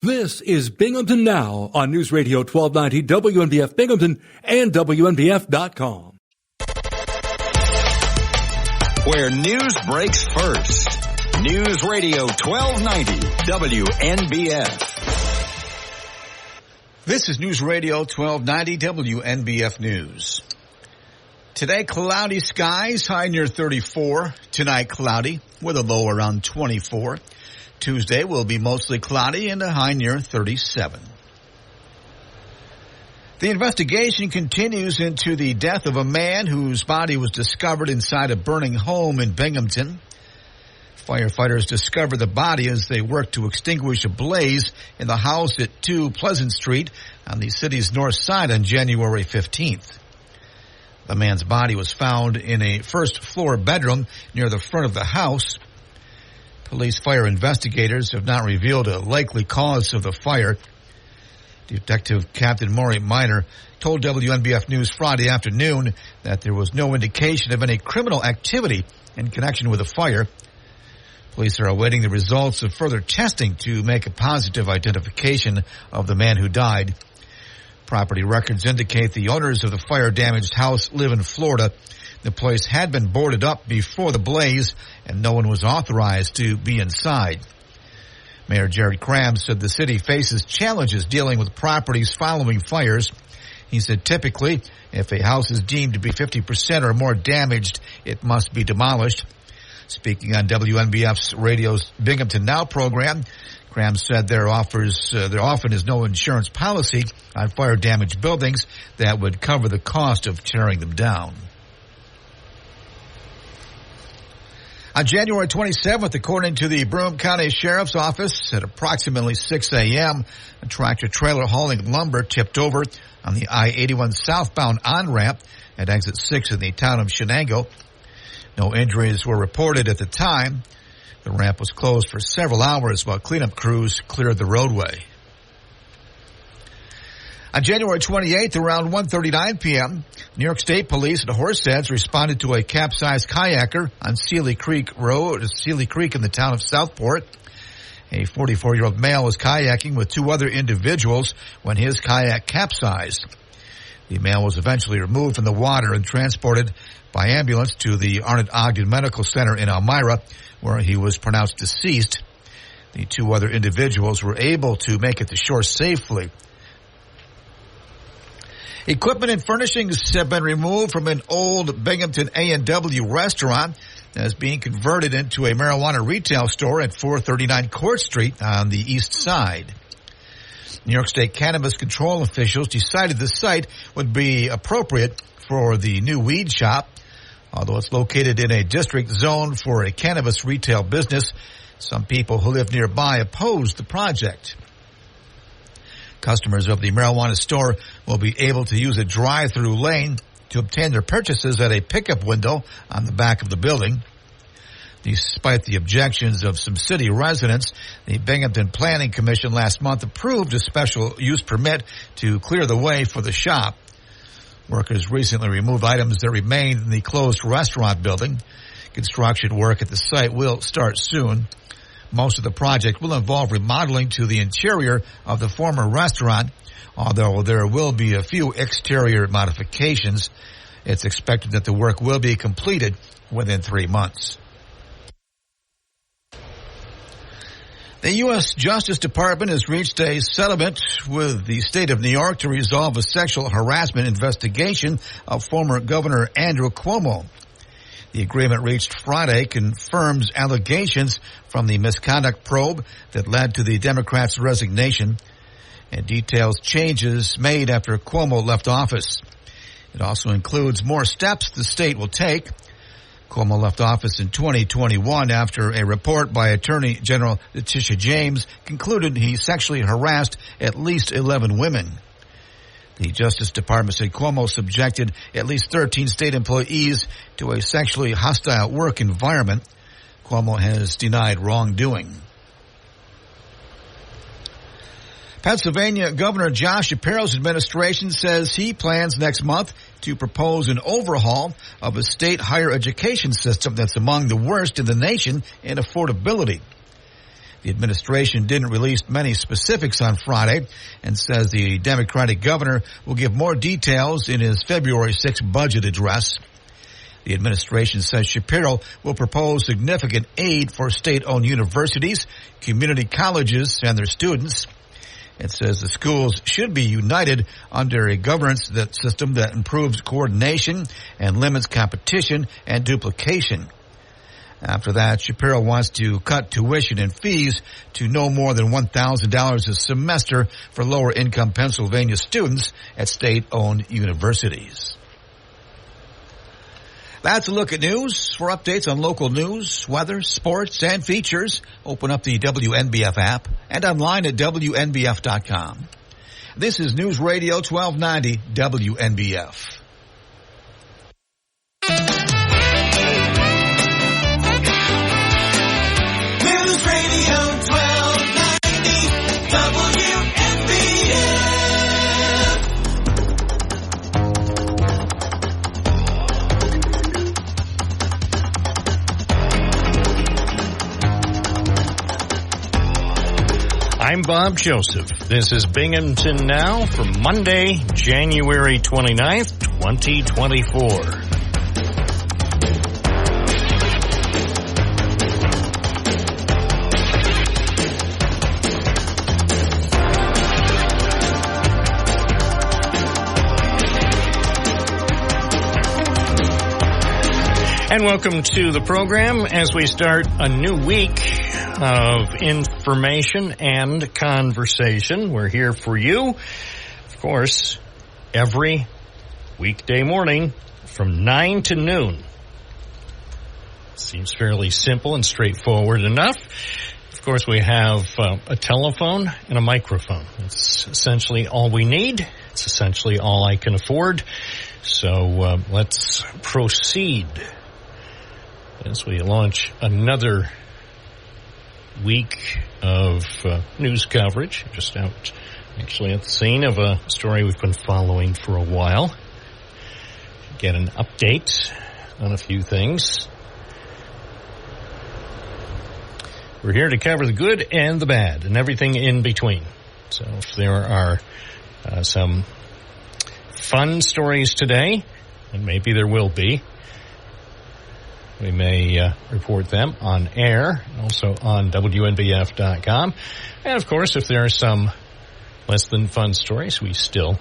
This is Binghamton Now on News Radio 1290 WNBF Binghamton and WNBF.com. Where news breaks first. News Radio 1290 WNBF. This is News Radio 1290 WNBF News. Today, cloudy skies, high near 34. Tonight, cloudy with a low around 24. Tuesday will be mostly cloudy and a high near 37. The investigation continues into the death of a man whose body was discovered inside a burning home in Binghamton. Firefighters discovered the body as they worked to extinguish a blaze in the house at 2 Pleasant Street on the city's north side on January 15th. The man's body was found in a first-floor bedroom near the front of the house. Police fire investigators have not revealed a likely cause of the fire. Detective Captain Maury Minor told WNBF News Friday afternoon that there was no indication of any criminal activity in connection with the fire. Police are awaiting the results of further testing to make a positive identification of the man who died. Property records indicate the owners of the fire-damaged house live in Florida. The place had been boarded up before the blaze, and no one was authorized to be inside. Mayor Jared Krams said the city faces challenges dealing with properties following fires. He said typically, if a house is deemed to be 50% or more damaged, it must be demolished. Speaking on WNBF's radio's Binghamton Now program, Krams said there often is no insurance policy on fire-damaged buildings that would cover the cost of tearing them down. On January 27th, according to the Broome County Sheriff's Office, at approximately 6 a.m., a tractor-trailer hauling lumber tipped over on the I-81 southbound on-ramp at exit 6 in the town of Shenango. No injuries were reported at the time. The ramp was closed for several hours while cleanup crews cleared the roadway. On January 28th, around 1:39 p.m., New York State Police at Horseheads responded to a capsized kayaker on Sealy Creek Road, Sealy Creek in the town of Southport. A 44-year-old male was kayaking with 2 other individuals when his kayak capsized. The male was eventually removed from the water and transported by ambulance to the Arnott Ogden Medical Center in Elmira, where he was pronounced deceased. The 2 other individuals were able to make it to shore safely. Equipment and furnishings have been removed from an old Binghamton A&W restaurant that is being converted into a marijuana retail store at 439 Court Street on the east side. New York State Cannabis Control officials decided the site would be appropriate for the new weed shop. Although it's located in a district zoned for a cannabis retail business, some people who live nearby opposed the project. Customers of the marijuana store will be able to use a drive-through lane to obtain their purchases at a pickup window on the back of the building. Despite the objections of some city residents, the Binghamton Planning Commission last month approved a special use permit to clear the way for the shop. Workers recently removed items that remained in the closed restaurant building. Construction work at the site will start soon. Most of the project will involve remodeling to the interior of the former restaurant, although there will be a few exterior modifications. It's expected that the work will be completed within 3 months. The U.S. Justice Department has reached a settlement with the state of New York to resolve a sexual harassment investigation of former Governor Andrew Cuomo. The agreement reached Friday confirms allegations from the misconduct probe that led to the Democrats' resignation and details changes made after Cuomo left office. It also includes more steps the state will take. Cuomo left office in 2021 after a report by Attorney General Letitia James concluded he sexually harassed at least 11 women. The Justice Department said Cuomo subjected at least 13 state employees to a sexually hostile work environment. Cuomo has denied wrongdoing. Pennsylvania Governor Josh Shapiro's administration says he plans next month to propose an overhaul of a state higher education system that's among the worst in the nation in affordability. The administration didn't release many specifics on Friday and says the Democratic governor will give more details in his February 6th budget address. The administration says Shapiro will propose significant aid for state-owned universities, community colleges, and their students. It says the schools should be united under a governance system that improves coordination and limits competition and duplication. After that, Shapiro wants to cut tuition and fees to no more than $1,000 a semester for lower-income Pennsylvania students at state-owned universities. That's a look at news. For updates on local news, weather, sports, and features, open up the WNBF app and online at WNBF.com. This is News Radio 1290 WNBF. News Radio 1290 WNBF. I'm Bob Joseph. This is Binghamton Now for Monday, January 29th, 2024. And welcome to the program as we start a new week of information and conversation. We're here for you, of course, every weekday morning from 9 to noon. Seems fairly simple and straightforward enough. Of course, we have a telephone and a microphone. It's essentially all we need. It's essentially all I can afford. So let's proceed as we launch another week of news coverage. Just out actually at the scene of a story we've been following for a while. Get an update on a few things. We're here to cover the good and the bad and everything in between. So if there are some fun stories today, and maybe there will be, we may report them on air, also on WNBF.com. And, of course, if there are some less than fun stories, we still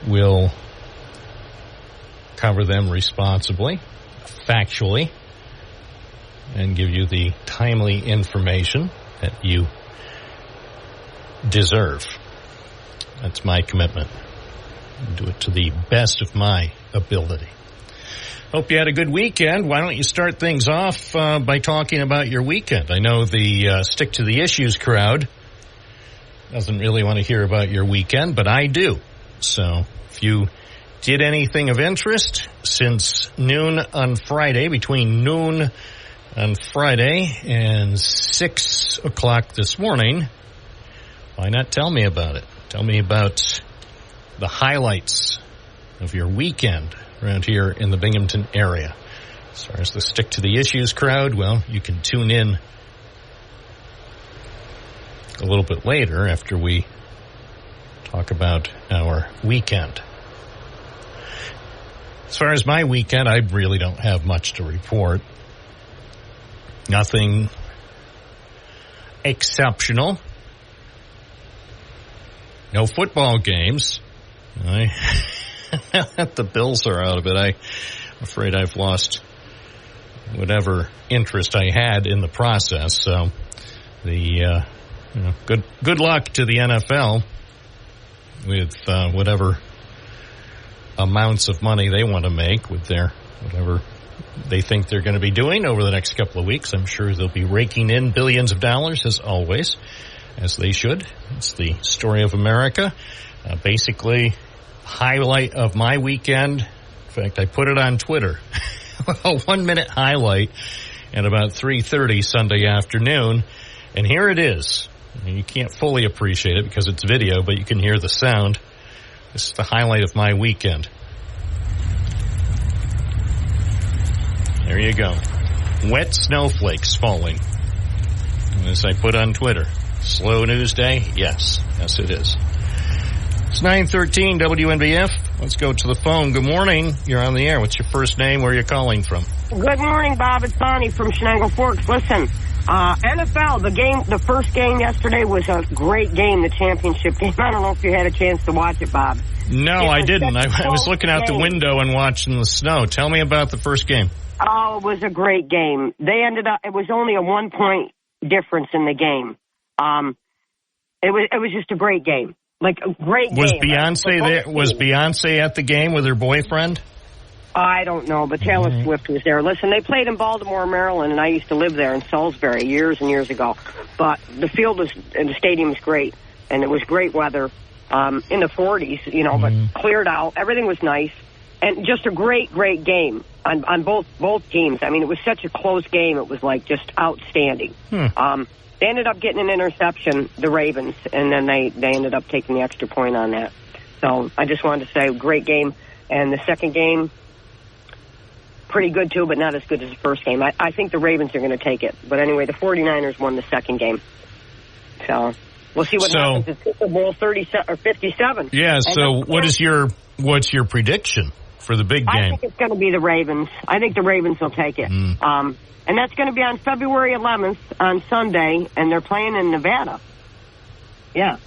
will cover them responsibly, factually, and give you the timely information that you deserve. That's my commitment. Do it to the best of my ability. Hope you had a good weekend. Why don't you start things off by talking about your weekend? I know the Stick to the Issues crowd doesn't really want to hear about your weekend, but I do. So if you did anything of interest since noon on Friday, between noon on Friday and 6 o'clock this morning, why not tell me about it? Tell me about the highlights of your weekend around here in the Binghamton area. As far as the Stick to the Issues crowd, well, you can tune in a little bit later after we talk about our weekend. As far as my weekend, I really don't have much to report. Nothing exceptional. No football games. Now that the Bills are out of it, I'm afraid I've lost whatever interest I had in the process. So the good luck to the NFL with whatever amounts of money they want to make with their whatever they think they're going to be doing over the next couple of weeks. I'm sure they'll be raking in billions of dollars as always, as they should. It's the story of America. Basically, highlight of my weekend. In fact, I put it on Twitter. A 1-minute highlight at about 3:30 Sunday afternoon. And here it is. You can't fully appreciate it because it's video, but you can hear the sound. This is the highlight of my weekend. There you go. Wet snowflakes falling As I put on Twitter, slow news day? Yes. Yes, it is. It's 9:13 WNBF. Let's go to the phone. Good morning. You're on the air. What's your first name? Where are you calling from? Good morning, Bob. It's Bonnie from Shenango Forks. Listen, NFL, the first game yesterday was a great game, the championship game. I don't know if you had a chance to watch it, Bob. No, I didn't. I was looking out the window and watching the snow. Tell me about the first game. Oh, it was a great game. It was only a 1-point difference in the game. It was just a great game. Like a great game. Was Beyonce there? Was Beyonce at the game with her boyfriend? I don't know, but Taylor Swift was there. Listen, they played in Baltimore, Maryland, and I used to live there in Salisbury years and years ago. But the field and the stadium was great, and it was great weather in the 40s, but cleared out. Everything was nice, and just a great, great game on both teams. I mean, it was such a close game. It was like just outstanding. They ended up getting an interception, the Ravens, and then they ended up taking the extra point on that. So I just wanted to say, great game. And the second game, pretty good too, but not as good as the first game. I think the Ravens are going to take it. But anyway, the 49ers won the second game. So we'll see what happens at Super Bowl 57. Yeah, so what's your prediction for the big game? I think it's going to be the Ravens. I think the Ravens will take it. And that's going to be on February 11th on Sunday, and they're playing in Nevada. Yeah.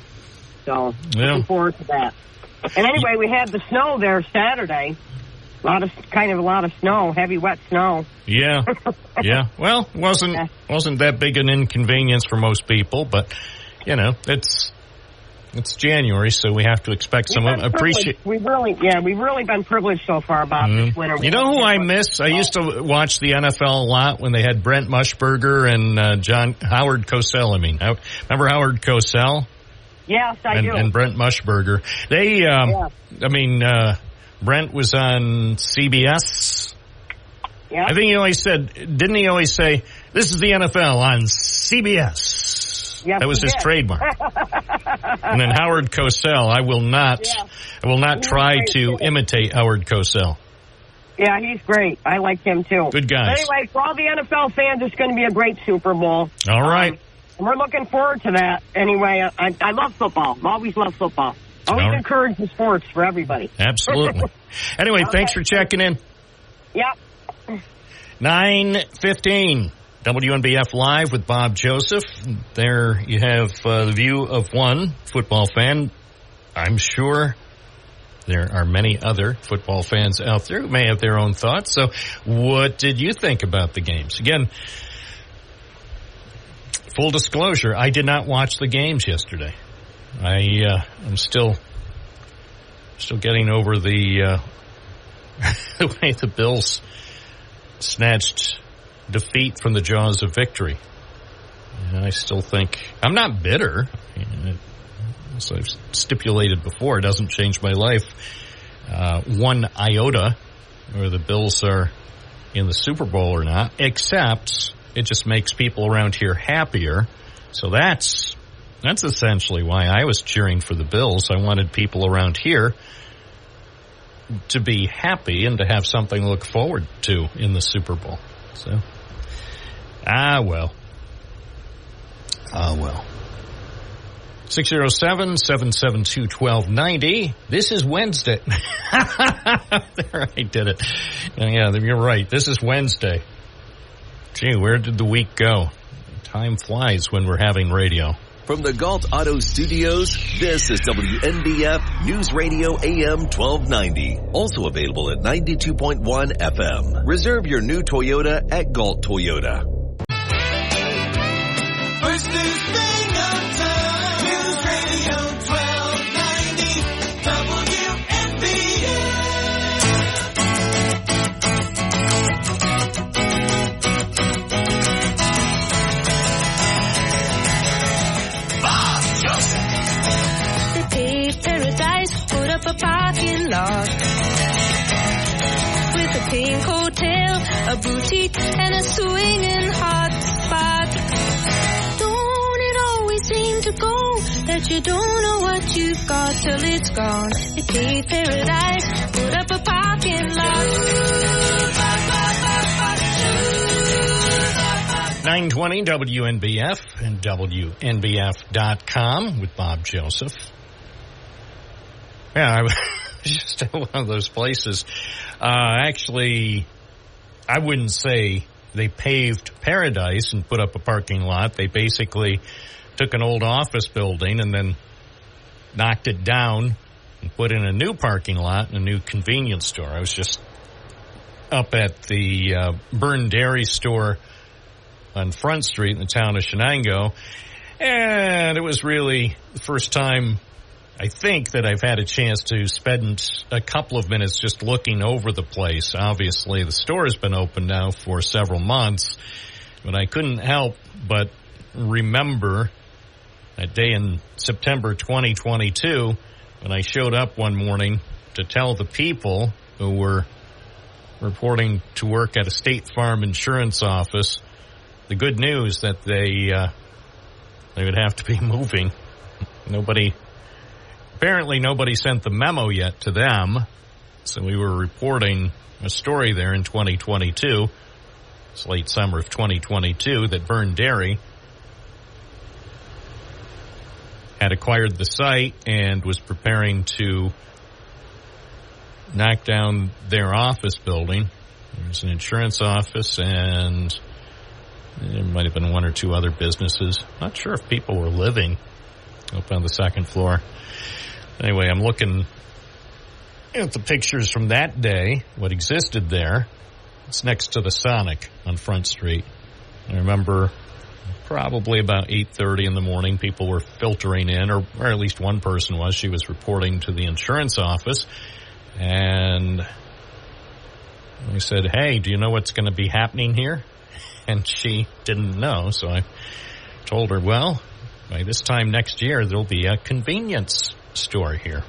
So, looking forward to that. And anyway, we had the snow there Saturday. A lot of snow, heavy, wet snow. Yeah. Yeah. Well, wasn't that big an inconvenience for most people, but, it's January, so we have to expect some appreciate. We've really been privileged so far, Bob, this winter. You know who I miss? I used to watch the NFL a lot when they had Brent Mushberger and Howard Cosell. Remember Howard Cosell? Yes, I do. And Brent Mushberger. Brent was on CBS. Yeah. I think didn't he always say, this is the NFL on CBS? Yes, that was his trademark. And then Howard Cosell, I will not try to imitate Howard Cosell. Yeah, he's great. I like him too. Good guys. Anyway, for all the NFL fans, it's going to be a great Super Bowl. All right. And we're looking forward to that. Anyway, I love football. Always love football. Always encourage the sports for everybody. Absolutely. Anyway, thanks for checking in. Yep. 9:15. WNBF Live with Bob Joseph. There you have the view of one football fan. I'm sure there are many other football fans out there who may have their own thoughts. So what did you think about the games? Again, full disclosure, I did not watch the games yesterday. I'm still getting over the way the Bills snatched defeat from the jaws of victory. And I still think I'm not bitter. As I've stipulated before, it doesn't change my life one iota whether the Bills are in the Super Bowl or not, except it just makes people around here happier. So that's essentially why I was cheering for the Bills. I wanted people around here to be happy and to have something to look forward to in the Super Bowl. So, well. 607-772-1290. This is Wednesday. There, I did it. Yeah, you're right. This is Wednesday. Gee, where did the week go? Time flies when we're having radio. From the Galt Auto Studios, this is WNBF News Radio AM 1290. Also available at 92.1 FM. Reserve your new Toyota at Galt Toyota. First news thing of time. News Radio 1290. up a parking lot with a pink hotel, a boutique, and a swinging hot spot. Don't it always seem to go that you don't know what you've got till it's gone? It paid paradise, put up a parking lot. 920 WNBF and WNBF.com with Bob Joseph. Yeah, I was just at one of those places. Actually, I wouldn't say they paved paradise and put up a parking lot. They basically took an old office building and then knocked it down and put in a new parking lot and a new convenience store. I was just up at the Byrne Dairy store on Front Street in the town of Shenango, and it was really the first time, I think, that I've had a chance to spend a couple of minutes just looking over the place. Obviously, the store has been open now for several months, but I couldn't help but remember that day in September 2022 when I showed up one morning to tell the people who were reporting to work at a State Farm insurance office the good news that they would have to be moving. Apparently nobody sent the memo yet to them, so we were reporting a story there in 2022, it's late summer of 2022, that Byrne Dairy had acquired the site and was preparing to knock down their office building. There's an insurance office, and there might have been one or two other businesses. Not sure if people were living up on the second floor. Anyway, I'm looking at the pictures from that day, what existed there. It's next to the Sonic on Front Street. I remember probably about 8:30 in the morning, people were filtering in, or at least one person was. She was reporting to the insurance office, and I said, "Hey, do you know what's going to be happening here?" And she didn't know, so I told her, well, by this time next year, there'll be a convenience store here.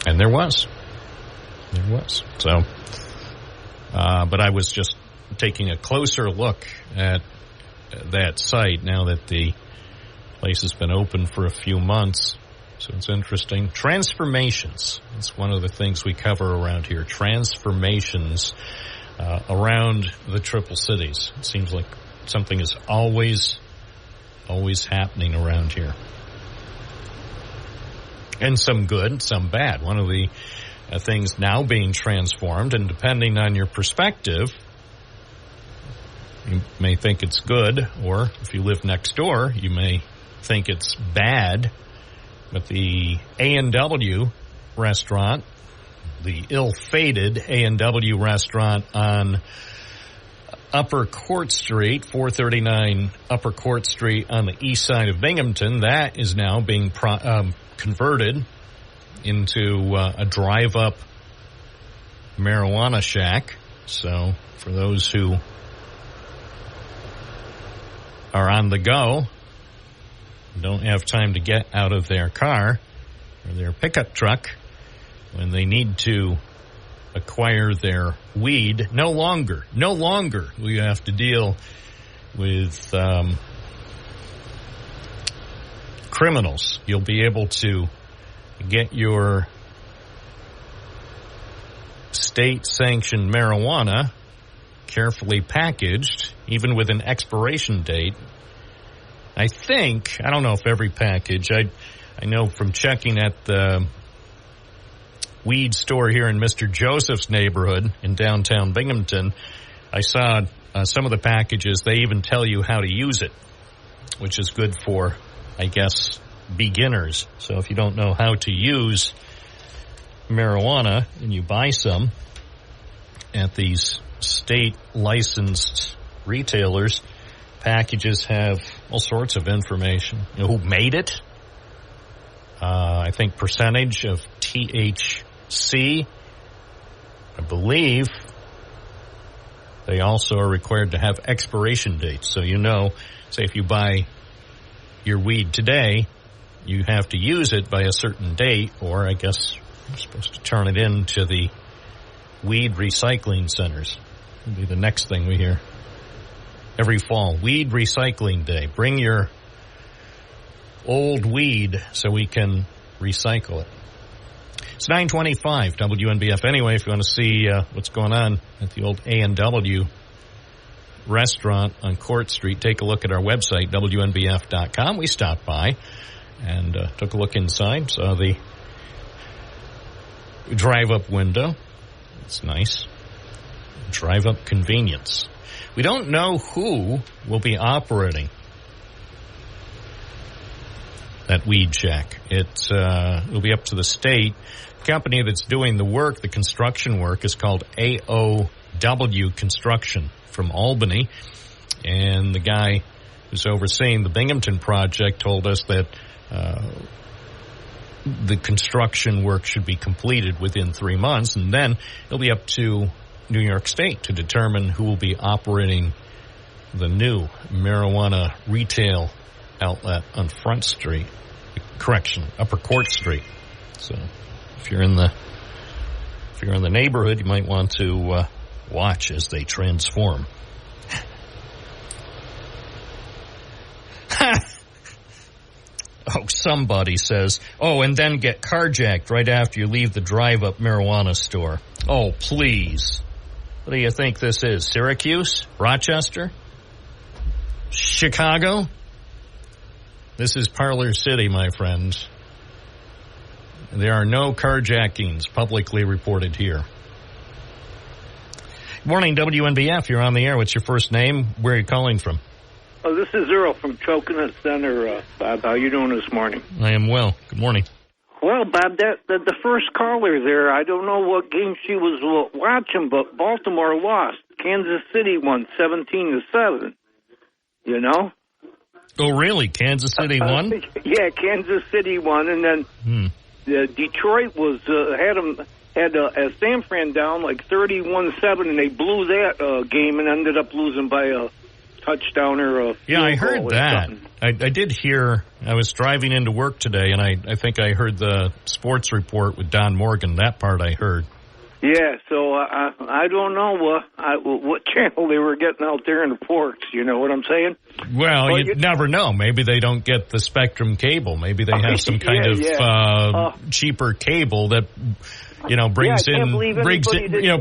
And there was. So, but I was just taking a closer look at that site now that the place has been open for a few months. So it's interesting. Transformations. It's one of the things we cover around here. Transformations around the Triple Cities. It seems like something is always happening around here. And some good, some bad. One of the things now being transformed, and depending on your perspective, you may think it's good, or if you live next door, you may think it's bad. But the A&W restaurant, the ill-fated A&W restaurant on Upper Court Street, 439 Upper Court Street on the east side of Binghamton, that is now being converted into a drive-up marijuana shack. So for those who are on the go, don't have time to get out of their car or their pickup truck when they need to acquire their weed, no longer will you have to deal with criminals. You'll be able to get your state-sanctioned marijuana carefully packaged, even with an expiration date. I don't know if every package, I know from checking at the weed store here in Mr. Joseph's neighborhood in downtown Binghamton, I saw some of the packages, they even tell you how to use it, which is good for, I guess, beginners. So if you don't know how to use marijuana and you buy some at these state-licensed retailers, packages have all sorts of information. You know who made it? I think percentage of THC. I believe they also are required to have expiration dates. So you know, say if you buy your weed today, you have to use it by a certain date, or I guess you're supposed to turn it in to the weed recycling centers. It'll be the next thing we hear every fall. Weed recycling day. Bring your old weed so we can recycle it. It's 9:25 WNBF. Anyway, if you want to see what's going on at the old A&W restaurant on Court Street. Take a look at our website, WNBF.com. We stopped by and took a look inside, saw the drive-up window. It's nice. Drive-up convenience. We don't know who will be operating that weed shack. It will be up to the state. The company that's doing the work, the construction work, is called AOW Construction from Albany. And the guy who's overseeing the Binghamton project told us that the construction work should be completed within 3 months, and then it'll be up to New York State to determine who will be operating the new marijuana retail outlet on Front Street. Upper Court Street. So if you're in the neighborhood, you might want to watch as they transform. Oh, somebody says, and then get carjacked right after you leave the drive-up marijuana store. Oh, please. What do you think this is? Syracuse? Rochester? Chicago? This is Parlor City, my friends. There are no carjackings publicly reported here. Good morning, WNBF. You're on the air. What's your first name? Where are you calling from? Oh, this is Earl from Coconut Center. Bob, how you doing this morning? I am well. Good morning. Well, Bob, the first caller there, I don't know what game she was watching, but Baltimore lost. Kansas City won 17-7. You know? Oh, really? Kansas City won? Yeah, Kansas City won, and then Detroit was had San Fran down like 31-7, and they blew that game and ended up losing by a touchdown or a field I heard goal that. Something. I did hear. I was driving into work today, and I think I heard the sports report with Don Morgan. That part I heard. Yeah, so I don't know what channel they were getting out there in the ports. You know what I'm saying? Well, you never know. Maybe they don't get the Spectrum cable. Maybe they have some kind of cheaper cable that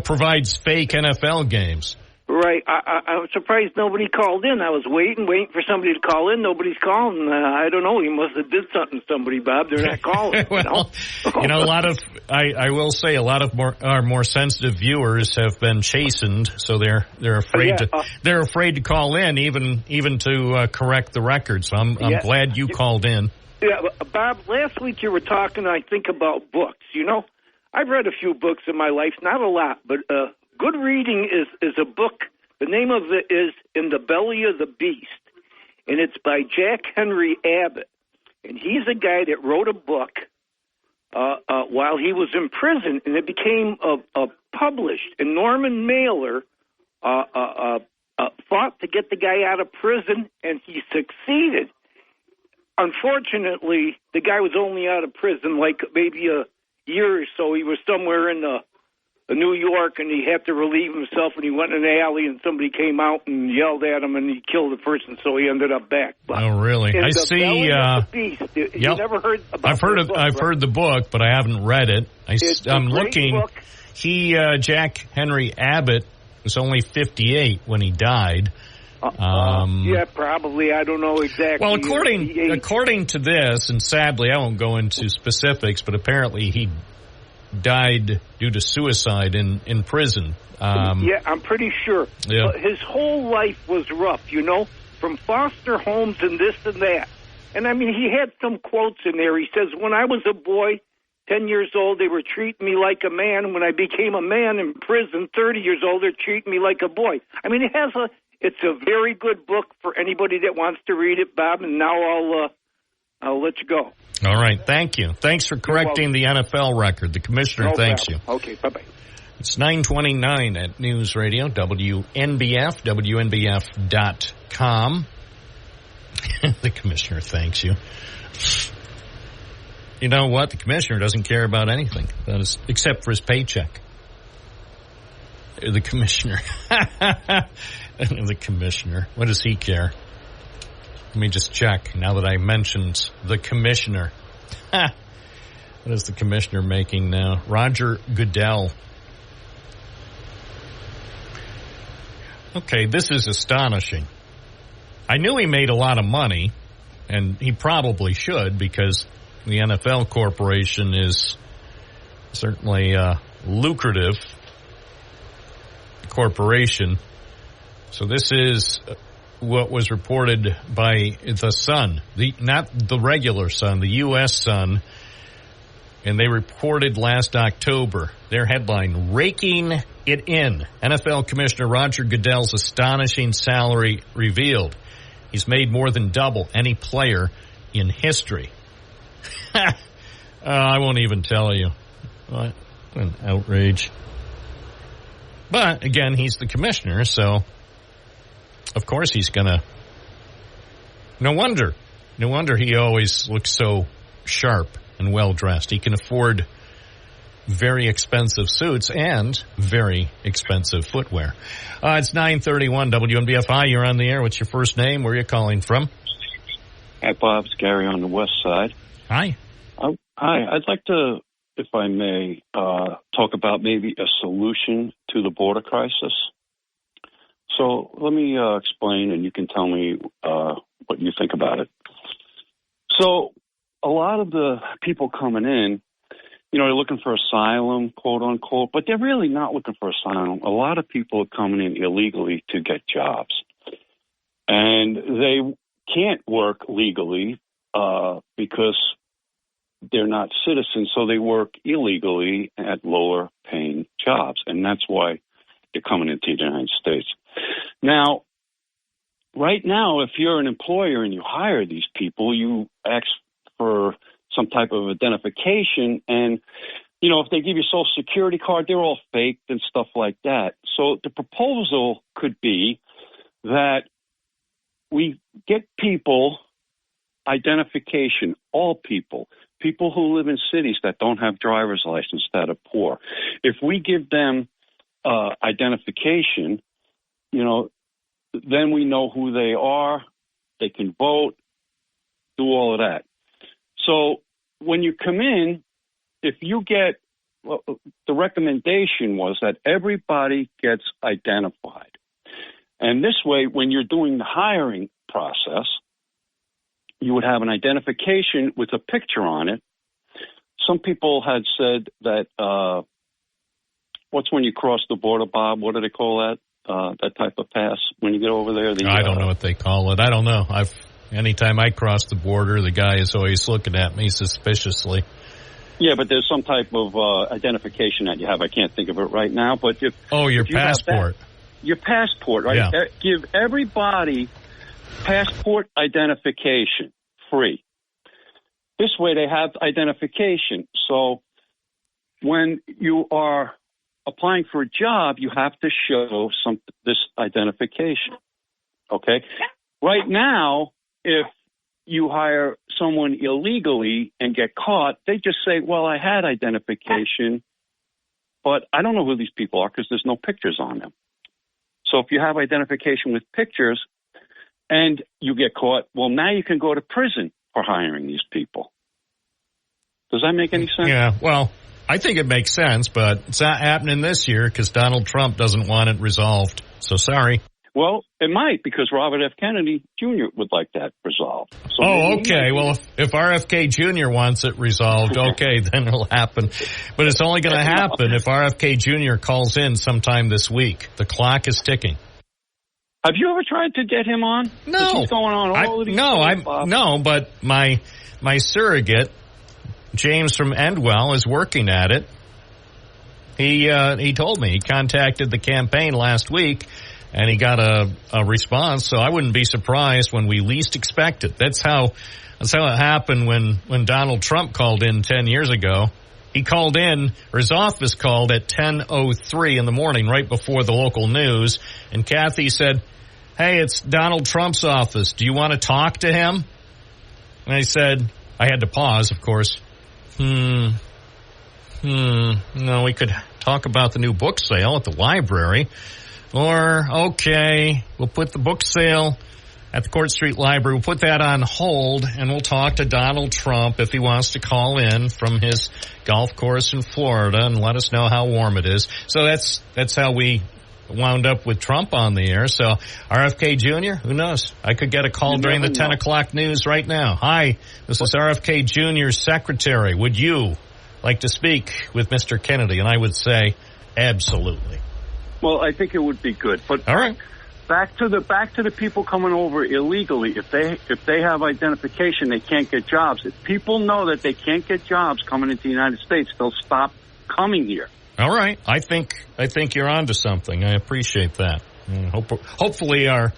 provides fake NFL games. Right. I was surprised nobody called in. I was waiting for somebody to call in. Nobody's calling. I don't know. He must have did something to somebody, Bob. They're not calling. Well, a lot of, I will say, a lot of our more sensitive viewers have been chastened, so they're afraid they're afraid to call in, even to correct the record. So I'm glad you called in. Yeah, Bob. Last week you were talking, I think, about books. You know, I've read a few books in my life, not a lot, but. Good reading is a book. The name of it is In the Belly of the Beast, and it's by Jack Henry Abbott. And he's a guy that wrote a book while he was in prison, and it became published. And Norman Mailer fought to get the guy out of prison, and he succeeded. Unfortunately, the guy was only out of prison like maybe a year or so. He was somewhere in New York, and he had to relieve himself, and he went in an alley, and somebody came out and yelled at him, and he killed the person, so he ended up back. But oh, really? I see. Beast. You never heard about I've heard the book, but I haven't read it. I'm looking. Book. Jack Henry Abbott was only 58 when he died. Yeah, probably. I don't know exactly. Well, according to this, and sadly, I won't go into specifics, but apparently he died due to suicide in prison. Yeah, I'm pretty sure. Yeah. His whole life was rough, from foster homes and this and that. And, I mean, he had some quotes in there. He says, when I was a boy, 10 years old, they were treating me like a man. When I became a man in prison, 30 years old, they're treating me like a boy. I mean, it's a very good book for anybody that wants to read it, Bob, and now I'll let you go. All right. Thank you. Thanks for correcting the NFL record. The commissioner thanks you. Okay. Bye-bye. It's 9:29 at News Radio, WNBF, WNBF.com. The commissioner thanks you. You know what? The commissioner doesn't care about anything except for his paycheck. The commissioner. The commissioner. What does he care? Let me just check now that I mentioned the commissioner. What is the commissioner making now? Roger Goodell. okay, this is astonishing. I knew he made a lot of money, and he probably should, because the NFL corporation is certainly a lucrative corporation. So this is what was reported by the Sun, not the regular Sun, the U.S. Sun, and they reported last October. Their headline, Raking It In. NFL Commissioner Roger Goodell's astonishing salary revealed. He's made more than double any player in history. I won't even tell you. What an outrage. But, again, he's the commissioner, so of course he's going to... No wonder he always looks so sharp and well-dressed. He can afford very expensive suits and very expensive footwear. It's 9:31 WNBF. Hi, you're on the air. What's your first name? Where are you calling from? Hi, Bob. It's Gary on the west side. Hi. Hi. I'd like to, if I may, talk about maybe a solution to the border crisis. So let me explain, and you can tell me what you think about it. So a lot of the people coming in, they're looking for asylum, quote unquote, but they're really not looking for asylum. A lot of people are coming in illegally to get jobs. And they can't work legally because they're not citizens, so they work illegally at lower paying jobs. And that's why they're coming into the United States. Now, right now, if you're an employer and you hire these people, you ask for some type of identification, and if they give you a Social Security card, they're all faked and stuff like that. So the proposal could be that we get people identification, all people who live in cities that don't have driver's license, that are poor. If we give them identification, then we know who they are, they can vote, do all of that. So when you come in, if you get, the recommendation was that everybody gets identified. And this way, when you're doing the hiring process, you would have an identification with a picture on it. Some people had said that, what's when you cross the border, Bob? What do they call that? That type of pass when you get over there? I don't know what they call it. I don't know. Anytime I cross the border, the guy is always looking at me suspiciously. Yeah, but there's some type of identification that you have. I can't think of it right now. But your passport. Your passport, right? Yeah. Give everybody passport identification, free. This way they have identification. So when you are applying for a job, you have to show this identification. Okay? Right now, if you hire someone illegally and get caught, they just say, well, I had identification, but I don't know who these people are because there's no pictures on them. So if you have identification with pictures and you get caught, well, now you can go to prison for hiring these people. Does that make any sense? Yeah, well, I think it makes sense, but it's not happening this year because Donald Trump doesn't want it resolved. So sorry. Well, it might, because Robert F. Kennedy Jr. would like that resolved. So okay. Well, if RFK Jr. wants it resolved, okay, then it'll happen. But it's only going to happen if RFK Jr. calls in sometime this week. The clock is ticking. Have you ever tried to get him on? No. He's going on all of these No, but my surrogate, James from Endwell, is working at it. He told me. He contacted the campaign last week, and he got a response, so I wouldn't be surprised when we least expect it. That's how it happened when Donald Trump called in 10 years ago. He called in, or his office called at 10:03 in the morning, right before the local news, and Kathy said, "Hey, it's Donald Trump's office. Do you want to talk to him?" And I said, I had to pause, of course. No, we could talk about the new book sale at the library. Or, okay, we'll put the book sale at the Court Street Library. We'll put that on hold, and we'll talk to Donald Trump if he wants to call in from his golf course in Florida and let us know how warm it is. So that's how we wound up with Trump on the air. So RFK Jr., who knows? I could get a call during the 10 o'clock news right now. Hi, this is RFK Jr.'s secretary. Would you like to speak with Mr. Kennedy? And I would say absolutely. Well, I think it would be good. But all right. Back to the people coming over illegally. If they have identification, they can't get jobs. If people know that they can't get jobs coming into the United States, they'll stop coming here. All right. I think you're onto something. I appreciate that. Hopefully our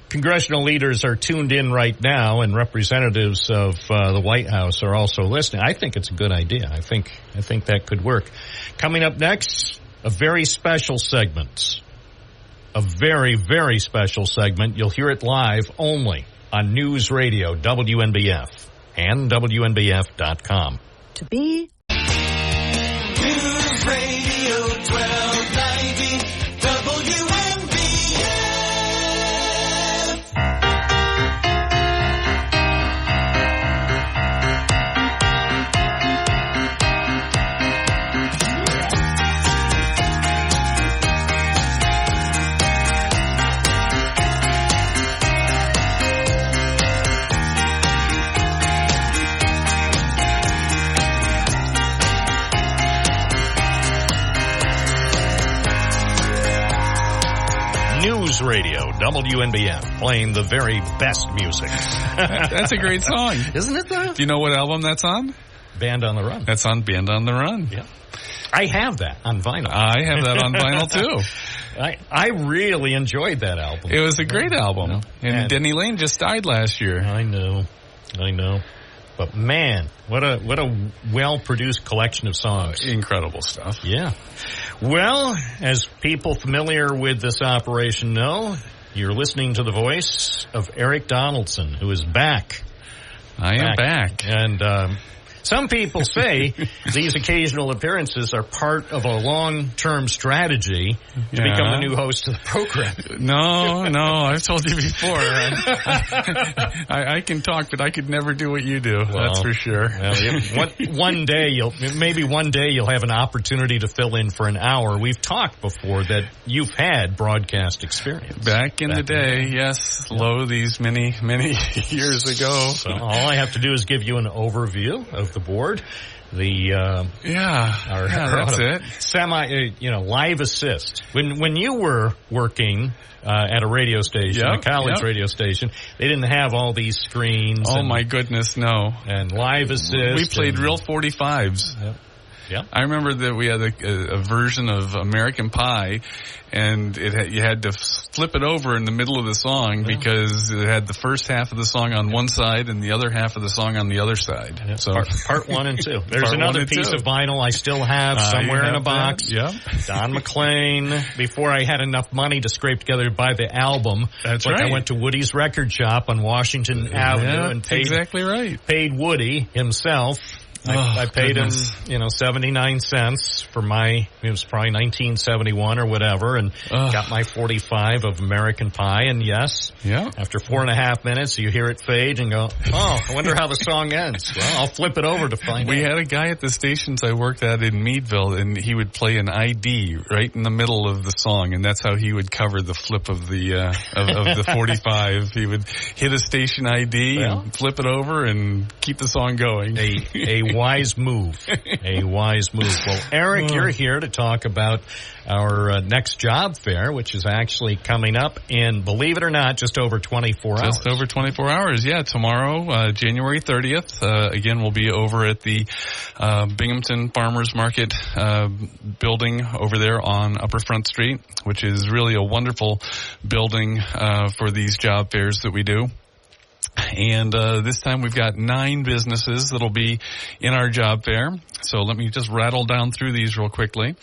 congressional leaders are tuned in right now, and representatives of the White House are also listening. I think it's a good idea. I think that could work. Coming up next, a very special segment. A very, very special segment. You'll hear it live only on News Radio WNBF and WNBF.com. To be News Radio 1290 WNBF. News Radio WNBF, playing the very best music. That's a great song. Isn't it, though? Do you know what album that's on? Band on the Run. That's on Band on the Run. Yeah. I have that on vinyl. I have that on vinyl, too. I really enjoyed that album. It was a great album. And Denny Lane just died last year. I know. But man, what a well-produced collection of songs. Incredible stuff. Yeah. Well, as people familiar with this operation know, you're listening to the voice of Eric Donaldson, who is back. I am back. And some people say these occasional appearances are part of a long-term strategy to become the new host of the program. No, I've told you before. I can talk, but I could never do what you do. Well, that's for sure. Well, one day you'll have an opportunity to fill in for an hour. We've talked before that you've had broadcast experience. Back in the day, yes. Lo, these many years ago. So all I have to do is give you an overview of the board. That's it. Live assist. When you were working at a radio station, a college radio station, they didn't have all these screens. Oh my goodness, no. And live assist. We played real 45s. Yeah. I remember that we had a version of American Pie, and you had to flip it over in the middle of the song because it had the first half of the song on one side and the other half of the song on the other side. Yeah. So part 1 and 2. There's another piece of vinyl I still have somewhere in a box. Yeah. Don McLean. Before I had enough money to scrape together to buy the album. That's right. I went to Woody's record shop on Washington Avenue and paid Woody himself. I paid him, 79 cents for it was probably 1971 or whatever, and got my 45 of American Pie, and after 4.5 minutes, you hear it fade and go, I wonder how the song ends. Well, I'll flip it over to find out. We had a guy at the stations I worked at in Meadville, and he would play an ID right in the middle of the song, and that's how he would cover the flip of the of the 45. He would hit a station ID and flip it over and keep the song going. A wise move. A wise move. Well, Eric, you're here to talk about our next job fair, which is actually coming up in, believe it or not, just over 24 hours. Just over 24 hours, yeah. Tomorrow, January 30th, again, we'll be over at the Binghamton Farmers Market building over there on Upper Front Street, which is really a wonderful building for these job fairs that we do. And this time we've got 9 businesses that'll be in our job fair. So let me just rattle down through these real quickly.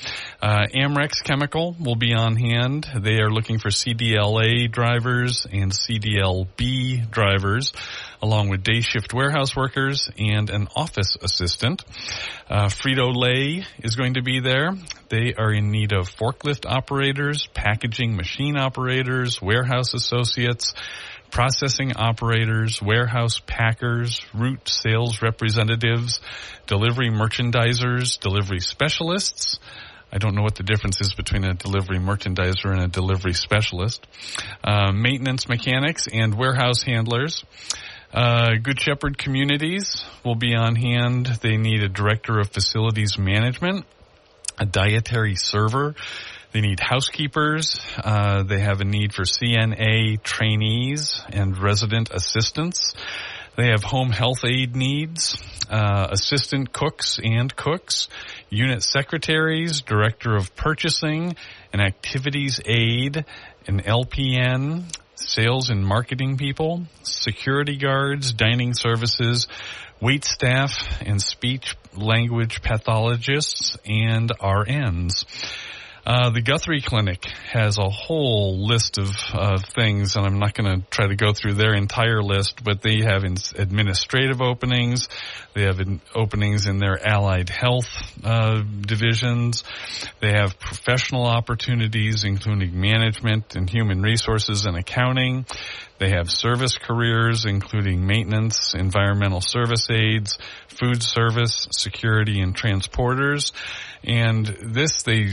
Amrex Chemical will be on hand. They are looking for CDLA drivers and CDLB drivers, along with day shift warehouse workers and an office assistant. Frito-Lay is going to be there. They are in need of forklift operators, packaging machine operators, warehouse associates, processing operators, warehouse packers, route sales representatives, delivery merchandisers, delivery specialists, I don't know what the difference is between a delivery merchandiser and a delivery specialist. Maintenance mechanics and warehouse handlers. Good Shepherd Communities will be on hand. They need a director of facilities management, a dietary server. They need housekeepers. They have a need for CNA trainees and resident assistants. They have home health aid needs, assistant cooks and cooks, unit secretaries, director of purchasing, an activities aide, an LPN, sales and marketing people, security guards, dining services, wait staff, and speech language pathologists, and RNs. The Guthrie Clinic has a whole list of things, and I'm not going to try to go through their entire list, but they have administrative openings. They have openings in their allied health divisions. They have professional opportunities, including management and human resources and accounting. They have service careers, including maintenance, environmental service aides, food service, security, and transporters. And this, they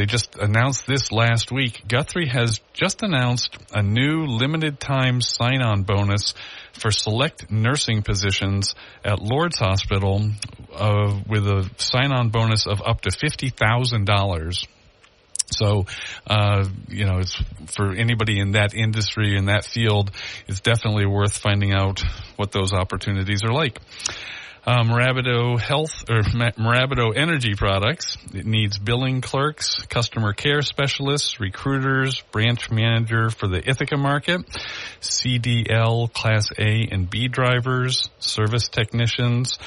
just announced this last week. Guthrie has just announced a new limited time sign-on bonus for select nursing positions at Lourdes Hospital, with a sign-on bonus of up to $50,000. So, it's for anybody in that industry, in that field, it's definitely worth finding out what those opportunities are like. Marabido Energy Products. It needs billing clerks, customer care specialists, recruiters, branch manager for the Ithaca market, CDL Class A and B drivers, service technicians.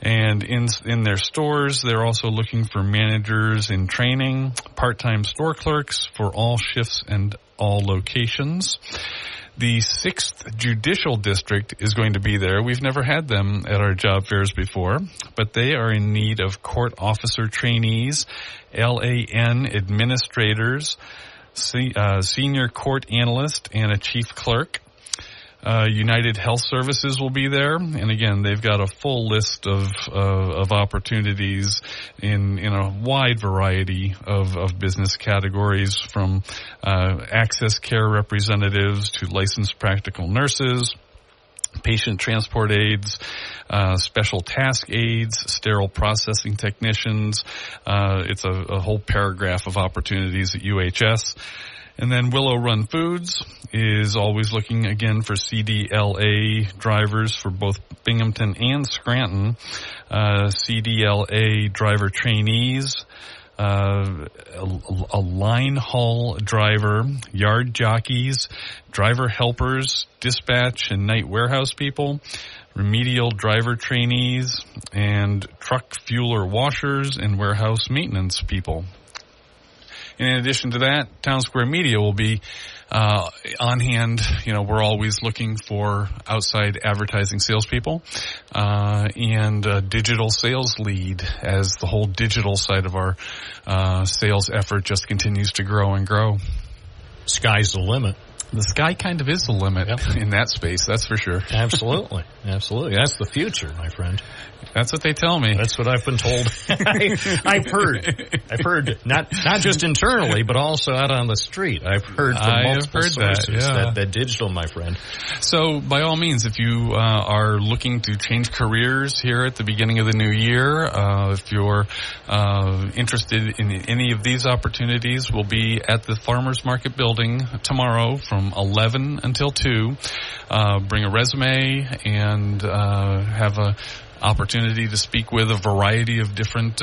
And in their stores, they're also looking for managers in training, part-time store clerks for all shifts and all locations. The 6th Judicial District is going to be there. We've never had them at our job fairs before, but they are in need of court officer trainees, LAN administrators, senior court analyst, and a chief clerk. United Health Services will be there, and again, they've got a full list of opportunities in a wide variety of business categories, from access care representatives to licensed practical nurses, patient transport aides, special task aides, sterile processing technicians. It's a whole paragraph of opportunities at UHS. And then Willow Run Foods is always looking, again, for CDLA drivers for both Binghamton and Scranton, CDLA driver trainees, a line haul driver, yard jockeys, driver helpers, dispatch and night warehouse people, remedial driver trainees, and truck fueler washers and warehouse maintenance people. In addition to that, Town Square Media will be on hand. We're always looking for outside advertising salespeople and a digital sales lead, as the whole digital side of our sales effort just continues to grow and grow. Sky's the limit. The sky kind of is the limit in that space, that's for sure. Absolutely. Absolutely. That's the future, my friend. That's what they tell me. That's what I've been told. I've heard not just internally, but also out on the street. I've heard from multiple sources that digital, my friend. So, by all means, if you are looking to change careers here at the beginning of the new year, if you're interested in any of these opportunities, we'll be at the Farmers Market building tomorrow from 11 until 2. Bring a resume and have a opportunity to speak with a variety of different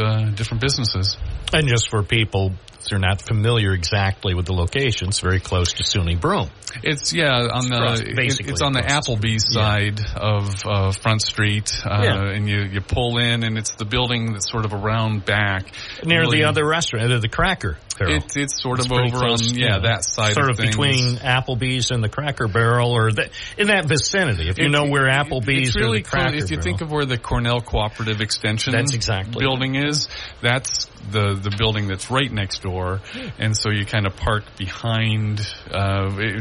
businesses. And just for people who are not familiar exactly with the location, it's very close to SUNY Broome. It's on the Applebee's side of Front Street, and you pull in, and it's the building that's sort of around back near the other restaurant, the Cracker. Carroll. It's sort of pretty over close, on that side sort of things. between Applebee's and the Cracker Barrel, or in that vicinity. If you know where Applebee's it's really or the Cracker Barrel. If you think of where the Cornell Cooperative Extension building is, that's the building that's right next door, and so you kind of park behind.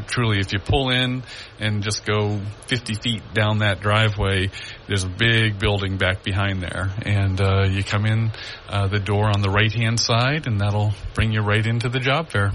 Truly, if you pull in and just go 50 feet down that driveway, there's a big building back behind there, and you come in the door on the right-hand side, and that'll bring you right into the job fair.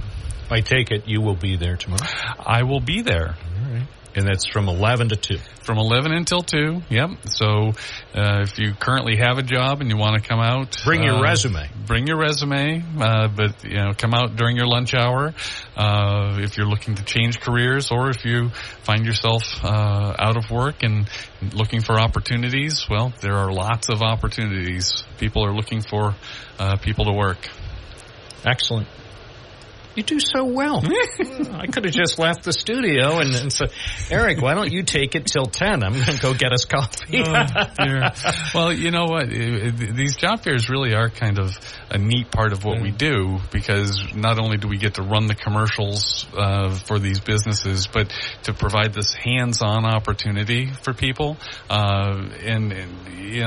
I take it you will be there tomorrow? I will be there. All right. And that's from 11 to 2. From 11 until 2, yep. So if you currently have a job and you want to come out... Bring your resume. Bring your resume, but come out during your lunch hour if you're looking to change careers, or if you find yourself out of work and looking for opportunities. Well, there are lots of opportunities. People are looking for people to work. Excellent. You do so well. I could have just left the studio and said, Eric, why don't you take it till 10? I'm going to go get us coffee. Well, you know what? These job fairs really are kind of a neat part of what we do, because not only do we get to run the commercials for these businesses, but to provide this hands-on opportunity for people. And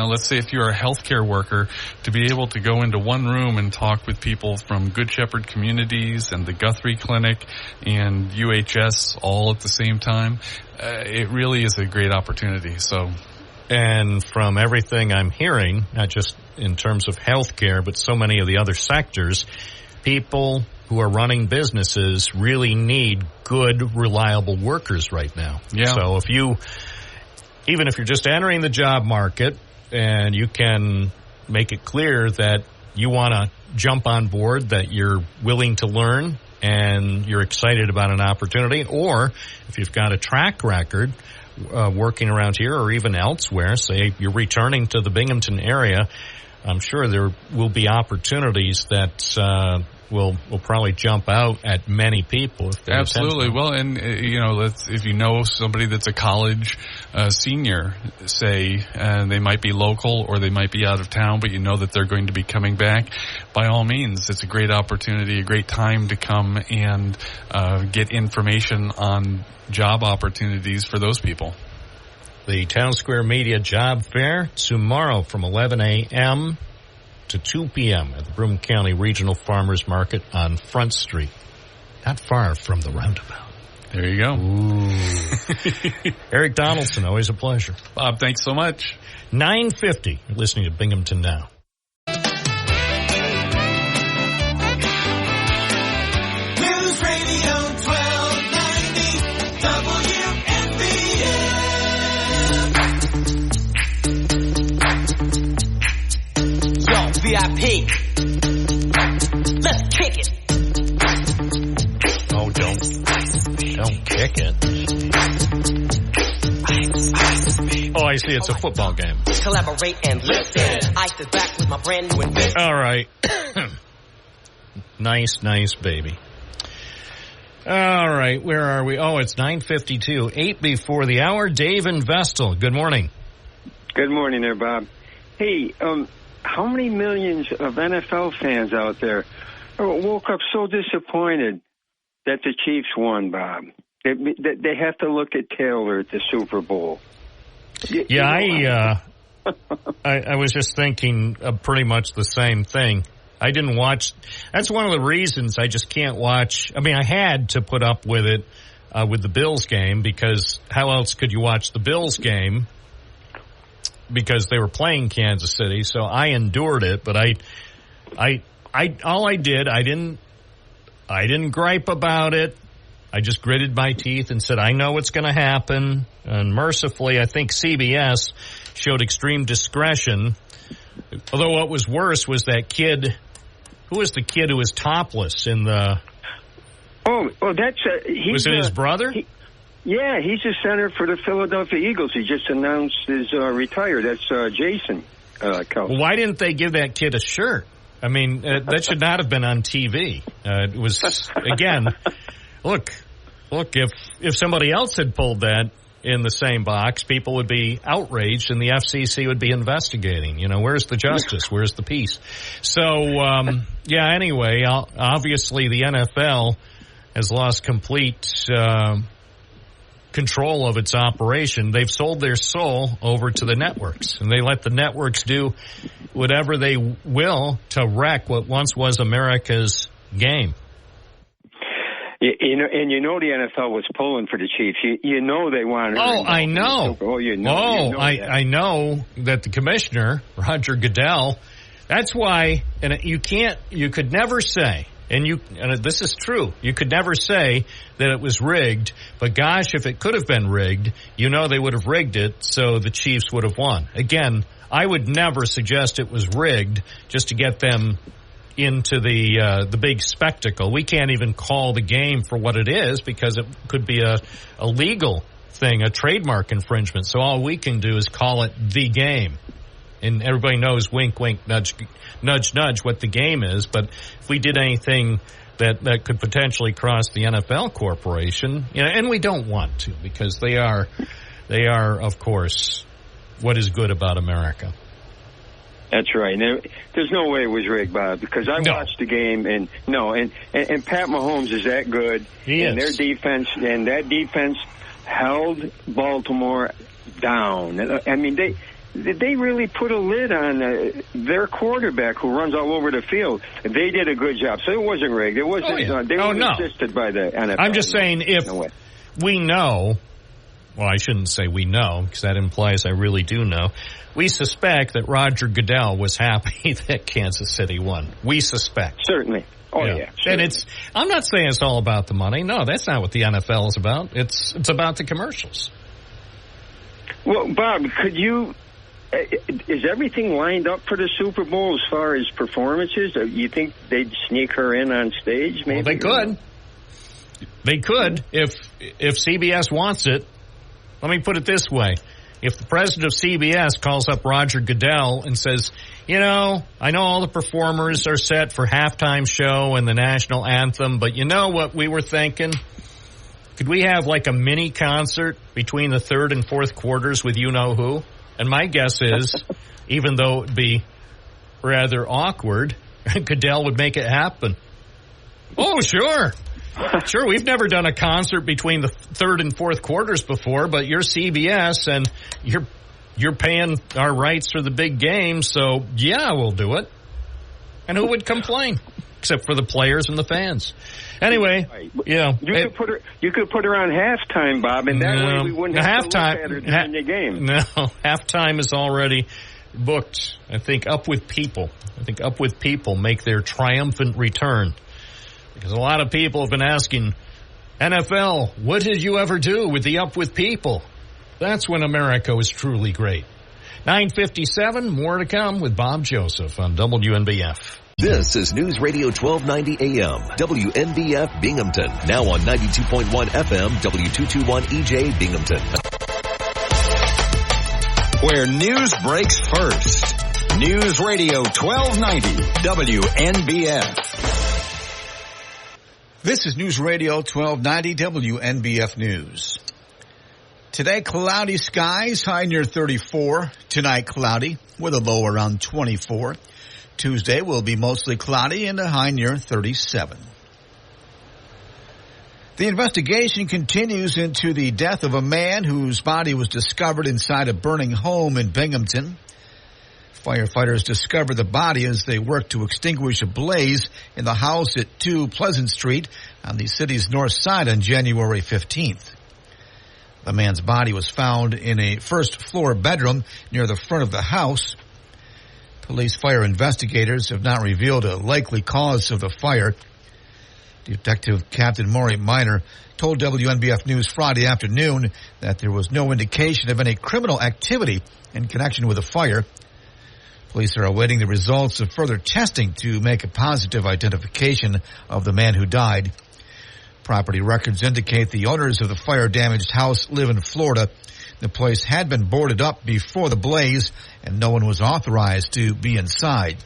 let's say if you're a healthcare worker, to be able to go into one room and talk with people from Good Shepherd Communities and the Guthrie Clinic and UHS all at the same time, it really is a great opportunity. So, and from everything I'm hearing, not just in terms of healthcare, but so many of the other sectors, people who are running businesses really need good, reliable workers right now. Yeah. So even if you're just entering the job market and you can make it clear that you want to jump on board, that you're willing to learn and you're excited about an opportunity, or if you've got a track record working around here or even elsewhere, say you're returning to the Binghamton area, I'm sure there will be opportunities that will probably jump out at many people. Absolutely. Well, and if you know somebody that's a college senior, say, they might be local or they might be out of town, but you know that they're going to be coming back, by all means, it's a great opportunity, a great time to come and get information on job opportunities for those people. The Town Square Media Job Fair tomorrow from 11 a.m. to 2 p.m. at the Broome County Regional Farmers Market on Front Street. Not far from the roundabout. There you go. Eric Donaldson, always a pleasure. Bob, thanks so much. 9:50. You're listening to Binghamton Now. News Radio 1290 WNBF. Yo, VIP. Let's kick it. Oh, don't kick it. Oh, I see. It's a football game. Collaborate and listen. I sit back with my brand new invention. All right. Nice, baby. All right. Where are we? Oh, it's 9:52. 8 before the hour. Dave and Vestal. Good morning. Good morning there, Bob. Hey, how many millions of NFL fans out there woke up so disappointed that the Chiefs won, Bob? They have to look at Taylor at the Super Bowl. I was just thinking of pretty much the same thing. I didn't watch. That's one of the reasons I just can't watch. I mean, I had to put up with it with the Bills game, because how else could you watch the Bills game? Because they were playing Kansas City, so I endured it. But I didn't gripe about it. I just gritted my teeth and said, I know what's going to happen. And mercifully, I think CBS showed extreme discretion. Although what was worse was that kid. Who was the kid who was topless in the... Oh, that's... was it his brother? Yeah, he's the center for the Philadelphia Eagles. He just announced his retire. That's Jason Kelce. Well, why didn't they give that kid a shirt? I mean, that should not have been on TV. It was, again... Look, if somebody else had pulled that, in the same box, people would be outraged and the FCC would be investigating. You know, where's the justice? Where's the peace? So, anyway, obviously the NFL has lost complete control of its operation. They've sold their soul over to the networks, and they let the networks do whatever they will to wreck what once was America's game. You know the NFL was pulling for the Chiefs. You know they wanted. Oh, I know. I know that the commissioner, Roger Goodell. That's why, and you could never say. And this is true. You could never say that it was rigged, but gosh, if it could have been rigged, you know they would have rigged it so the Chiefs would have won. Again, I would never suggest it was rigged just to get them into the big spectacle. We can't even call the game for what it is because it could be a legal thing, a trademark infringement. So all we can do is call it the game. And everybody knows, wink, wink, nudge, nudge, nudge, what the game is. But if we did anything that could potentially cross the NFL corporation, and we don't want to, because they are, of course, what is good about America. That's right. There's no way it was rigged, Bob, because I watched the game, and Pat Mahomes is that good. He is. And that defense held Baltimore down. I mean, they really put a lid on their quarterback who runs all over the field. They did a good job. So it wasn't rigged. It wasn't. They were assisted by the NFL. I'm just saying if we know, well, I shouldn't say we know because that implies I really do know. We suspect that Roger Goodell was happy that Kansas City won. We suspect. Certainly. Oh, yeah. And I'm not saying it's all about the money. No, that's not what the NFL is about. It's about the commercials. Well, Bob, is everything lined up for the Super Bowl as far as performances? You think they'd sneak her in on stage, maybe? Well, they could. They could if CBS wants it. Let me put it this way. If the president of CBS calls up Roger Goodell and says, I know all the performers are set for halftime show and the national anthem, but you know what we were thinking? Could we have like a mini concert between the third and fourth quarters with you-know-who? And my guess is, even though it would be rather awkward, Goodell would make it happen. Oh, sure. Sure, we've never done a concert between the third and fourth quarters before, but you're CBS and you're paying our rights for the big game, so yeah, we'll do it. And who would complain? Except for the players and the fans. Anyway, you could put her on halftime, Bob, and that way we wouldn't have to look at her during the game. No, halftime is already booked. I think Up With People make their triumphant return. Because a lot of people have been asking, NFL, what did you ever do with the Up With People? That's when America was truly great. 9:57, more to come with Bob Joseph on WNBF. This is News Radio 1290 AM, WNBF Binghamton. Now on 92.1 FM, W221 EJ Binghamton. Where news breaks first. News Radio 1290, WNBF. This is News Radio 1290 WNBF News. Today, cloudy skies, high near 34. Tonight, cloudy with a low around 24. Tuesday will be mostly cloudy and a high near 37. The investigation continues into the death of a man whose body was discovered inside a burning home in Binghamton. Firefighters discovered the body as they worked to extinguish a blaze in the house at 2 Pleasant Street on the city's north side on January 15th. The man's body was found in a first-floor bedroom near the front of the house. Police fire investigators have not revealed a likely cause of the fire. Detective Captain Maury Minor told WNBF News Friday afternoon that there was no indication of any criminal activity in connection with the fire. Police are awaiting the results of further testing to make a positive identification of the man who died. Property records indicate the owners of the fire-damaged house live in Florida. The place had been boarded up before the blaze, and no one was authorized to be inside.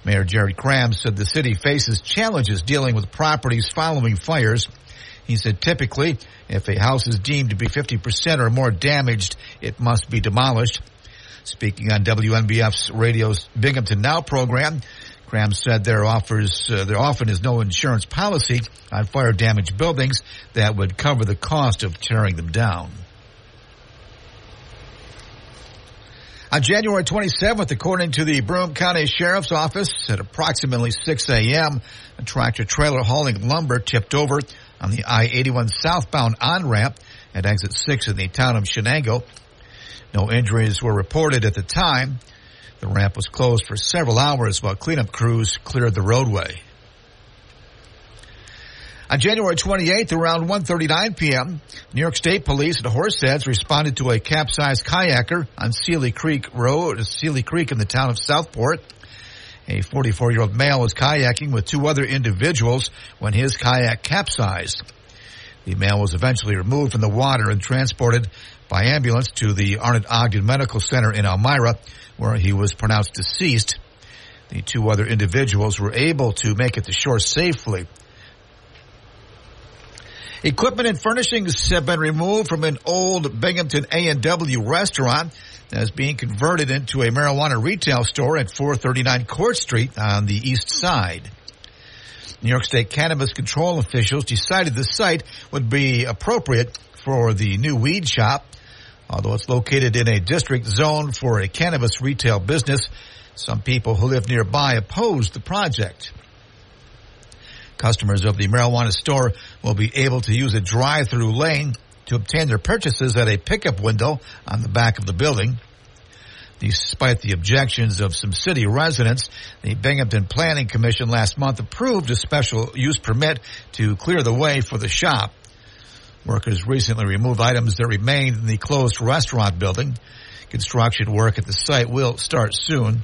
Mayor Jerry Cram said the city faces challenges dealing with properties following fires. He said typically, if a house is deemed to be 50% or more damaged, it must be demolished. Speaking on WNBF's radio's Binghamton Now program, Graham said there often is no insurance policy on fire-damaged buildings that would cover the cost of tearing them down. On January 27th, according to the Broome County Sheriff's Office, at approximately 6 a.m., a tractor-trailer hauling lumber tipped over on the I-81 southbound on-ramp at exit 6 in the town of Shenango. No injuries were reported at the time. The ramp was closed for several hours while cleanup crews cleared the roadway. On January 28th, around 1:39 p.m., New York State Police at Horseheads responded to a capsized kayaker on Sealy Creek Road, Sealy Creek in the town of Southport. A 44-year-old male was kayaking with two other individuals when his kayak capsized. The male was eventually removed from the water and transported by ambulance to the Arnott Ogden Medical Center in Elmira, where he was pronounced deceased. The two other individuals were able to make it to shore safely. Equipment and furnishings have been removed from an old Binghamton A&W restaurant that is being converted into a marijuana retail store at 439 Court Street on the east side. New York State Cannabis Control officials decided the site would be appropriate for the new weed shop. Although it's located in a district zone for a cannabis retail business, some people who live nearby opposed the project. Customers of the marijuana store will be able to use a drive-through lane to obtain their purchases at a pickup window on the back of the building. Despite the objections of some city residents, the Binghamton Planning Commission last month approved a special use permit to clear the way for the shop. Workers recently removed items that remained in the closed restaurant building. Construction work at the site will start soon.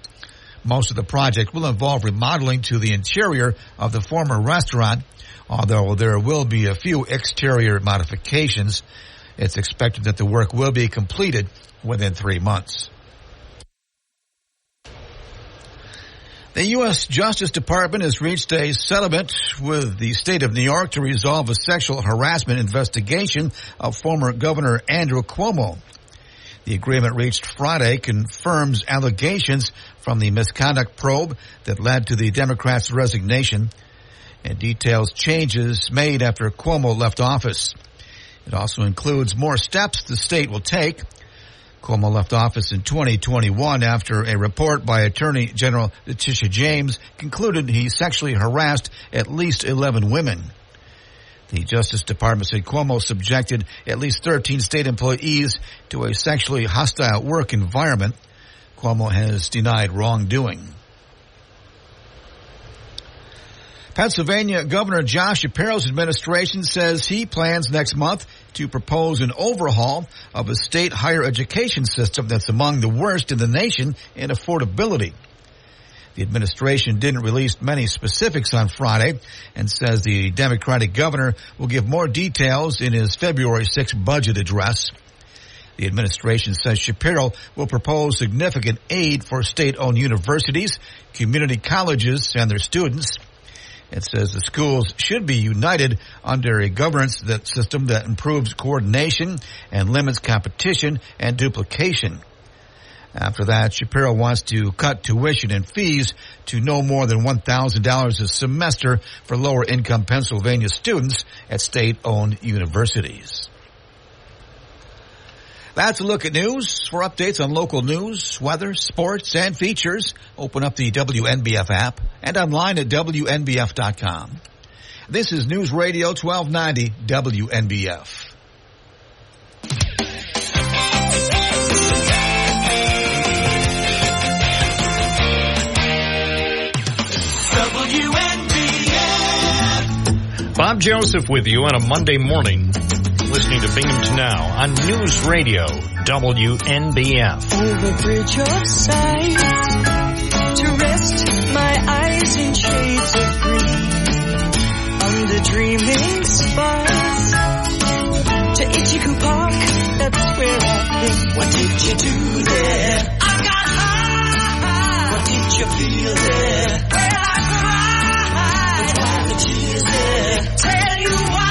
Most of the project will involve remodeling to the interior of the former restaurant, although there will be a few exterior modifications. It's expected that the work will be completed within 3 months. The U.S. Justice Department has reached a settlement with the state of New York to resolve a sexual harassment investigation of former Governor Andrew Cuomo. The agreement reached Friday confirms allegations from the misconduct probe that led to the Democrats' resignation and details changes made after Cuomo left office. It also includes more steps the state will take. Cuomo left office in 2021 after a report by Attorney General Letitia James concluded he sexually harassed at least 11 women. The Justice Department said Cuomo subjected at least 13 state employees to a sexually hostile work environment. Cuomo has denied wrongdoing. Pennsylvania Governor Josh Shapiro's administration says he plans next month to propose an overhaul of a state higher education system that's among the worst in the nation in affordability. The administration didn't release many specifics on Friday and says the Democratic governor will give more details in his February 6th budget address. The administration says Shapiro will propose significant aid for state-owned universities, community colleges, and their students. It says the schools should be united under a governance system that improves coordination and limits competition and duplication. After that, Shapiro wants to cut tuition and fees to no more than $1,000 a semester for lower-income Pennsylvania students at state-owned universities. That's a look at news. For updates on local news, weather, sports, and features, open up the WNBF app and online at WNBF.com. This is News Radio 1290 WNBF. Bob Joseph with you on a Monday morning, listening to Binghamton Now on News Radio WNBF. Over bridge of sight, to rest my eyes in shades of green, under dreaming spires, to Ichiku Park, that's where I've been. What did you do there? I got high. What did you feel there? Well, I cried. Why the tears there? Tell you why.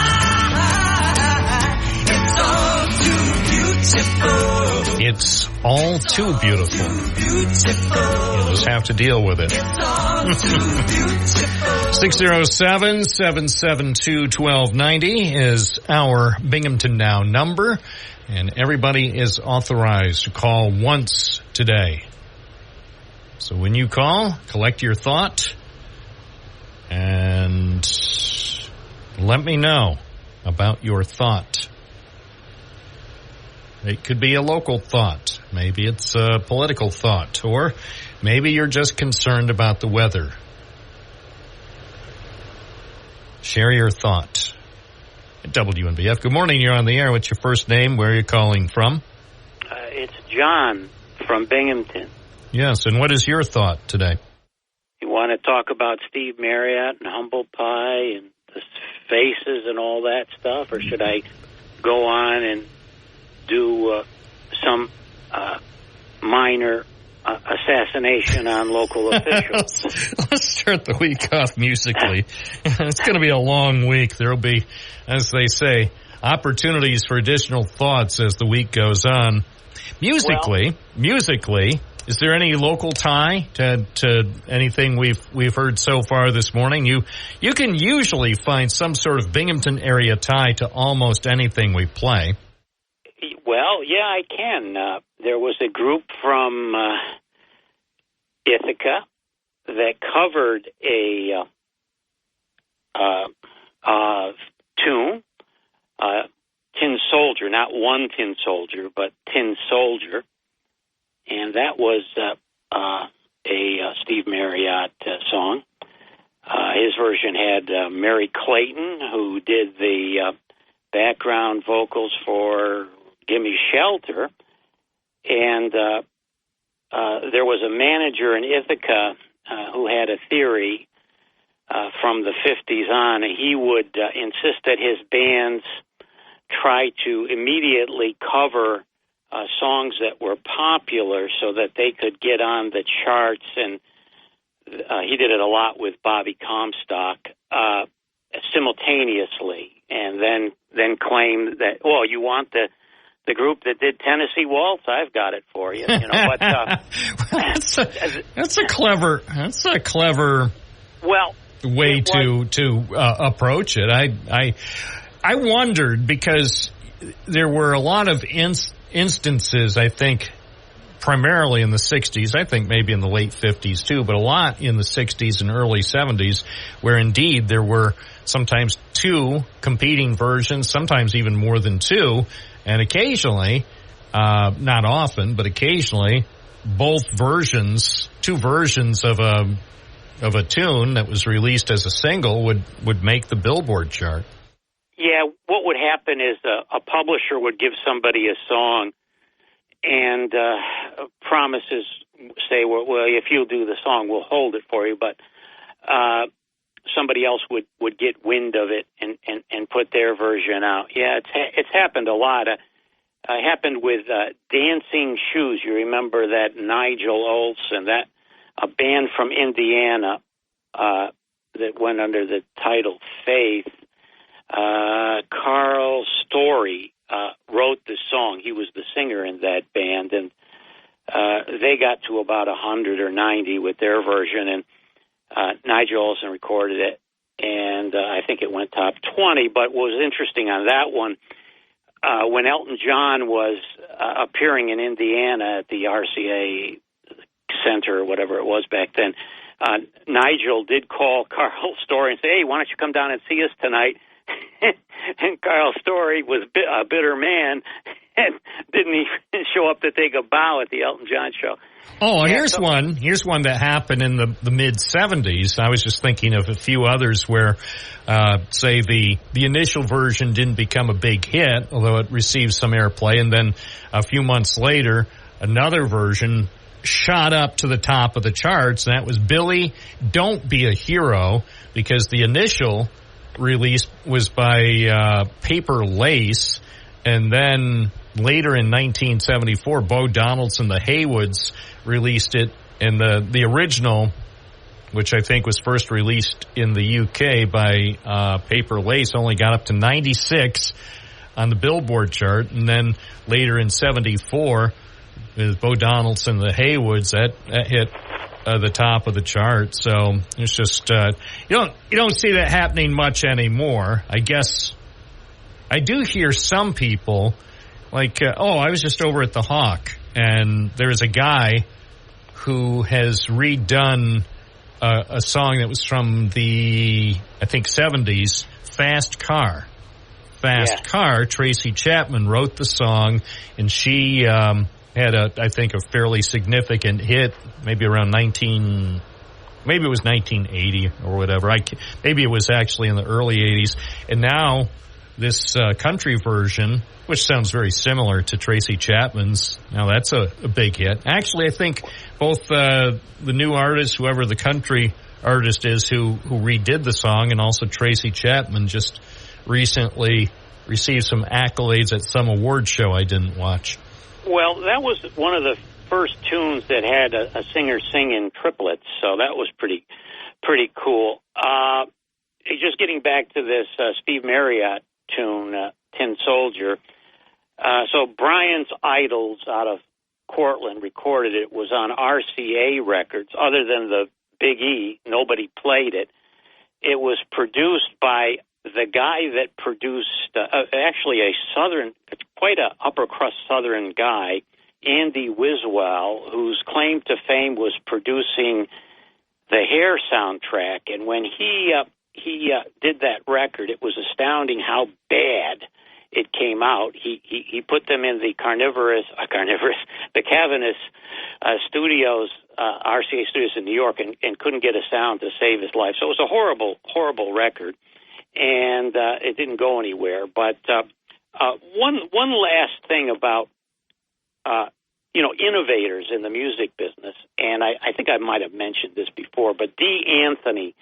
all too beautiful. You'll just have to deal with it. 607-772-1290 is our Binghamton Now number, and everybody is authorized to call once today. So when you call, collect your thought and let me know about your thought. It could be a local thought. Maybe it's a political thought. Or maybe you're just concerned about the weather. Share your thought. At WNBF. Good morning. You're on the air. What's your first name? Where are you calling from? It's John from Binghamton. Yes. And what is your thought today? You want to talk about Steve Marriott and Humble Pie and the faces and all that stuff? Or should I go on and do some minor assassination on local officials? Let's start the week off musically. It's going to be a long week. There will be, as they say, opportunities for additional thoughts as the week goes on. Musically, is there any local tie to anything we've heard so far this morning? You can usually find some sort of Binghamton area tie to almost anything we play. Well, yeah, I can. There was a group from Ithaca that covered a tune, Tin Soldier, not One Tin Soldier, but Tin Soldier. And that was a Steve Marriott song. His version had Mary Clayton, who did the background vocals for Gimme Shelter. And there was a manager in Ithaca who had a theory from the 50s on. He would insist that his bands try to immediately cover songs that were popular so that they could get on the charts. And he did it a lot with Bobby Comstock simultaneously, and then claim that, well, you want the group that did Tennessee Waltz? I've got it for you. You know, but that's a clever way to approach it. I wondered because there were a lot of instances, I think, primarily in the 60s, I think maybe in the late 50s too, but a lot in the 60s and early 70s, where indeed there were sometimes two competing versions, sometimes even more than two, and occasionally, not often, but occasionally, two versions of a tune that was released as a single would make the Billboard chart. Yeah, what would happen is a publisher would give somebody a song and promises, say, well, if you'll do the song, we'll hold it for you. But somebody else would get wind of it and put their version out. Yeah, it's happened a lot. It happened with Dancing Shoes. You remember that Nigel Olson, that a band from Indiana that went under the title Faith. Carl Story wrote the song. He was the singer in that band, and they got to about 100 or 90 with their version, and Nigel Olson recorded it, and I think it went top 20. But what was interesting on that one, when Elton John was appearing in Indiana at the RCA Center or whatever it was back then, Nigel did call Carl Story and say, hey, why don't you come down and see us tonight? And Carl Story was a bitter man and didn't even show up to take a bow at the Elton John show. Oh, here's one that happened in the mid-'70s. I was just thinking of a few others where, say, the initial version didn't become a big hit, although it received some airplay, and then a few months later, another version shot up to the top of the charts, and that was Billy, Don't Be a Hero, because the initial release was by Paper Lace, and then later in 1974, Bo Donaldson, the Haywoods, released it, and the original, which I think was first released in the UK by Paper Lace, only got up to 96 on the Billboard chart, and then later in 74, with Bo Donaldson, the Haywoods, that hit the top of the chart. So it's just you don't see that happening much anymore. I guess I do hear some people like, I was just over at the Hawk, and there's a guy who has redone a song that was from the, I think, 70s, Fast Car. Fast Car, Tracy Chapman wrote the song, and she had, I think, a fairly significant hit, maybe around 1980 or whatever. Maybe it was actually in the early 80s. And now this country version, which sounds very similar to Tracy Chapman's, now that's a big hit. Actually, I think both the new artist, whoever the country artist is who redid the song, and also Tracy Chapman just recently received some accolades at some award show I didn't watch. Well, that was one of the first tunes that had a singer sing in triplets, so that was pretty cool. Just getting back to this Steve Marriott tune, Tin Soldier. So Brian's Idols out of Cortland recorded it. It was on RCA Records. Other than the Big E, nobody played it. It was produced by the guy that produced, actually quite a upper crust Southern guy, Andy Wiswell, whose claim to fame was producing the Hair soundtrack. And when he did that record, it was astounding how bad it came out. He put them in the the Cavernous studios, RCA studios in New York, and couldn't get a sound to save his life. So it was a horrible record, and it didn't go anywhere. But one last thing about innovators in the music business, and I think I might have mentioned this before, but Dee Anthony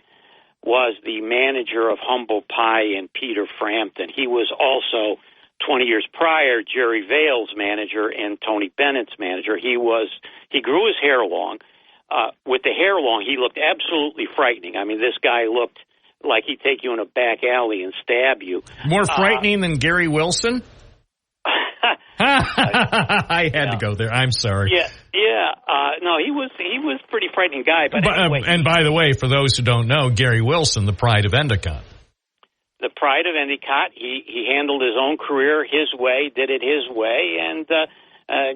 was the manager of Humble Pie and Peter Frampton. He was also, 20 years prior, Jerry Vale's manager and Tony Bennett's manager. He grew his hair long. With the hair long, he looked absolutely frightening. I mean, this guy looked like he'd take you in a back alley and stab you. More frightening than Gary Wilson? I had to go there. I'm sorry. Yeah. No, he was a pretty frightening guy. But anyway, and by the way, for those who don't know, Gary Wilson, the pride of Endicott. The pride of Endicott. He handled his own career his way, did it his way, and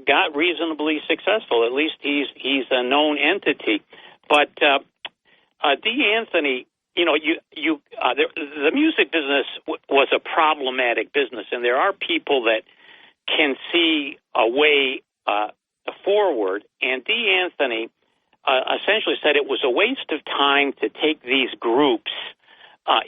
got reasonably successful. At least he's a known entity. But Dee Anthony, the music business was a problematic business, and there are people that can see a way forward. And Dee Anthony essentially said it was a waste of time to take these groups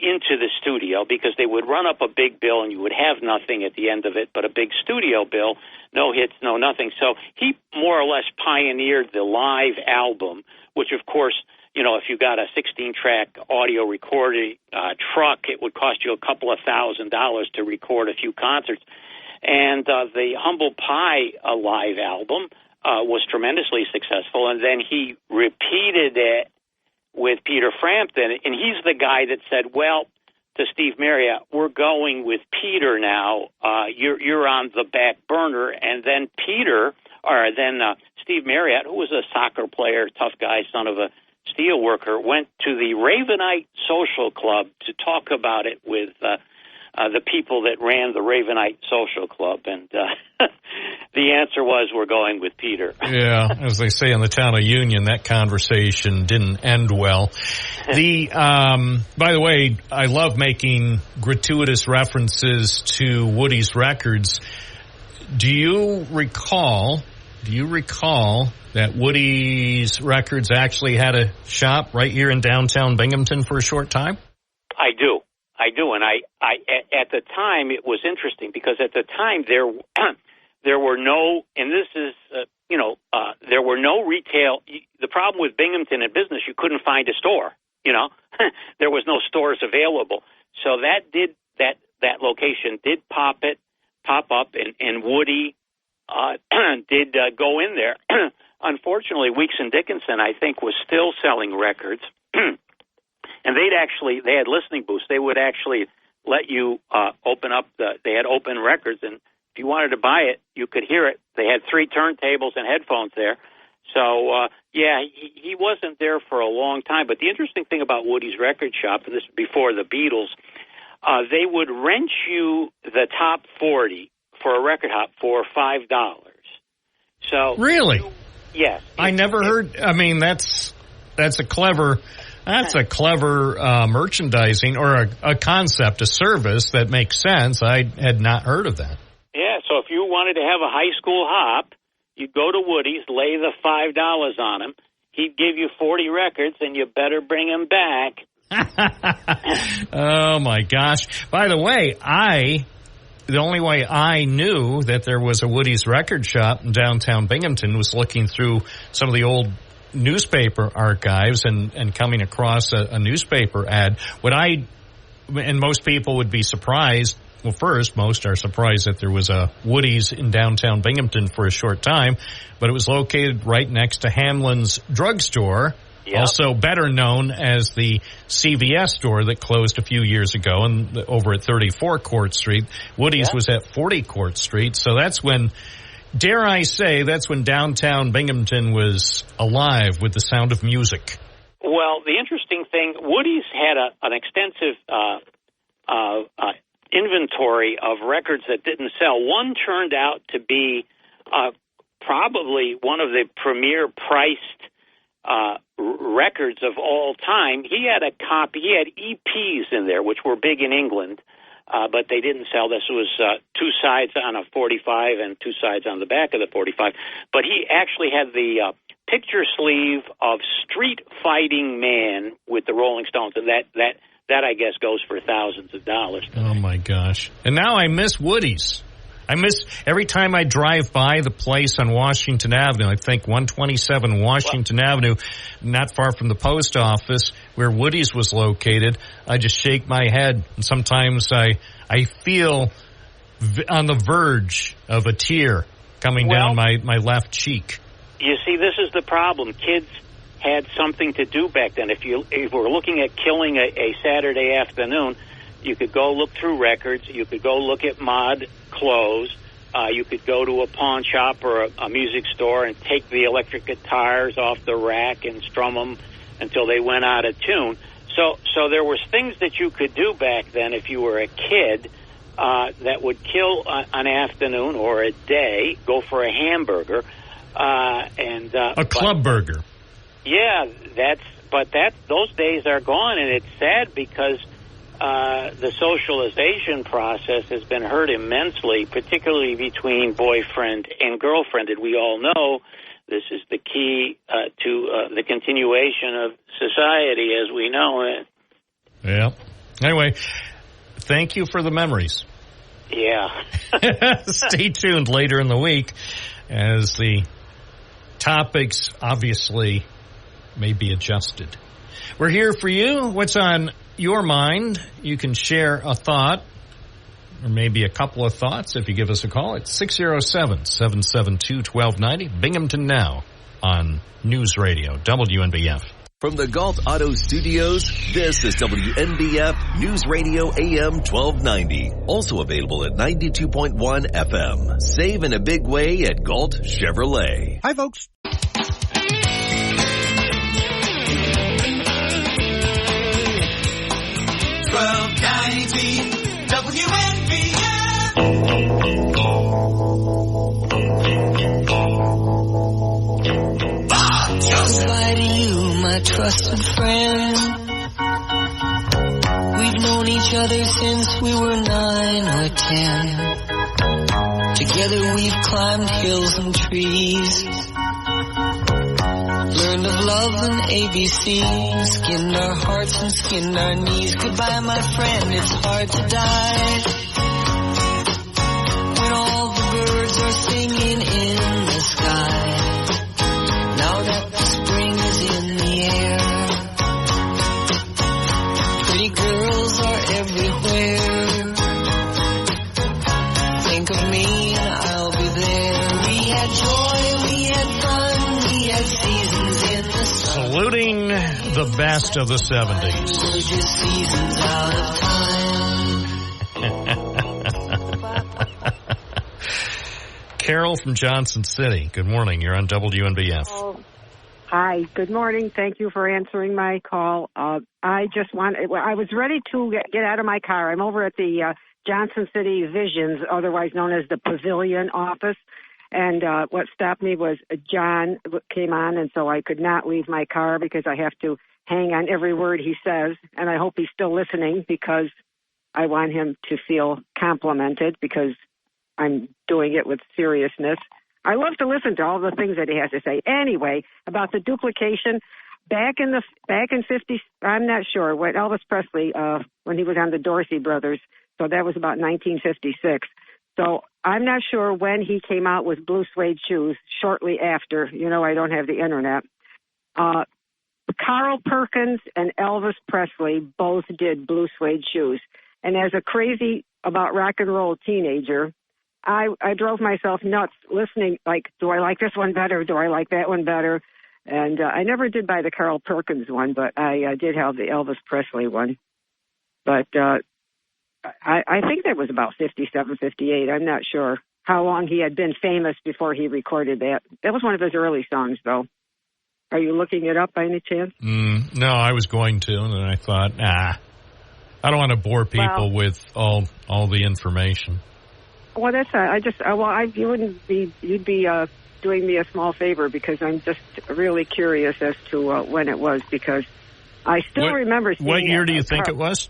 into the studio, because they would run up a big bill and you would have nothing at the end of it but a big studio bill, no hits, no nothing. So he more or less pioneered the live album, which of course, if you got a 16-track audio recording truck, it would cost you a couple of $1,000s to record a few concerts. And the Humble Pie live album was tremendously successful, and then he repeated it with Peter Frampton, and he's the guy that said, well, to Steve Marriott, we're going with Peter now. You're on the back burner. And then Steve Marriott, who was a soccer player, tough guy, son of a steel worker, went to the Ravenite Social Club to talk about it with the people that ran the Ravenite Social Club, and the answer was, we're going with Peter. Yeah, as they say in the town of Union, that conversation didn't end well. By the way, I love making gratuitous references to Woody's records. Do you recall that Woody's Records actually had a shop right here in downtown Binghamton for a short time? I do. And I at the time, it was interesting because at the time there were no, and this is, there were no retail. The problem with Binghamton in business, you couldn't find a store, there was no stores available. So that location did pop up and Woody, did go in there. Unfortunately, Weeks and Dickinson, I think, was still selling records. And they had listening booths. They would actually let you open up they had open records, and if you wanted to buy it, you could hear it. They had 3 turntables and headphones there. So, he wasn't there for a long time. But the interesting thing about Woody's Record Shop, and this is before the Beatles, they would rent you the top 40 for a record hop for $5. So really? Yes. I never heard. I mean, that's a clever merchandising or a concept, a service that makes sense. I had not heard of that. Yeah. So if you wanted to have a high school hop, you'd go to Woody's, lay the $5 on him. He'd give you 40 records, and you better bring them back. Oh my gosh! By the way, the only way I knew that there was a Woody's Record Shop in downtown Binghamton was looking through some of the old newspaper archives and coming across a newspaper ad. And most people would be surprised. Well, first, most are surprised that there was a Woody's in downtown Binghamton for a short time, but it was located right next to Hamlin's Drugstore. Yep. Also better known as the CVS store that closed a few years ago and over at 34 Court Street. Woody's was at 40 Court Street. So that's when, dare I say, that's when downtown Binghamton was alive with the sound of music. Well, the interesting thing, Woody's had an extensive inventory of records that didn't sell. One turned out to be probably one of the premier priced records of all time. He had a copy. He had EPs in there, which were big in England, but they didn't sell. This was 2 sides on a 45 and 2 sides on the back of the 45. But he actually had the picture sleeve of Street Fighting Man with the Rolling Stones, and that I guess goes for thousands of dollars. Oh my gosh! And now I miss Woody's. I miss every time I drive by the place on Washington Avenue. I think 127 Washington Avenue, not far from the post office where Woody's was located. I just shake my head, and sometimes I feel on the verge of a tear coming down my left cheek. You see, this is the problem. Kids had something to do back then. If we're looking at killing a Saturday afternoon, you could go look through records. You could go look at mod clothes. You could go to a pawn shop or a music store and take the electric guitars off the rack and strum them until they went out of tune. So there was things that you could do back then if you were a kid that would kill an afternoon or a day, go for a hamburger. A club burger. Yeah, those days are gone, and it's sad because the socialization process has been hurt immensely, particularly between boyfriend and girlfriend. And we all know this is the key to the continuation of society as we know it. Yeah. Anyway, thank you for the memories. Yeah. Stay tuned later in the week as the topics obviously may be adjusted. We're here for you. What's on your mind? You can share a thought or maybe a couple of thoughts if you give us a call at 607-772-1290. Binghamton Now on News Radio WNBF. From the Galt Auto Studios, this is WNBF News Radio AM 1290. Also available at 92.1 FM. Save in a big way at Galt Chevrolet. Hi, folks. Goodbye to you, my trusted friend. We've known each other since we were 9 or 10. Together we've climbed hills and trees, learned of love and ABC, skinned our hearts and skinned our knees. Goodbye, my friend, it's hard to die when all the birds are singing in the sky. Now that the spring is in the air, pretty girls are everywhere. Think of me and I'll be there. We had joy, we had fun, we had seasons in the sun. Saluting the best of the 70s. We're just seasons out of time. Carol from Johnson City. Good morning. You're on WNBF. Oh, hi. Good morning. Thank you for answering my call. I was ready to get out of my car. I'm over at the Johnson City Visions, otherwise known as the Pavilion office. And what stopped me was John came on, and so I could not leave my car because I have to hang on every word he says. And I hope he's still listening because I want him to feel complimented because I'm doing it with seriousness. I love to listen to all the things that he has to say. Anyway, about the duplication, back in 50, I'm not sure, when Elvis Presley, when he was on the Dorsey Brothers, so that was about 1956. So I'm not sure when he came out with Blue Suede Shoes, shortly after. You know, I don't have the internet. Carl Perkins and Elvis Presley both did Blue Suede Shoes. And as a crazy about rock and roll teenager, I drove myself nuts listening, like, do I like this one better? Do I like that one better? And I never did buy the Carl Perkins one, but I did have the Elvis Presley one. But I think that was about 57, 58. I'm not sure how long he had been famous before he recorded that. That was one of his early songs, though. Are you looking it up by any chance? No, I was going to, and then I thought, I don't want to bore people with all the information. Well, that's you'd be doing me a small favor because I'm just really curious as to when it was because I still remember seeing. What year do you think it was?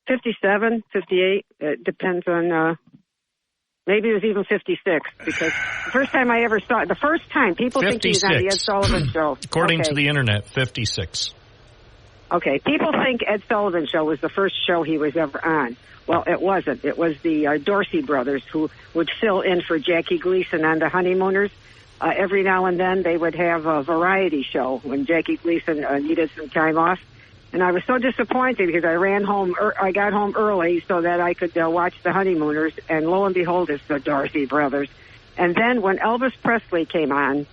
57, 58. It depends on. Maybe it was even 56 because the first time I ever saw it, the first time people 56. think he was on the Ed Sullivan Show. According to the internet, 56. Okay, people think Ed Sullivan Show was the first show he was ever on. Well, it wasn't. It was the Dorsey Brothers who would fill in for Jackie Gleason on The Honeymooners. Every now and then they would have a variety show when Jackie Gleason needed some time off. And I was so disappointed because I got home early so that I could watch The Honeymooners, and lo and behold, it's the Dorsey Brothers. And then when Elvis Presley came on,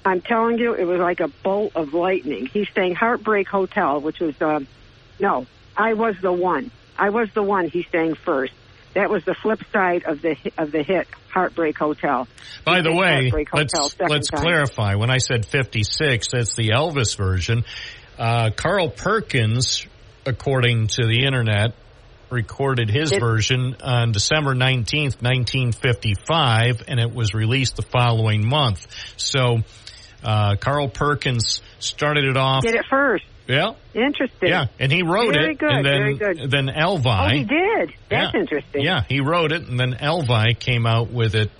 I'm telling you, it was like a bolt of lightning. He sang Heartbreak Hotel, which was, I Was the One. I Was the One he sang first. That was the flip side of the hit Heartbreak Hotel. By the way, let's clarify. When I said 56, that's the Elvis version. Carl Perkins, according to the internet, recorded his version on December 19th, 1955, and it was released the following month. So Carl Perkins started it off. Did it first. Yeah. Interesting. Yeah, and he wrote very it. Good, and very good. Then Elvi. Oh, he did? That's interesting. Yeah, he wrote it, and then Elvi came out with it.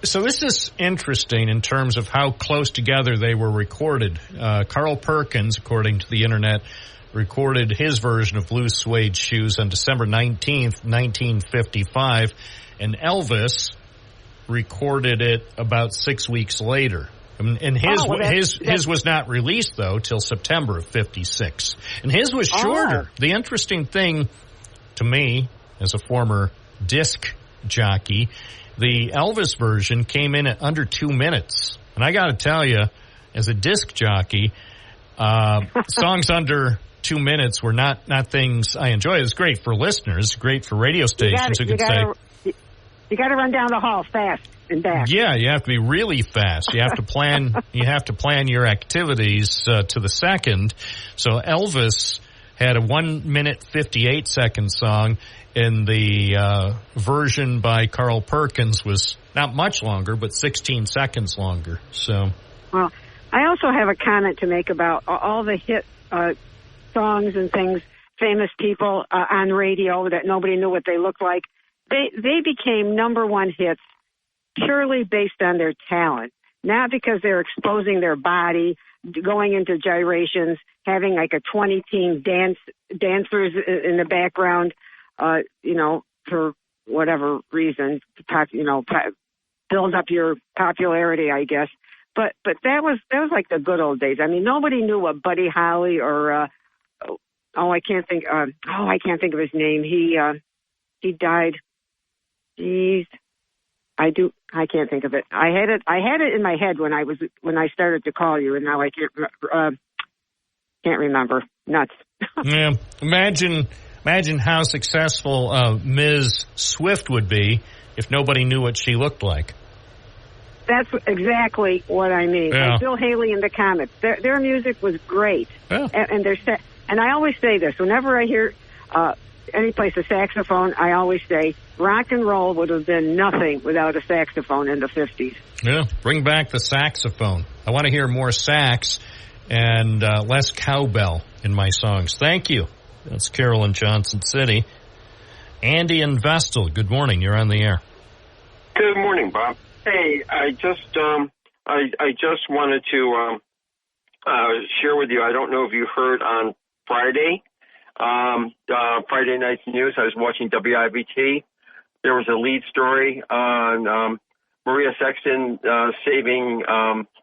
So this is interesting in terms of how close together they were recorded. Carl Perkins, according to the internet, recorded his version of Blue Suede Shoes on December 19th, 1955, and Elvis recorded it about 6 weeks later. And his was not released, though, till September of 56. And his was shorter. Oh. The interesting thing to me, as a former disc jockey, the Elvis version came in at under 2 minutes. And I got to tell you, as a disc jockey, songs under 2 minutes were not things I enjoy. It was great for listeners, great for radio stations who could say... You got to run down the hall fast and back. Yeah, you have to be really fast. You have to plan. You have to plan your activities to the second. So Elvis had a 1-minute 58-second song, and the version by Carl Perkins was not much longer, but 16 seconds longer. So, well, I also have a comment to make about all the hit songs and things, famous people on radio that nobody knew what they looked like. They became number one hits purely based on their talent, not because they're exposing their body, going into gyrations, having like a 20-team dancers in the background, for whatever reason, build up your popularity, I guess. But that was like the good old days. I mean, nobody knew what Buddy Holly or I can't think of his name. He died. Jeez, I can't think of it. I had it in my head when I started to call you, and now I can't remember. Nuts. Yeah, imagine Imagine how successful Ms. Swift would be if nobody knew what she looked like. That's exactly what I mean. Yeah. Like Bill Haley and the Comets. Their music was great. Yeah. And I always say this. Whenever I hear any place a saxophone, I always say rock and roll would have been nothing without a saxophone in the 50s. Yeah, bring back the saxophone. I want to hear more sax and less cowbell in my songs. Thank you. That's Carol in Johnson City. Andy in Vestal, good morning. You're on the air. Good morning, Bob. Hey, I just wanted to share with you. I don't know if you heard on Friday night's news. I was watching WIBT. There was a lead story on Maria Sexton saving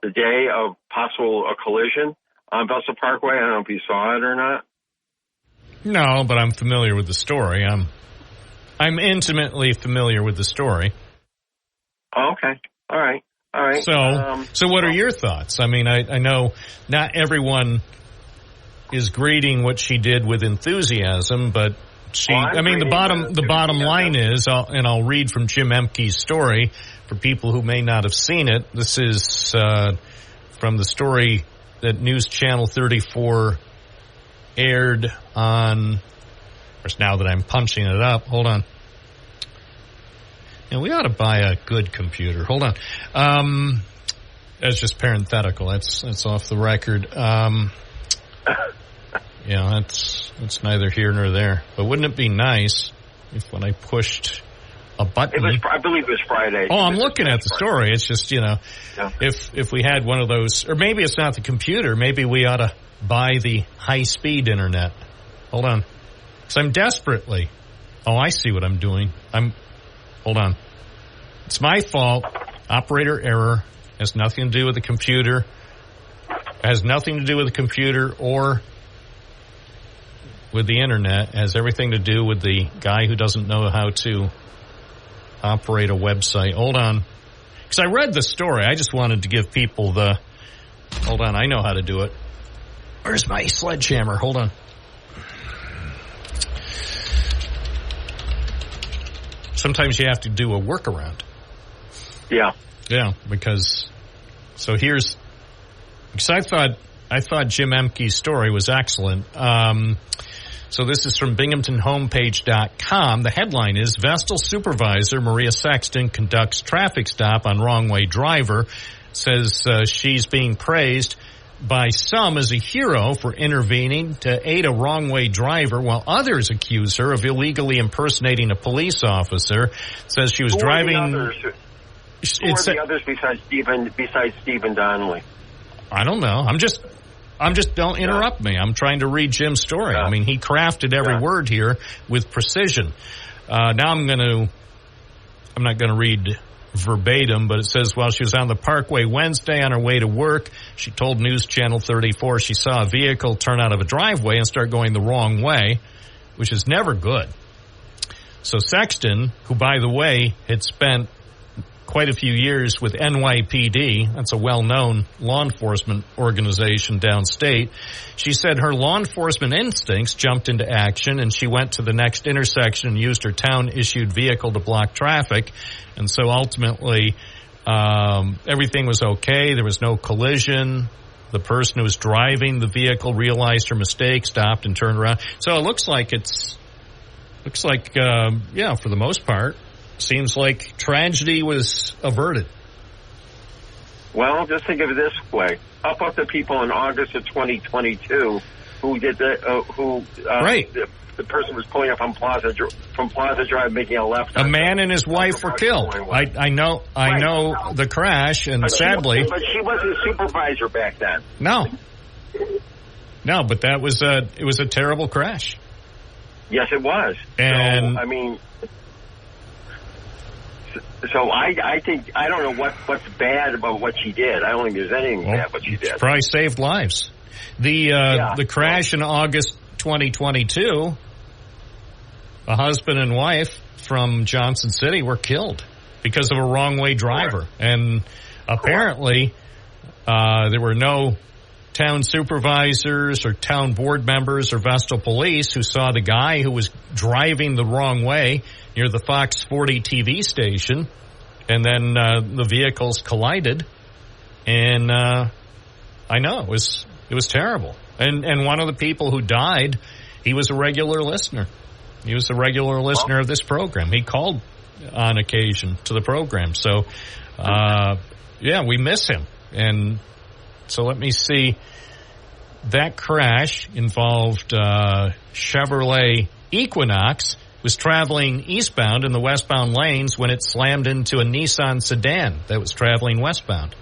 the day of possible collision on Vestal Parkway. I don't know if you saw it or not. No, but I'm familiar with the story. I'm intimately familiar with the story. Oh, okay. All right. So what are your thoughts? I mean, I know not everyone is greeting what she did with enthusiasm, but the bottom line is, I'll read from Jim Emke's story for people who may not have seen it. This is from the story that News Channel 34 aired on, of course, now that I'm punching it up, hold on. And we ought to buy a good computer. Hold on. That's just parenthetical. That's off the record. That's neither here nor there. But wouldn't it be nice if when I pushed a button... I believe it was Friday. Oh, I'm looking at the story. It's just, if we had one of those... Or maybe it's not the computer. Maybe we ought to buy the high-speed internet. Hold on. Because I'm desperately... Oh, I see what I'm doing. Hold on. It's my fault. Operator error. Has nothing to do with the computer. Has nothing to do with the computer or with the internet. It has everything to do with the guy who doesn't know how to operate a website. Hold on. Because I read the story. I just wanted to give people the... Hold on. I know how to do it. Where's my sledgehammer? Hold on. Sometimes you have to do a workaround. Yeah. Yeah, because... So here's... Because I thought Jim Emke's story was excellent. So this is from BinghamtonHomepage.com. The headline is, Vestal Supervisor Maria Sexton conducts traffic stop on wrong-way driver. Says she's being praised by some as a hero for intervening to aid a wrong-way driver, while others accuse her of illegally impersonating a police officer. Says she was driving... Who are the others besides Stephen Donnelly? I don't know. I'm just don't interrupt me. I'm trying to read Jim's story. I mean, he crafted every word here with precision. Now I'm not going to read verbatim, but it says, while she was on the Parkway Wednesday on her way to work, she told News Channel 34 she saw a vehicle turn out of a driveway and start going the wrong way, which is never good. So Sexton, who, by the way, had spent quite a few years with NYPD, that's a well-known law enforcement organization downstate, she said her law enforcement instincts jumped into action and she went to the next intersection and used her town-issued vehicle to block traffic. And so ultimately, everything was okay. There was no collision. The person who was driving the vehicle realized her mistake, stopped and turned around. So it looks like for the most part, seems like tragedy was averted. Well, just think of it this way: how about the people in August of 2022 who did right? The person was pulling up on Plaza Drive, making a left. A man and his wife were killed. I know the crash, and sadly, but she wasn't a supervisor back then. No, but it was a terrible crash. Yes, it was. And So I think I don't know what's bad about what she did. I don't think there's anything bad what she did. Probably saved lives. The crash in August 2022, a husband and wife from Johnson City were killed because of a wrong way driver, and apparently there were no town supervisors or town board members or Vestal Police who saw the guy who was driving the wrong way near the Fox 40 TV station, and then the vehicles collided. And I know it was terrible. And one of the people who died, he was a regular listener. He was a regular listener of this program. He called on occasion to the program. So, we miss him. And so let me see. That crash involved Chevrolet Equinox. Was traveling eastbound in the westbound lanes when it slammed into a Nissan sedan that was traveling westbound.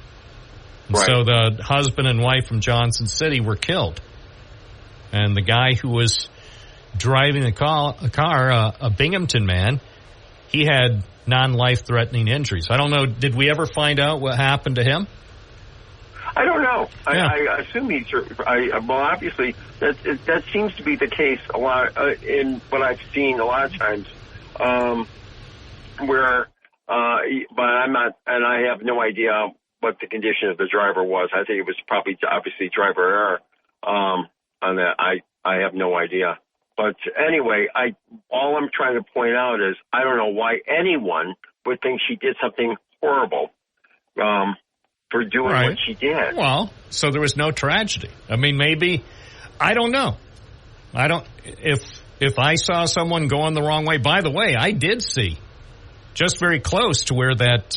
And so the husband and wife from Johnson City were killed. And the guy who was driving the car, a Binghamton man, he had non-life-threatening injuries. I don't know, did we ever find out what happened to him? I don't know. I assume he's. Well, obviously, that seems to be the case a lot in what I've seen a lot of times, where. But I'm not, and I have no idea what the condition of the driver was. I think it was probably obviously driver error. On that, I have no idea. But anyway, all I'm trying to point out is I don't know why anyone would think she did something horrible. For doing what she did. Well, so there was no tragedy. I mean, maybe, I don't know. If I saw someone going the wrong way, by the way, I did see just very close to where that,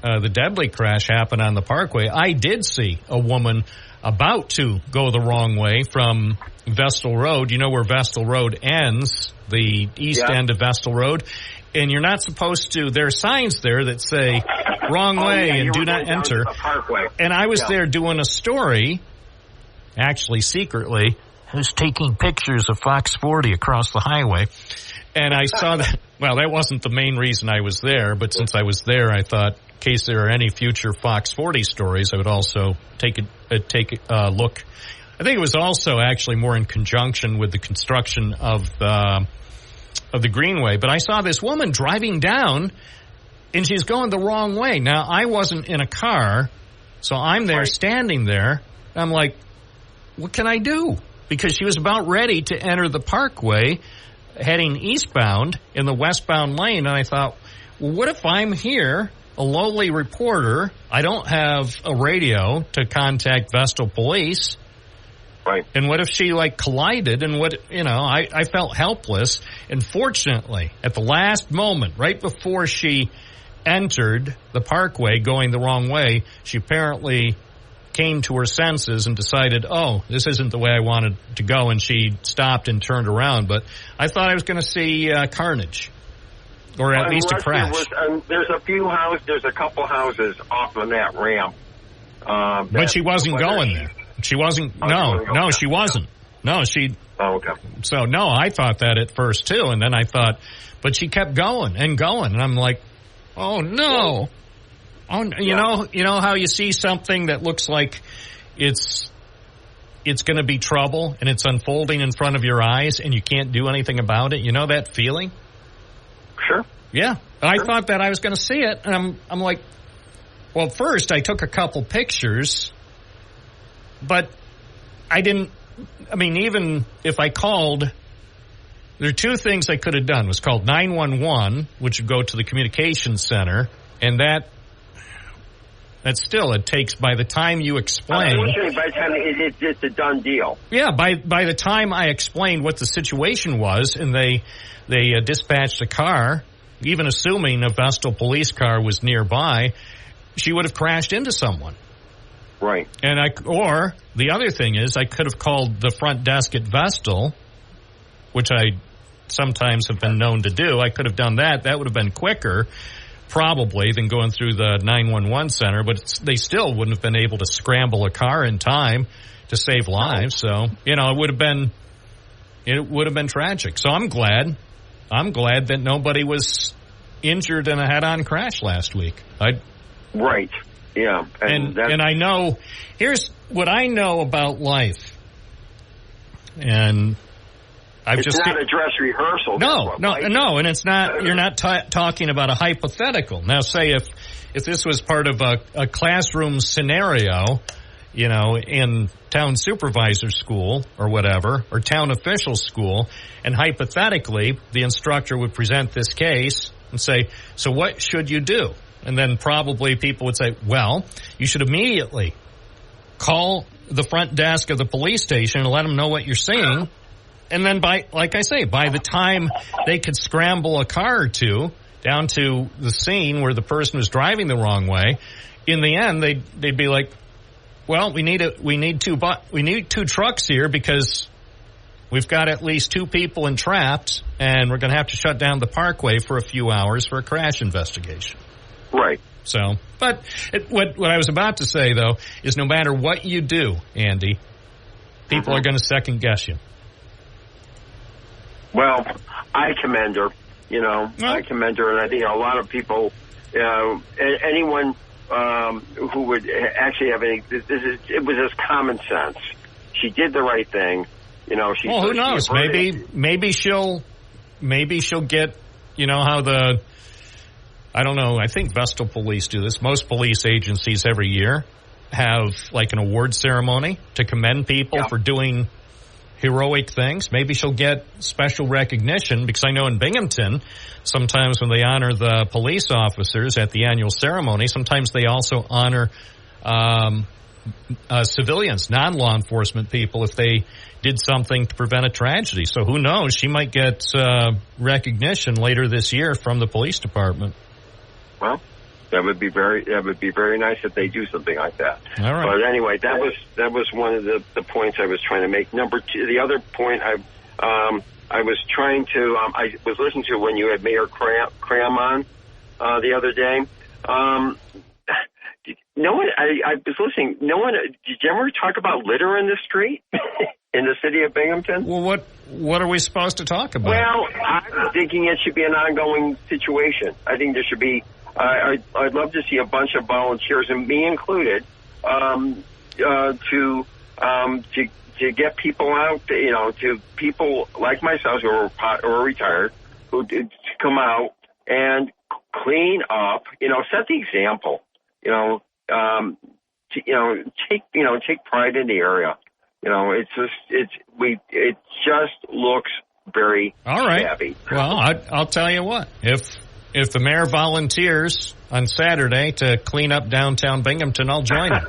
the deadly crash happened on the Parkway. I did see a woman about to go the wrong way from Vestal Road. You know where Vestal Road ends, the east end of Vestal Road. And you're not supposed to, there are signs there that say wrong way and do not enter. And I was there doing a story, actually secretly. I was taking pictures of Fox 40 across the highway. And I saw that, well, that wasn't the main reason I was there, but since I was there, I thought, in case there are any future Fox 40 stories, I would also take a look. I think it was also actually more in conjunction with the construction of the Greenway. But I saw this woman driving down, and she's going the wrong way. Now, I wasn't in a car, so I'm there standing there. I'm like, what can I do? Because she was about ready to enter the Parkway, heading eastbound in the westbound lane. And I thought, well, what if I'm here, a lowly reporter? I don't have a radio to contact Vestal Police. Right. And what if she, collided? And I felt helpless. And fortunately, at the last moment, right before she entered the Parkway going the wrong way, she apparently came to her senses and decided, oh, this isn't the way I wanted to go. And she stopped and turned around. But I thought I was going to see carnage, or at least a crash. There's a couple houses off on that ramp. But she wasn't going there. She wasn't. No, she wasn't. No, she. Oh, okay. So no, I thought that at first too, and then I thought, but she kept going and going, and I'm like, oh no, you know how you see something that looks like it's going to be trouble, and it's unfolding in front of your eyes, and you can't do anything about it. You know that feeling? Sure. Yeah, I thought that I was going to see it, and I'm like, well, first I took a couple pictures. But I didn't, even if I called, there are two things I could have done. Was called 911, which would go to the communications center, and that still, it takes, by the time you explain. By the time it's a done deal. Yeah, by the time I explained what the situation was, and they dispatched a car, even assuming a Vestal police car was nearby, she would have crashed into someone. Right. And or the other thing is, I could have called the front desk at Vestal, which I sometimes have been known to do. I could have done that. That would have been quicker, probably, than going through the 911 center. But they still wouldn't have been able to scramble a car in time to save lives. So, it would have been tragic. So I'm glad that nobody was injured in a head-on crash last week. Right. Yeah. And I know, here's what I know about life. And it's not a dress rehearsal. No, and it's not, you're not talking about a hypothetical. Now, say if this was part of a classroom scenario, in town supervisor school or whatever, or town official school, and hypothetically, the instructor would present this case and say, so what should you do? And then probably people would say, well, you should immediately call the front desk of the police station and let them know what you're seeing. And then by the time they could scramble a car or two down to the scene where the person was driving the wrong way, in the end, they'd be like, well, we need two trucks here because we've got at least 2 people entrapped, and we're going to have to shut down the parkway for a few hours for a crash investigation. Right. So, but what I was about to say, though, is no matter what you do, Andy, people are going to second guess you. Well, I commend her. I commend her, and I think a lot of people, anyone who would actually have any, it was just common sense. She did the right thing. Who knows? Maybe she'll get, how the, I don't know, I think Vestal Police do this. Most police agencies every year have like an award ceremony to commend people for doing heroic things. Maybe she'll get special recognition, because I know in Binghamton, sometimes when they honor the police officers at the annual ceremony, sometimes they also honor civilians, non-law enforcement people, if they did something to prevent a tragedy. So who knows? She might get recognition later this year from the police department. Well, that would be very nice if they do something like that. All right. But anyway, that was one of the points I was trying to make. Number 2, the other point I was trying to I was listening to when you had Mayor Cram on the other day. No one. I was listening. No one. Did you ever talk about litter in the street in the city of Binghamton? Well, what are we supposed to talk about? Well, I'm thinking it should be an ongoing situation. I think there should be. I'd love to see a bunch of volunteers, and me included, to get people out. To people like myself who are retired, who to come out and clean up. Set the example. Take pride in the area. It just looks very shabby. Well, I'll tell you what, if the mayor volunteers on Saturday to clean up downtown Binghamton, I'll join him.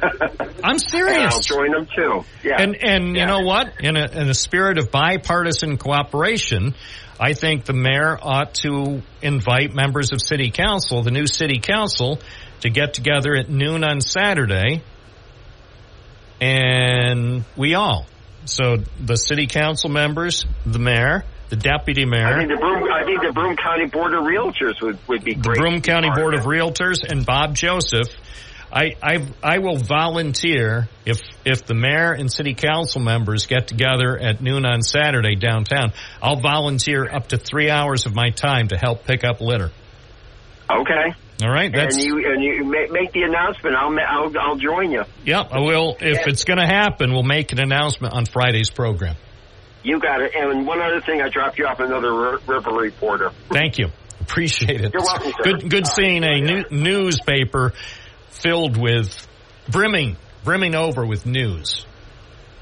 I'm serious. And I'll join them too. Yeah. And you know what? In a spirit of bipartisan cooperation, I think the mayor ought to invite members of city council, the new city council, to get together at noon on Saturday, and so the city council members, the mayor, the deputy mayor. I think the Broome County Board of Realtors would be great. The Broome County Board of Realtors and Bob Joseph. I will volunteer if the mayor and city council members get together at noon on Saturday downtown. I'll volunteer up to 3 hours of my time to help pick up litter. Okay. All right. And you make the announcement. I'll join you. Yep, I will. If it's going to happen, we'll make an announcement on Friday's program. You got it. And one other thing, I dropped you off another river reporter. Thank you. Appreciate it. You're welcome, sir. Good seeing a newspaper filled with brimming over with news.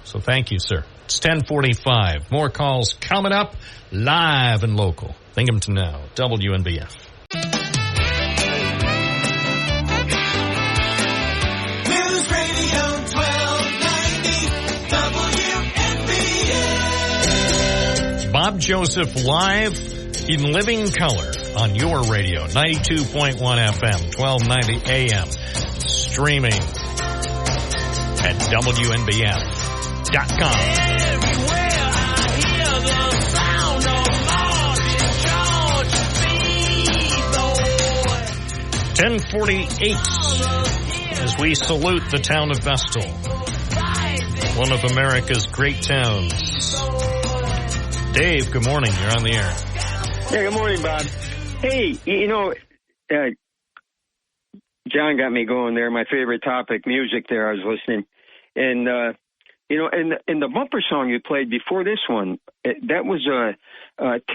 So thank you, sir. It's 10:45. More calls coming up live and local. Binghamton Now, WNBF. News Radio 1290 WNBF. Bob Joseph live in living color on your radio, 92.1 FM, 1290 AM, streaming at WNBF.com. Everywhere I hear the sound of Martin George Beat, 10:48 as we salute the town of Vestal, one of America's great towns. Dave, good morning. You're on the air. Yeah, good morning, Bob. Hey, John got me going there. My favorite topic, music there. I was listening. And, in the bumper song you played before this one, that was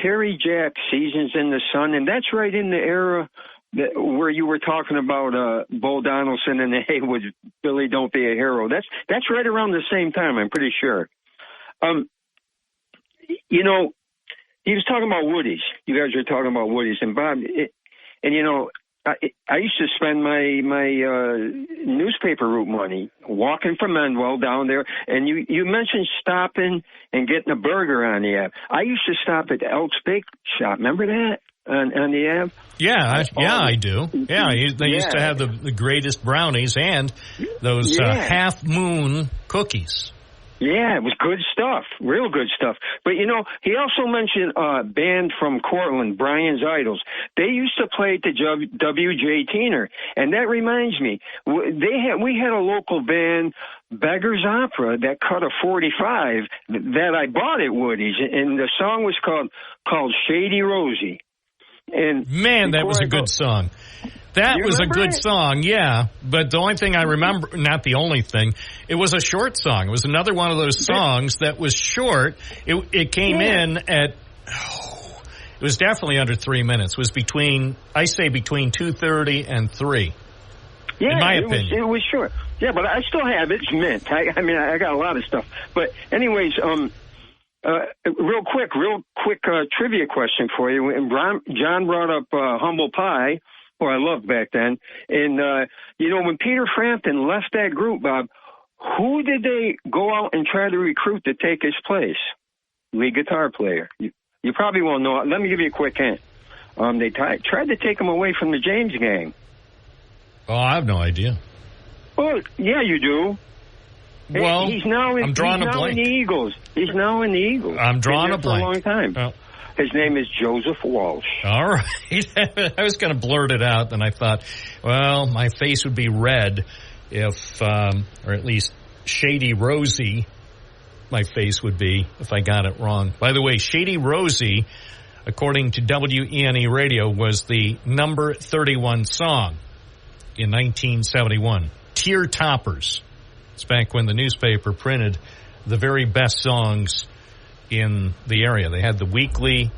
Terry Jack, Seasons in the Sun. And that's right in the era where you were talking about Bo Donaldson and the Haywood, Billy Don't Be a Hero. That's right around the same time, I'm pretty sure. You know, he was talking about Woodies. You guys were talking about Woodies, and Bob, and you know, I used to spend my newspaper route money walking from Menwell down there, and you mentioned stopping and getting a burger on the Ave. I used to stop at Elks Bake Shop. Remember that on the Ave? Yeah, I do. Yeah, they used to have the greatest brownies and those Half Moon cookies. Yeah, it was good stuff, real good stuff. But, you know, he also mentioned a band from Cortland, Brian's Idols. They used to play at the W.J. Teener, and that reminds me, we had a local band, Beggars Opera, that cut a 45 that I bought at Woody's, and the song was called Shady Rosie. And man, that was a good song. That was a good song, yeah. But the only thing I remember, not the only thing, it was a short song. It was another one of those songs that was short. It came in at, it was definitely under 3 minutes. It was between 2:30 and 3. Yeah, in my opinion. It was short. Yeah, but I still have it. It's mint. I mean, I got a lot of stuff. But anyways, real quick trivia question for you. And John brought up Humble Pie, who I loved back then. And, you know, when Peter Frampton left that group, Bob, who did they go out and try to recruit to take his place? Lead guitar player. You probably won't know. Let me give you a quick hint. They tried to take him away from the James Gang. Oh, I have no idea. Oh, yeah, you do. Well, he's now in the Eagles. He's now in the Eagles. I'm drawing a blank. For a long time. Oh. His name is Joseph Walsh. All right. I was going to blurt it out, and I thought, well, my face would be red if, or at least Shady Rosie, my face would be if I got it wrong. By the way, Shady Rosie, according to WENE Radio, was the number 31 song in 1971. Tier toppers. It's back when the newspaper printed the very best songs in the area. They had the weekly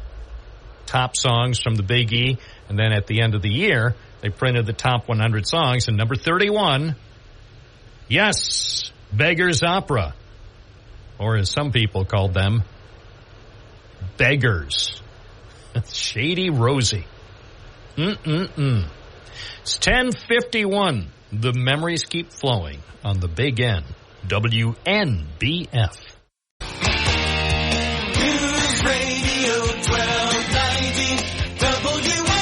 top songs from the Big E, and then at the end of the year, they printed the top 100 songs, and number 31, yes, Beggars Opera, or as some people called them, Beggars. Shady Rosie. It's 10:51. The memories keep flowing on the Big N, WNBF. News Radio 1290 WNBF.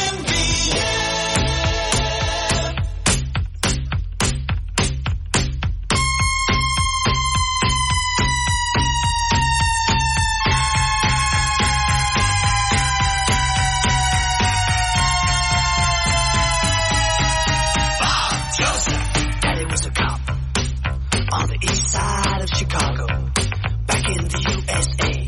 Bob Joseph, Daddy was a cop on the east side of Chicago. Back in the USA,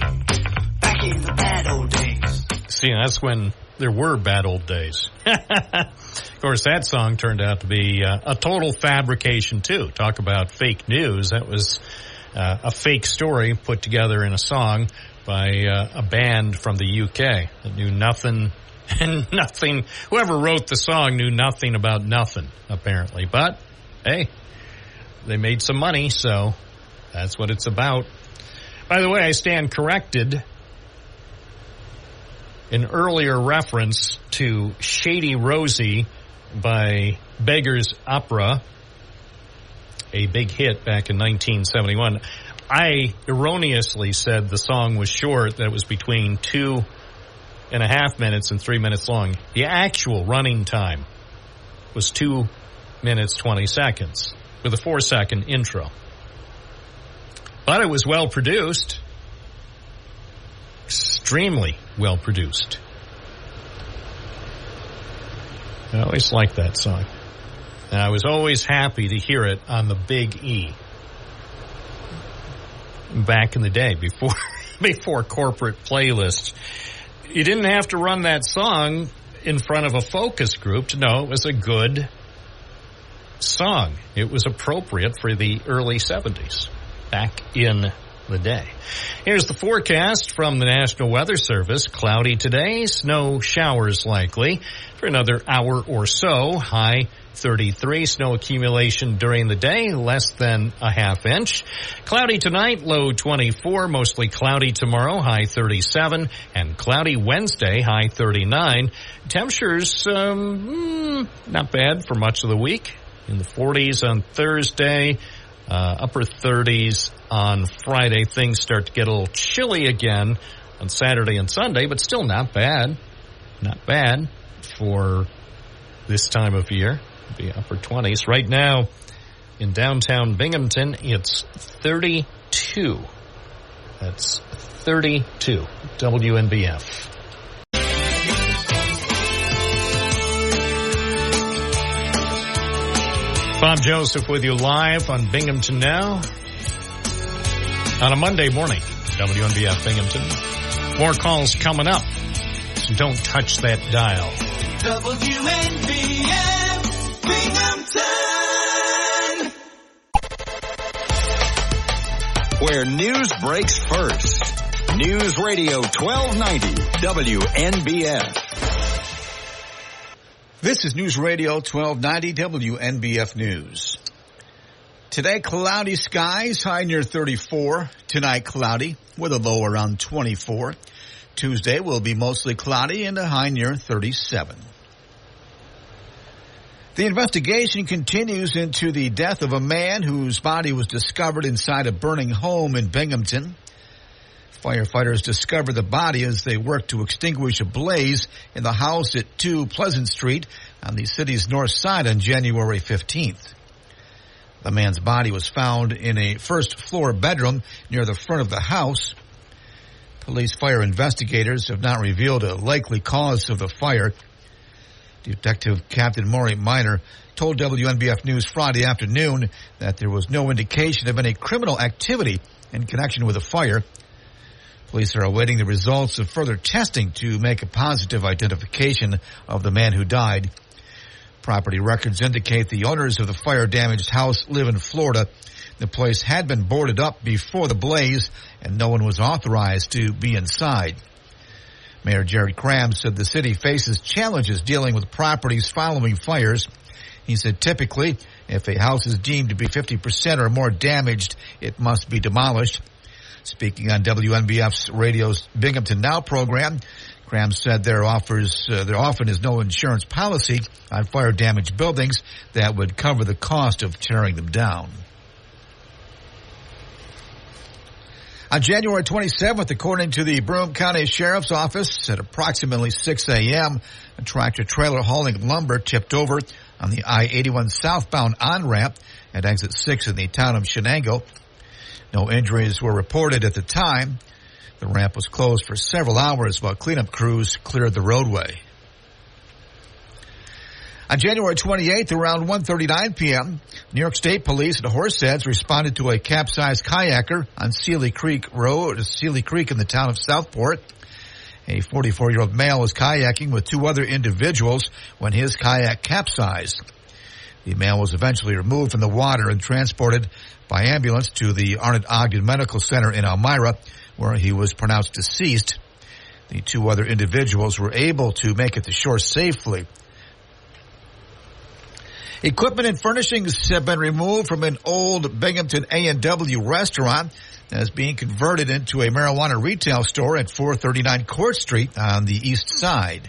back in the bad old days. See, that's when there were bad old days. Of course, that song turned out to be a total fabrication, too. Talk about fake news. That was a fake story put together in a song by a band from the UK that knew nothing and nothing. Whoever wrote the song knew nothing about nothing, apparently. But, hey, they made some money, so that's what it's about. By the way, I stand corrected. An earlier reference to Shady Rosie by Beggars Opera, a big hit back in 1971. I erroneously said the song was short, that it was between 2.5 minutes and 3 minutes long. The actual running time was 2 minutes, 20 seconds with a 4-second intro. But it was well produced. Extremely well produced. I always liked that song. And I was always happy to hear it on the Big E. Back in the day, before corporate playlists. You didn't have to run that song in front of a focus group to know it was a good song. It was appropriate for the early 70s. Back in the day. Here's the forecast from the National Weather Service. Cloudy today, snow showers likely for another hour or so. High 33, snow accumulation during the day, less than a half inch. Cloudy tonight, low 24, mostly cloudy tomorrow, high 37, and cloudy Wednesday, high 39. Temperatures, not bad for much of the week. In the 40s on Thursday, upper 30s on Friday. Things start to get a little chilly again on Saturday and Sunday, but still not bad. Not bad for this time of year. Be upper 20s. Right now in downtown Binghamton, it's 32. That's 32. WNBF. Bob Joseph with you live on Binghamton Now on a Monday morning. WNBF Binghamton. More calls coming up, so don't touch that dial. WNBF Binghamton. Where news breaks first. News Radio 1290 WNBF. This is News Radio 1290 WNBF News. Today, cloudy skies, high near 34. Tonight, cloudy with a low around 24. Tuesday will be mostly cloudy and a high near 37. The investigation continues into the death of a man whose body was discovered inside a burning home in Binghamton. Firefighters discovered the body as they worked to extinguish a blaze in the house at 2 Pleasant Street on the city's north side on January 15th. The man's body was found in a first-floor bedroom near the front of the house. Police fire investigators have not revealed a likely cause of the fire. Detective Captain Maury Minor told WNBF News Friday afternoon that there was no indication of any criminal activity in connection with the fire. Police are awaiting the results of further testing to make a positive identification of the man who died. Property records indicate the owners of the fire-damaged house live in Florida. The place had been boarded up before the blaze, and no one was authorized to be inside. Mayor Jared Cram said the city faces challenges dealing with properties following fires. He said typically, if a house is deemed to be 50% or more damaged, it must be demolished. Speaking on WNBF's radio's Binghamton Now program, Graham said there often is no insurance policy on fire-damaged buildings that would cover the cost of tearing them down. On January 27th, according to the Broome County Sheriff's Office, at approximately 6 a.m., a tractor-trailer hauling lumber tipped over on the I-81 southbound on-ramp at exit 6 in the town of Shenango. No injuries were reported at the time. The ramp was closed for several hours while cleanup crews cleared the roadway. On January 28th, around 1:39 p.m., New York State Police at Horseheads responded to a capsized kayaker on Sealy Creek Road, Sealy Creek in the town of Southport. A 44-year-old male was kayaking with 2 other individuals when his kayak capsized. The male was eventually removed from the water and transported by ambulance to the Arnott Ogden Medical Center in Elmira, where he was pronounced deceased. The 2 other individuals were able to make it to shore safely. Equipment and furnishings have been removed from an old Binghamton A&W restaurant that is being converted into a marijuana retail store at 439 Court Street on the east side.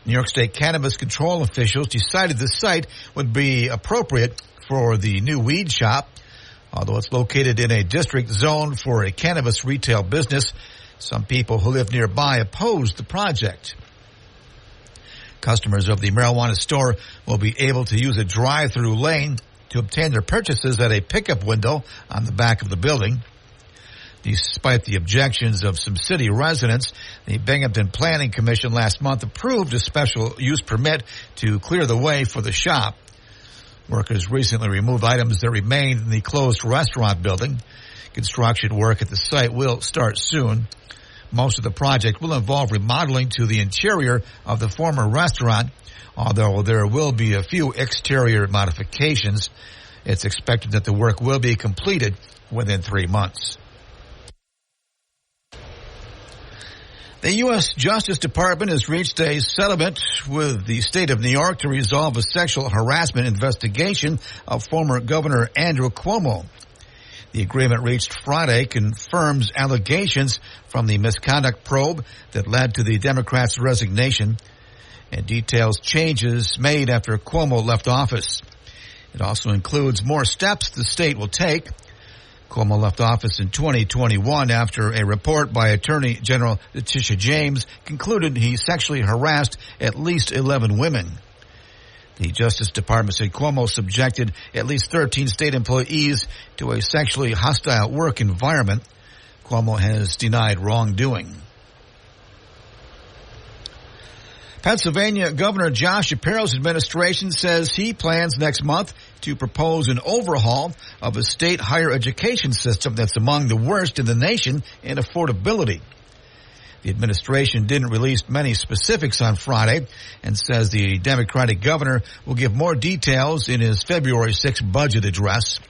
New York State Cannabis Control officials decided the site would be appropriate for the new weed shop. Although it's located in a district zoned for a cannabis retail business, some people who live nearby opposed the project. Customers of the marijuana store will be able to use a drive-through lane to obtain their purchases at a pickup window on the back of the building. Despite the objections of some city residents, the Binghamton Planning Commission last month approved a special use permit to clear the way for the shop. Workers recently removed items that remained in the closed restaurant building. Construction work at the site will start soon. Most of the project will involve remodeling to the interior of the former restaurant, although there will be a few exterior modifications. It's expected that the work will be completed within 3 months. The U.S. Justice Department has reached a settlement with the state of New York to resolve a sexual harassment investigation of former Governor Andrew Cuomo. The agreement reached Friday confirms allegations from the misconduct probe that led to the Democrats' resignation and details changes made after Cuomo left office. It also includes more steps the state will take. Cuomo left office in 2021 after a report by Attorney General Letitia James concluded he sexually harassed at least 11 women. The Justice Department said Cuomo subjected at least 13 state employees to a sexually hostile work environment. Cuomo has denied wrongdoing. Pennsylvania Governor Josh Shapiro's administration says he plans next month to propose an overhaul of a state higher education system that's among the worst in the nation in affordability. The administration didn't release many specifics on Friday and says the Democratic governor will give more details in his February 6th budget address.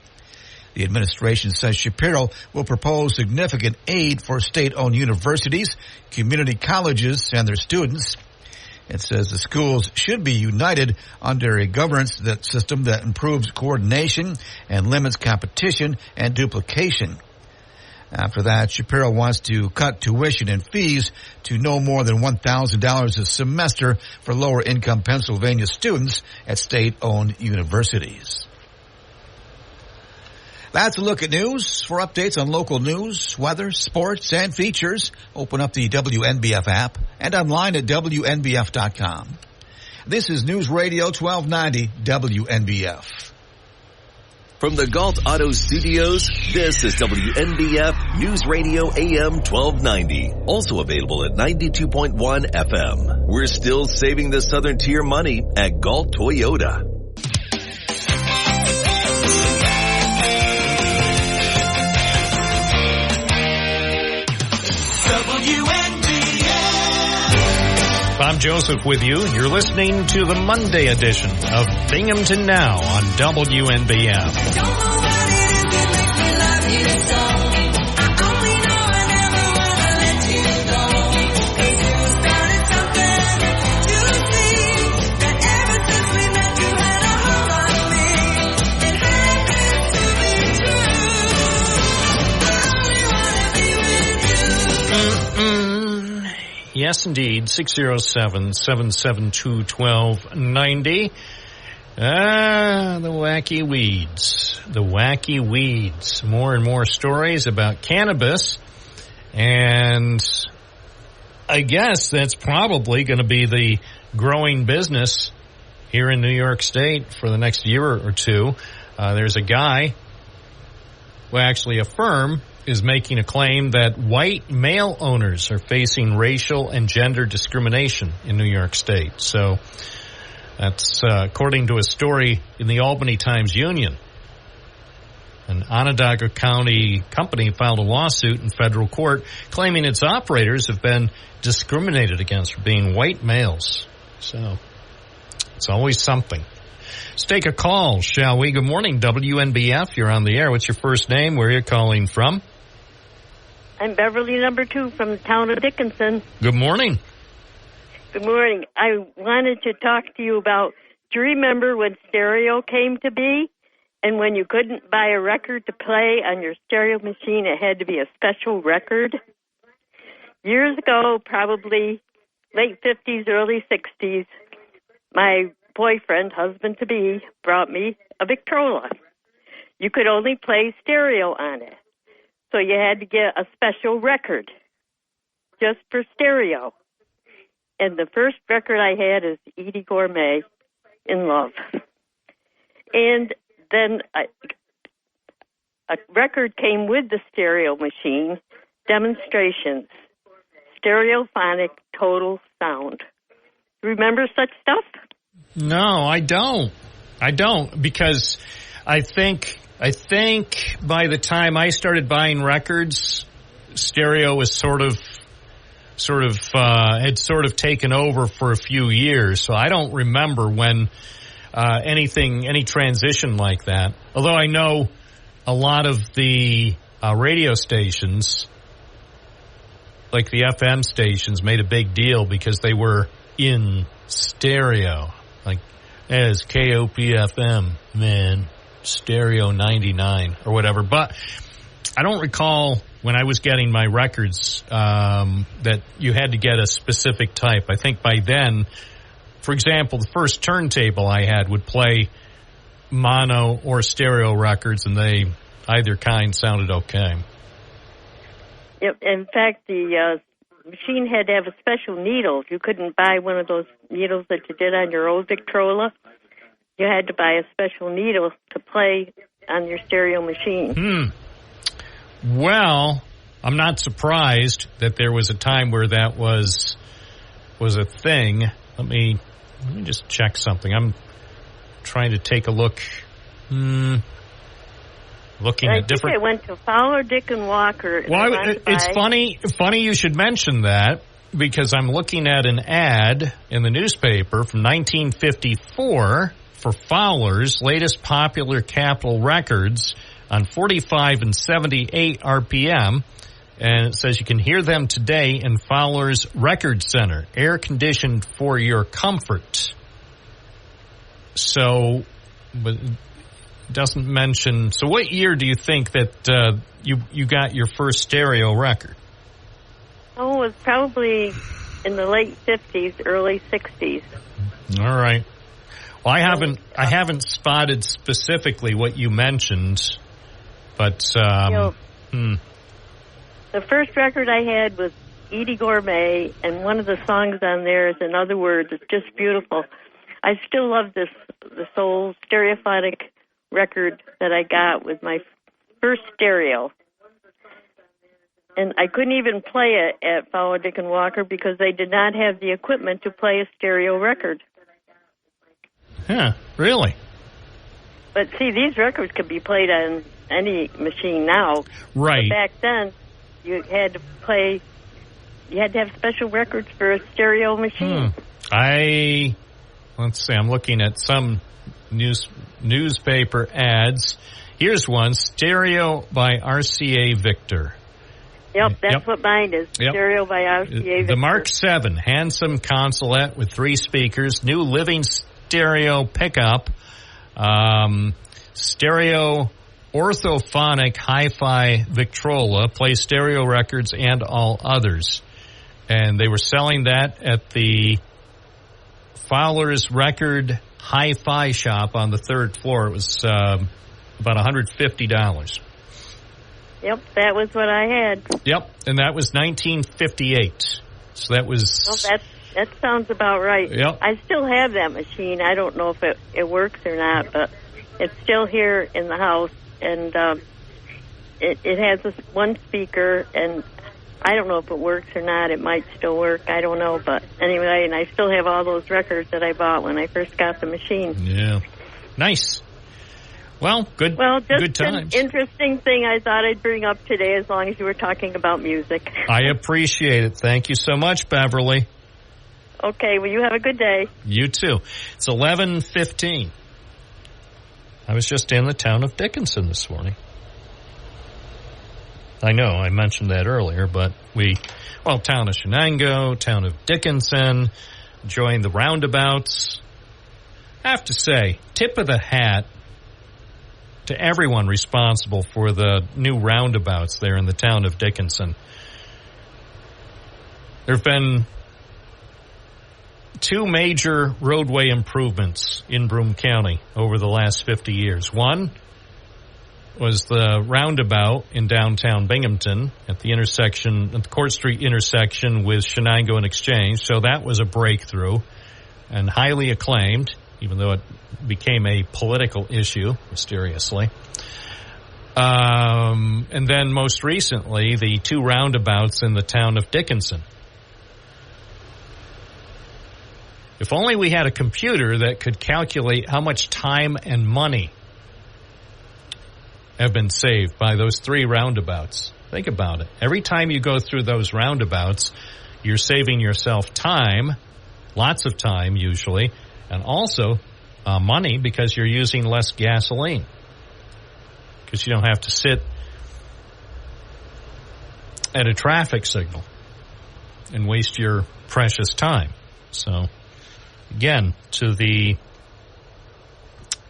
The administration says Shapiro will propose significant aid for state-owned universities, community colleges, and their students. It says the schools should be united under a governance system that improves coordination and limits competition and duplication. After that, Shapiro wants to cut tuition and fees to no more than $1,000 a semester for lower-income Pennsylvania students at state-owned universities. That's a look at news. For updates on local news, weather, sports, and features, open up the WNBF app and online at WNBF.com. This is News Radio 1290 WNBF. From the Galt Auto Studios, this is WNBF News Radio AM 1290. Also available at 92.1 FM. We're still saving the Southern Tier money at Galt Toyota. Bob Joseph with you. You're listening to the Monday edition of Binghamton Now on WNBF. Yes, indeed. 607-772-1290. The wacky weeds. The wacky weeds. More and more stories about cannabis. And I guess that's probably going to be the growing business here in New York State for the next year or two. There's a guy, well, actually a firm, is making a claim that white male owners are facing racial and gender discrimination in New York State. So that's according to a story in the Albany Times-Union. An Onondaga County company filed a lawsuit in federal court claiming its operators have been discriminated against for being white males. So it's always something. Let's take a call, shall we? Good morning, WNBF. You're on the air. What's your first name? Where are you calling from? I'm Beverly number 2 from the town of Dickinson. Good morning. Good morning. I wanted to talk to you about, do you remember when stereo came to be? And when you couldn't buy a record to play on your stereo machine, it had to be a special record? Years ago, probably late 50s, early 60s, my boyfriend, husband-to-be, brought me a Victrola. You could only play stereo on it. So you had to get a special record just for stereo. And the first record I had is Eydie Gormé, In Love. And then a record came with the stereo machine, Demonstrations, Stereophonic Total Sound. Remember such stuff? No, I don't. Because I think by the time I started buying records, stereo was sort of had taken over for a few years. So I don't remember when any transition like that. Although I know a lot of the radio stations, like the FM stations made a big deal because they were in stereo, like as KOP-FM, man, stereo 99 or whatever. But I don't recall when I was getting my records that you had to get a specific type. I think by then, for example, the first turntable I had would play mono or stereo records, and they either kind sounded okay. Yep. In fact, the machine had to have a special needle. You couldn't buy one of those needles that you did on your old Victrola. You had to buy a special needle to play on your stereo machine. Well, I'm not surprised that there was a time where that was a thing. Let me just check something. I'm trying to take a look. Looking at different. I went to Fowler, Dick, and Walker. Well, it's funny you should mention that, because I'm looking at an ad in the newspaper from 1954 for Fowler's latest popular Capitol records on 45 and 78 RPM, and it says you can hear them today in Fowler's Record Center, air conditioned for your comfort. So, but doesn't mention. So what year do you think that you got your first stereo record? Oh, it was probably in the late 50s, early 60s. All right. Well, I haven't spotted specifically what you mentioned, but The first record I had was Edie Gourmet, and one of the songs on there is In Other Words. It's just beautiful. I still love this old stereophonic record that I got with my first stereo. And I couldn't even play it at Fowler, Dick, and Walker because they did not have the equipment to play a stereo record. Yeah, really? But see, these records could be played on any machine now. Right. But back then, you had to have special records for a stereo machine. Let's see, I'm looking at some newspaper ads. Here's one, Stereo by RCA Victor. Yep, that's what mine is. Yep. Stereo by RCA Victor. The Mark 7, handsome consolette with 3 speakers, new living stereo pickup, stereo orthophonic hi-fi Victrola, play stereo records and all others. And they were selling that at the Fowler's Record Hi-Fi shop on the 3rd floor. It was about $150. Yep, that was what I had. Yep, and that was 1958. So that was... Well, that sounds about right. Yep. I still have that machine. I don't know if it works or not, but it's still here in the house, and it has this one speaker, and I don't know if it works or not. It might still work. I don't know, but anyway, and I still have all those records that I bought when I first got the machine. Yeah. Nice. Well, good times. An interesting thing I thought I'd bring up today as long as you were talking about music. I appreciate it. Thank you so much, Beverly. Okay, well, you have a good day. You too. It's 11:15. I was just in the town of Dickinson this morning. I know, I mentioned that earlier, but town of Shenango, town of Dickinson, enjoying the roundabouts. I have to say, tip of the hat to everyone responsible for the new roundabouts there in the town of Dickinson. There have been 2 major roadway improvements in Broome County over the last 50 years. One was the roundabout in downtown Binghamton at the Court Street intersection with Shenango and Exchange. So that was a breakthrough and highly acclaimed, even though it became a political issue, mysteriously. And then most recently, the 2 roundabouts in the town of Dickinson. If only we had a computer that could calculate how much time and money have been saved by those 3 roundabouts. Think about it. Every time you go through those roundabouts, you're saving yourself time, lots of time usually, and also money because you're using less gasoline. Because you don't have to sit at a traffic signal. and waste your precious time. So, again, to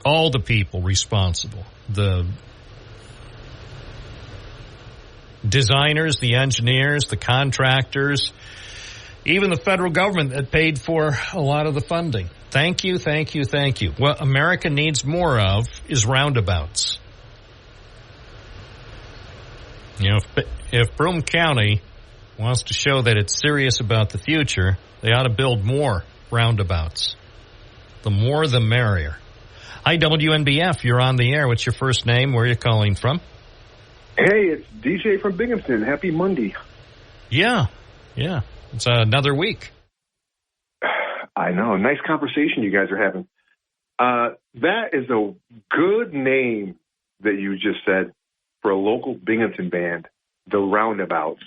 all the people responsible, the designers, the engineers, the contractors, even the federal government that paid for a lot of the funding. Thank you, thank you, thank you. What America needs more of is roundabouts. You know, if Broome County wants to show that it's serious about the future, they ought to build more roundabouts. The more, the merrier. Hi, WNBF. You're on the air. What's your first name? Where are you calling from? Hey, it's DJ from Binghamton. Happy Monday. Yeah. It's another week. I know. Nice conversation you guys are having. That is a good name that you just said for a local Binghamton band, the Roundabouts.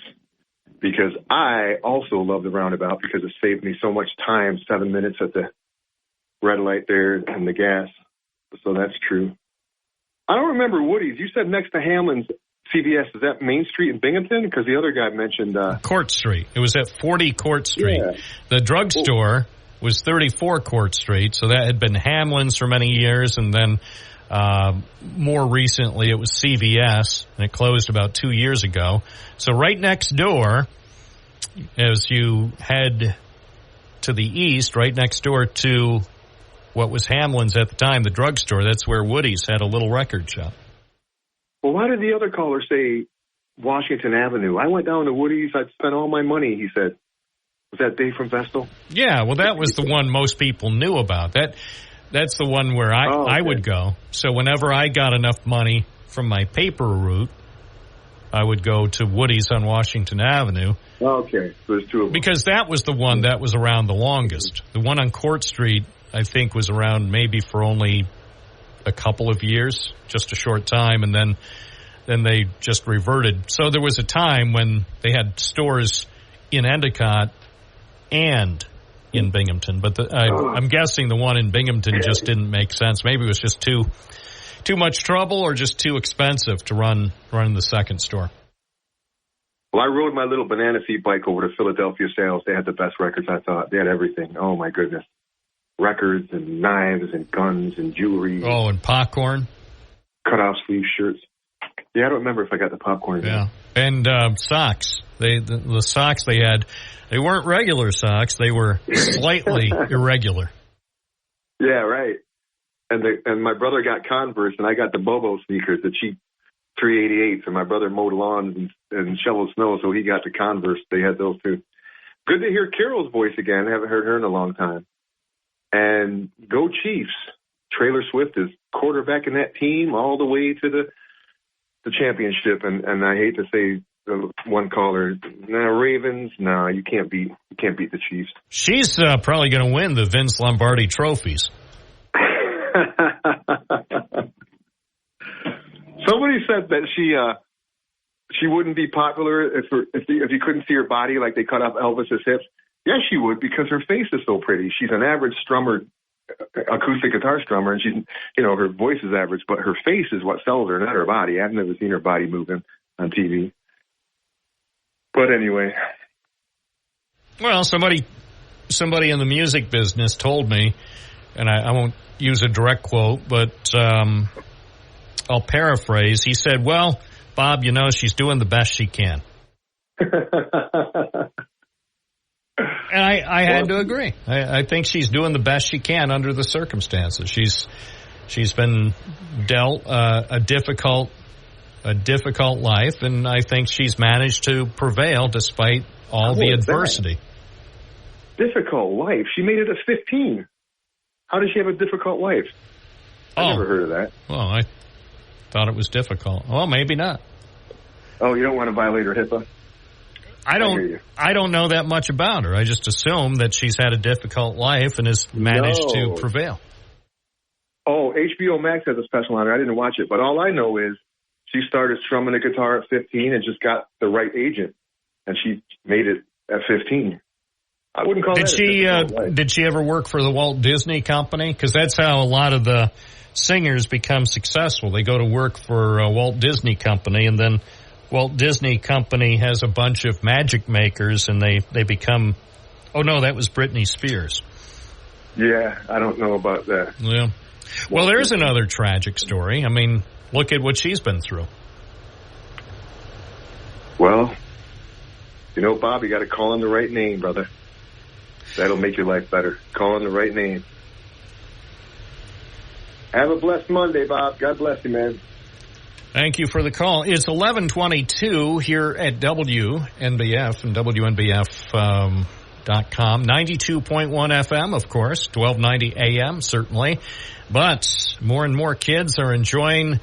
Because I also love the Roundabout because it saved me so much time, 7 minutes at the red light there and the gas. So that's true. I don't remember Woody's. You said next to Hamlin's CVS. Is that Main Street in Binghamton? Because the other guy mentioned... Court Street. It was at 40 Court Street. Yeah. The drugstore was 34 Court Street, so that had been Hamlin's for many years, and then more recently it was CVS, and it closed about 2 years ago. So right next door, as you head to the east, right next door to what was Hamlin's at the time, the drugstore, that's where Woody's had a little record shop. Well, why did the other caller say Washington Avenue? I went down to Woody's. I'd spent all my money, he said. Was that Dave from Vestal? Yeah, well, that was the one most people knew about. That's the one where I would go. So whenever I got enough money from my paper route, I would go to Woody's on Washington Avenue. Okay, so there's two of them. Because that was the one that was around the longest. The one on Court Street, I think, was around maybe for only a couple of years, just a short time, and then they just reverted. So there was a time when they had stores in Endicott and in Binghamton, but I'm guessing the one in Binghamton just didn't make sense. Maybe it was just too much trouble or just too expensive to run the second store. Well, I rode my little banana seat bike over to Philadelphia Sales. They had the best records, I thought. They had everything. Oh, my goodness. Records and knives and guns and jewelry. Oh, and popcorn. Cut-off sleeve shirts. Yeah, I don't remember if I got the popcorn. Yeah. And socks. The socks they had, they weren't regular socks. They were slightly irregular. Yeah, right. And my brother got Converse, and I got the Bobo sneakers, the cheap 388s. And my brother mowed lawns and shoveled snow, so he got the Converse. They had those too. Good to hear Carol's voice again. I haven't heard her in a long time. And go Chiefs. Taylor Swift is quarterbacking that team all the way to the championship. And I hate to say one caller, Ravens. No, you can't beat the Chiefs. She's probably going to win the Vince Lombardi trophies. Somebody said that she wouldn't be popular if you couldn't see her body, like they cut off Elvis's hips. Yes, she would, because her face is so pretty. She's an average strummer, acoustic guitar strummer, and she's, her voice is average, but her face is what sells her, not her body. I've never seen her body moving on TV. But anyway. Well, somebody in the music business told me, and I won't use a direct quote, but I'll paraphrase. He said, well, Bob, she's doing the best she can. And I had to agree. I think she's doing the best she can under the circumstances. She's been dealt a difficult life, and I think she's managed to prevail despite all the adversity. Difficult life? She made it at 15. How does she have a difficult life? I never heard of that. Well, I thought it was difficult. Well, maybe not. Oh, you don't want to violate her HIPAA? I don't know that much about her. I just assume that she's had a difficult life and has managed to prevail. Oh, HBO Max has a special on her. I didn't watch it, but all I know is she started strumming the guitar at 15 and just got the right agent, and she made it at 15. I wouldn't call that Did she ever work for the Walt Disney Company? Because that's how a lot of the singers become successful. They go to work for Walt Disney Company, and then Walt Disney Company has a bunch of magic makers, and they become... Oh, no, that was Britney Spears. Yeah, I don't know about that. Yeah. Well, there's another tragic story. I mean, look at what she's been through. Well, you know, Bob, you got to call on the right name, brother. That'll make your life better. Call on the right name. Have a blessed Monday, Bob. God bless you, man. Thank you for the call. It's 11:22 here at WNBF and WNBF.com. 92.1 FM, of course, 1290 AM, certainly. But more and more kids are enjoying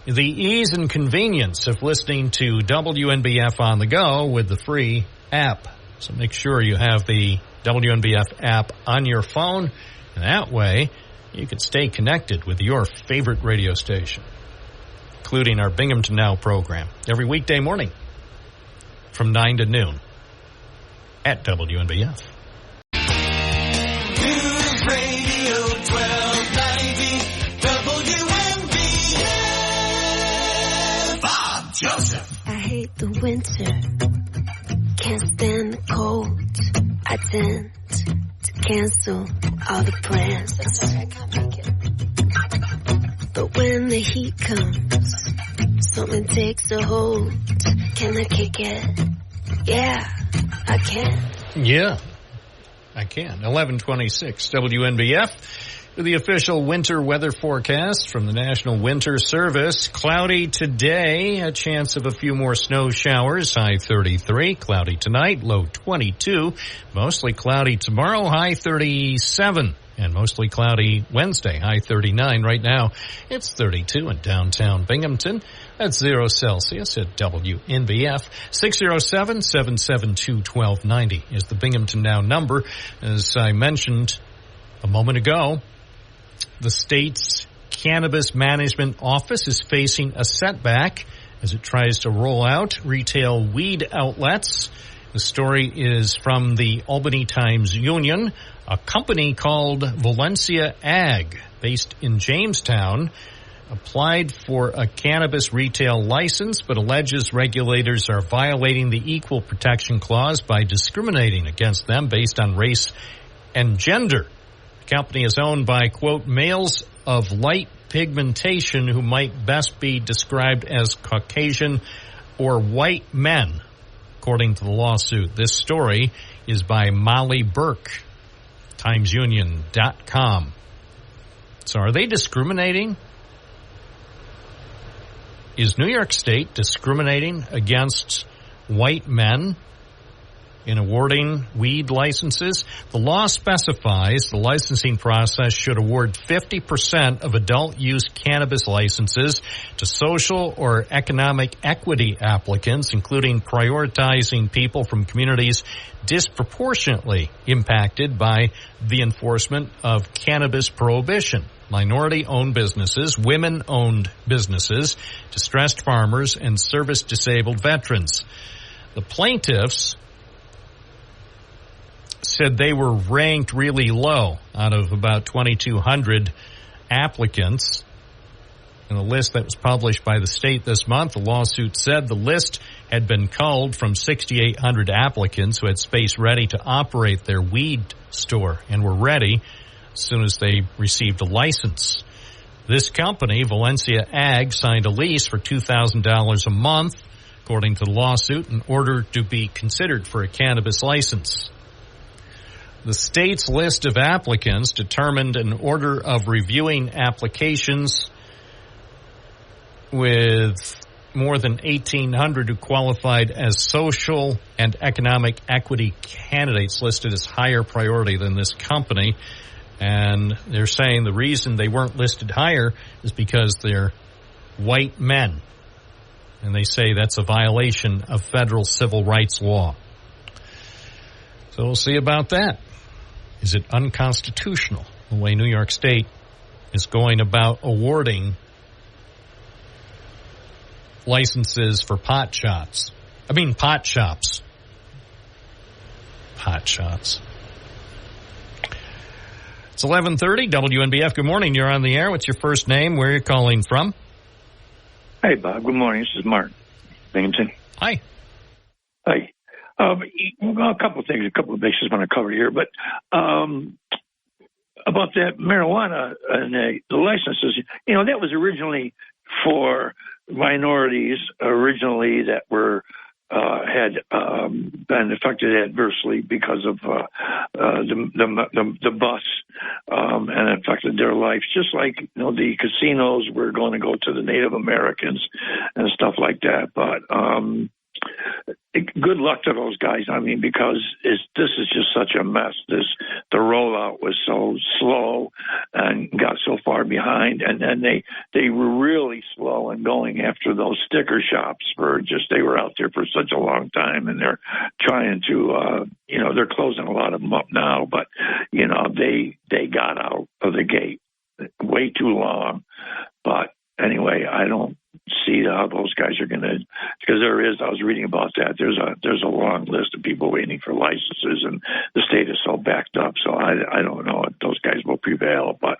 the ease and convenience of listening to WNBF on the go with the free app. So make sure you have the WNBF app on your phone, and that way you can stay connected with your favorite radio station, including our Binghamton Now program, every weekday morning from 9 to noon at WNBF. News Radio 1290 WNBF. Bob Joseph. I hate the winter, can't stand the cold. I tend to cancel all the plans. I'm sorry, I can't make it. But when the heat comes, something takes a hold. Can I kick it? Yeah, I can. Yeah, I can. 11:26 WNBF. The official winter weather forecast from the National Winter Service. Cloudy today, a chance of a few more snow showers, high 33. Cloudy tonight, low 22. Mostly cloudy tomorrow, high 37. And mostly cloudy Wednesday, high 39. Right now, it's 32 in downtown Binghamton. That's 0 Celsius at WNBF. 607-772-1290 is the Binghamton Now number. As I mentioned a moment ago, the state's Cannabis Management Office is facing a setback as it tries to roll out retail weed outlets. The story is from the Albany Times-Union. A company called Valencia Ag, based in Jamestown, applied for a cannabis retail license, but alleges regulators are violating the Equal Protection Clause by discriminating against them based on race and gender. The company is owned by, quote, males of light pigmentation who might best be described as Caucasian or white men, according to the lawsuit. This story is by Molly Burke, TimesUnion.com. So are they discriminating? Is New York State discriminating against white men in awarding weed licenses? The law specifies the licensing process should award 50% of adult use cannabis licenses to social or economic equity applicants, including prioritizing people from communities disproportionately impacted by the enforcement of cannabis prohibition. Minority-owned businesses, women-owned businesses, distressed farmers, and service-disabled veterans. The plaintiffs said they were ranked really low out of about 2,200 applicants. In the list that was published by the state this month, the lawsuit said the list had been culled from 6,800 applicants who had space ready to operate their weed store and were ready as soon as they received a license. This company, Valencia Ag, signed a lease for $2,000 a month, according to the lawsuit, in order to be considered for a cannabis license. The state's list of applicants determined an order of reviewing applications with more than 1,800 who qualified as social and economic equity candidates listed as higher priority than this company. And they're saying the reason they weren't listed higher is because they're white men. And they say that's a violation of federal civil rights law. So we'll see about that. Is it unconstitutional, the way New York State is going about awarding licenses for pot shops? Pot shops. It's 11:30, WNBF. Good morning. You're on the air. What's your first name? Where are you calling from? Hey, Bob. Good morning. This is Mark. Binghamton. Hi. Hi. Well, a couple of things, a couple of bases I want to cover here, but about that marijuana and the licenses, that was originally for minorities originally that were had been affected adversely because of the bus and affected their lives. Just like the casinos were going to go to the Native Americans and stuff like that. But good luck to those guys. I mean, because this is just such a mess. The rollout was so slow and got so far behind, and then they were really slow in going after those sticker shops they were out there for such a long time, and they're trying to they're closing a lot of them up now, but they got out of the gate way too long. But anyway, I don't see how those guys are going to, because I was reading about that. There's a long list of people waiting for licenses, and the state is so backed up. So I don't know if those guys will prevail, but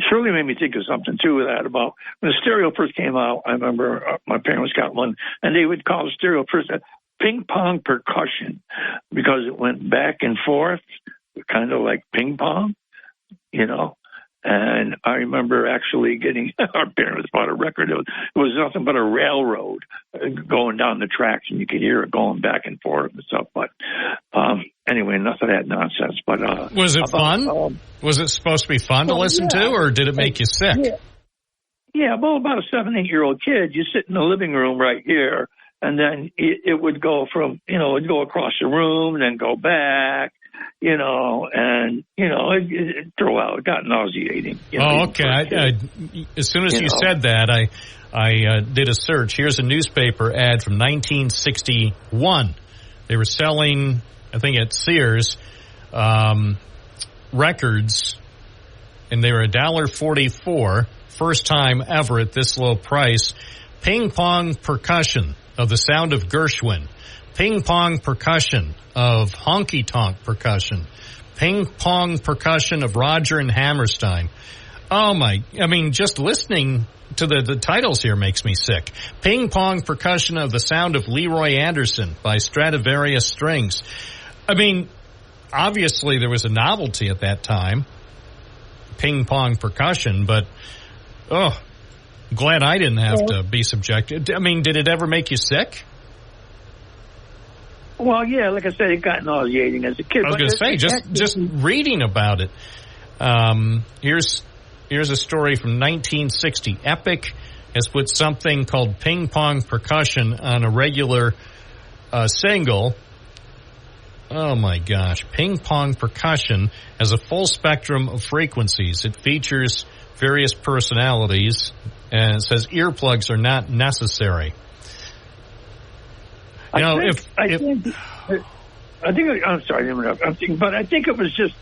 Shirley made me think of something too with that about when the stereo first came out. I remember my parents got one, and they would call the stereo first ping pong percussion because it went back and forth, kind of like ping pong, And I remember actually getting our parents bought a record. It was nothing but a railroad going down the tracks, and you could hear it going back and forth and stuff. But anyway, enough of that nonsense. But was it fun? Was it supposed to be fun to listen to, or did it make you sick? Yeah, well, about a 7-8-year-old kid, you sit in the living room right here, and then it would go from it'd go across the room and then go back. It got nauseating. Okay. As soon as you said that, I did a search. Here's a newspaper ad from 1961. They were selling, I think at Sears, records, and they were $1.44. First time ever at this low price. Ping pong percussion of the sound of Gershwin. Ping pong percussion of Honky Tonk percussion. Ping pong percussion of Roger and Hammerstein. Just listening to the titles here makes me sick. Ping pong percussion of the sound of Leroy Anderson by Stradivarius Strings. Obviously there was a novelty at that time. Ping pong percussion, but, glad I didn't have to be subjected. Did it ever make you sick? Well, yeah, like I said, it got nauseating as a kid. I was going to say, just reading about it. Here's a story from 1960. Epic has put something called ping pong percussion on a regular single. Oh my gosh. Ping pong percussion has a full spectrum of frequencies. It features various personalities, and it says earplugs are not necessary. I'm sorry to interrupt. I think it was just,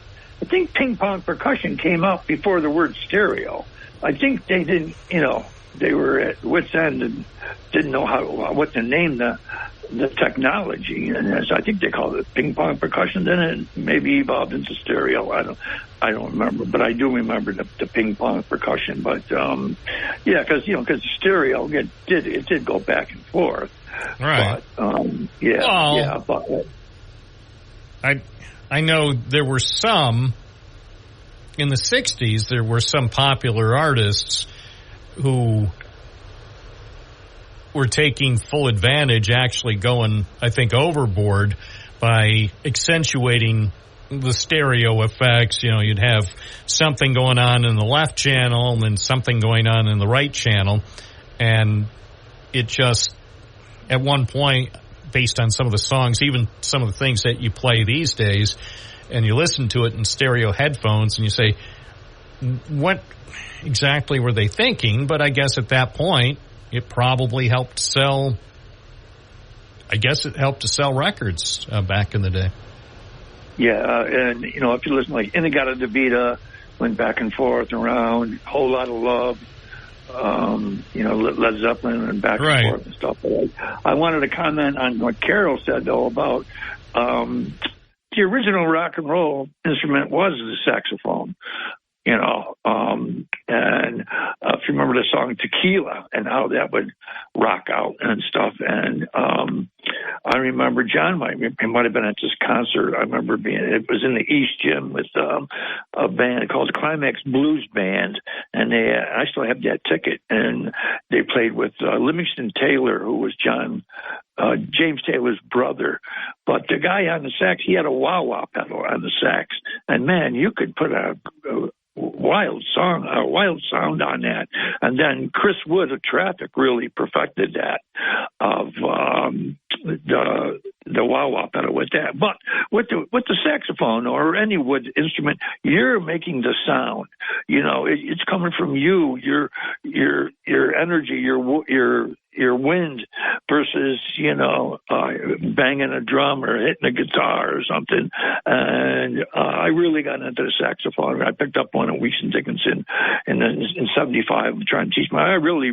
ping pong percussion came out before the word stereo. I think they didn't, they were at wit's end and didn't know what to name the technology. And I think they called it ping pong percussion. Then it maybe evolved into stereo. I don't remember, but I do remember the ping pong percussion. But because the stereo it did go back and forth. Right. But, I know there were some in the 60s. There were some popular artists who were taking full advantage, actually going, I think, overboard by accentuating the stereo effects. You'd have something going on in the left channel and then something going on in the right channel, and it just, at one point, based on some of the songs, even some of the things that you play these days, and you listen to it in stereo headphones and you say, what exactly were they thinking? But I guess at that point, it probably helped sell, records back in the day. Yeah, and, if you listen, like In-A-Gadda-Da-Vida went back and forth around, Whole Lot of Love, Led Zeppelin and back and forth and stuff. But I wanted to comment on what Carol said, though, about the original rock and roll instrument was the saxophone. And if you remember the song Tequila and how that would rock out and stuff. And I remember John might have been at this concert. I remember it was in the East Gym with a band called the Climax Blues Band. And I still have that ticket. And they played with Livingston Taylor, who was James Taylor's brother. But the guy on the sax, he had a wah-wah pedal on the sax. And, man, you could put a wild sound on that. And then Chris Wood of Traffic really perfected that of the wah-wah pedal with that. But with the saxophone or any wood instrument, you're making the sound. It's coming from you, your energy, your wind versus, banging a drum or hitting a guitar or something. And I really got into the saxophone. I picked up one at Weeks and Dickinson in 75. I'm trying to teach I really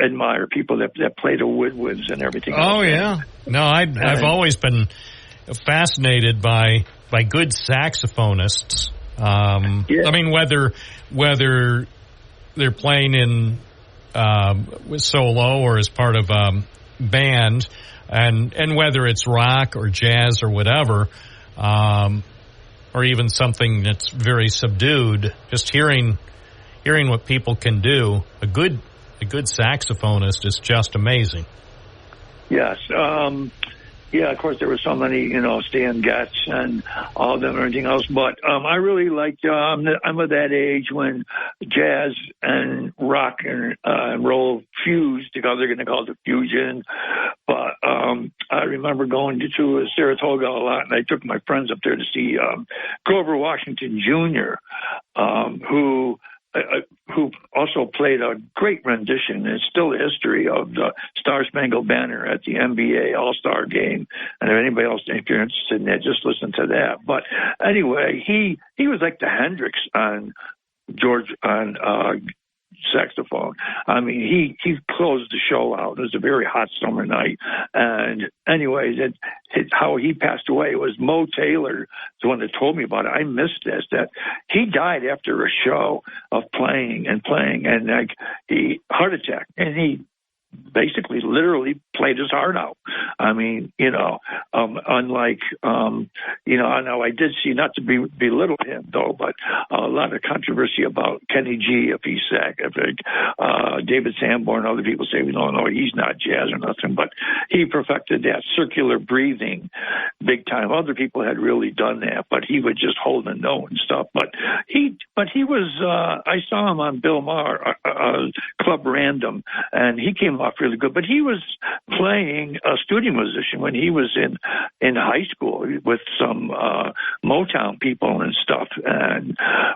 admire people that play the woodwinds and everything. Oh, yeah. No, I've always been fascinated by good saxophonists. I mean, whether they're playing in with solo or as part of a band, and whether it's rock or jazz or whatever, or even something that's very subdued, just hearing what people can do, a good saxophonist is just amazing. Yes. Of course, there were so many, Stan Getz and all of them and everything else. But I really liked, I'm of that age when jazz and rock and roll fused together. They're going to call it fusion. But I remember going to Saratoga a lot, and I took my friends up there to see Grover Washington Jr., who also played a great rendition. It's still history of the Star Spangled Banner at the NBA All-Star Game. And if anybody else, if you're interested in that, just listen to that. But anyway, he was like the Hendrix on saxophone. I mean, he closed the show out. It was a very hot summer night. And anyways, how he passed away was Mo Taylor, the one that told me about it. I missed this, that he died after a show of playing, and he heart attack, and he basically literally played his heart out. I mean, unlike, I know I did see, not to belittle him though, but a lot of controversy about Kenny G, if he's David Sanborn, other people say, no, he's not jazz or nothing, but he perfected that circular breathing big time. Other people had really done that, but he would just hold a note and stuff. But he was, I saw him on Bill Maher, Club Random, and he came off really good. But he was playing a studio musician when he was in high school with some Motown people and stuff.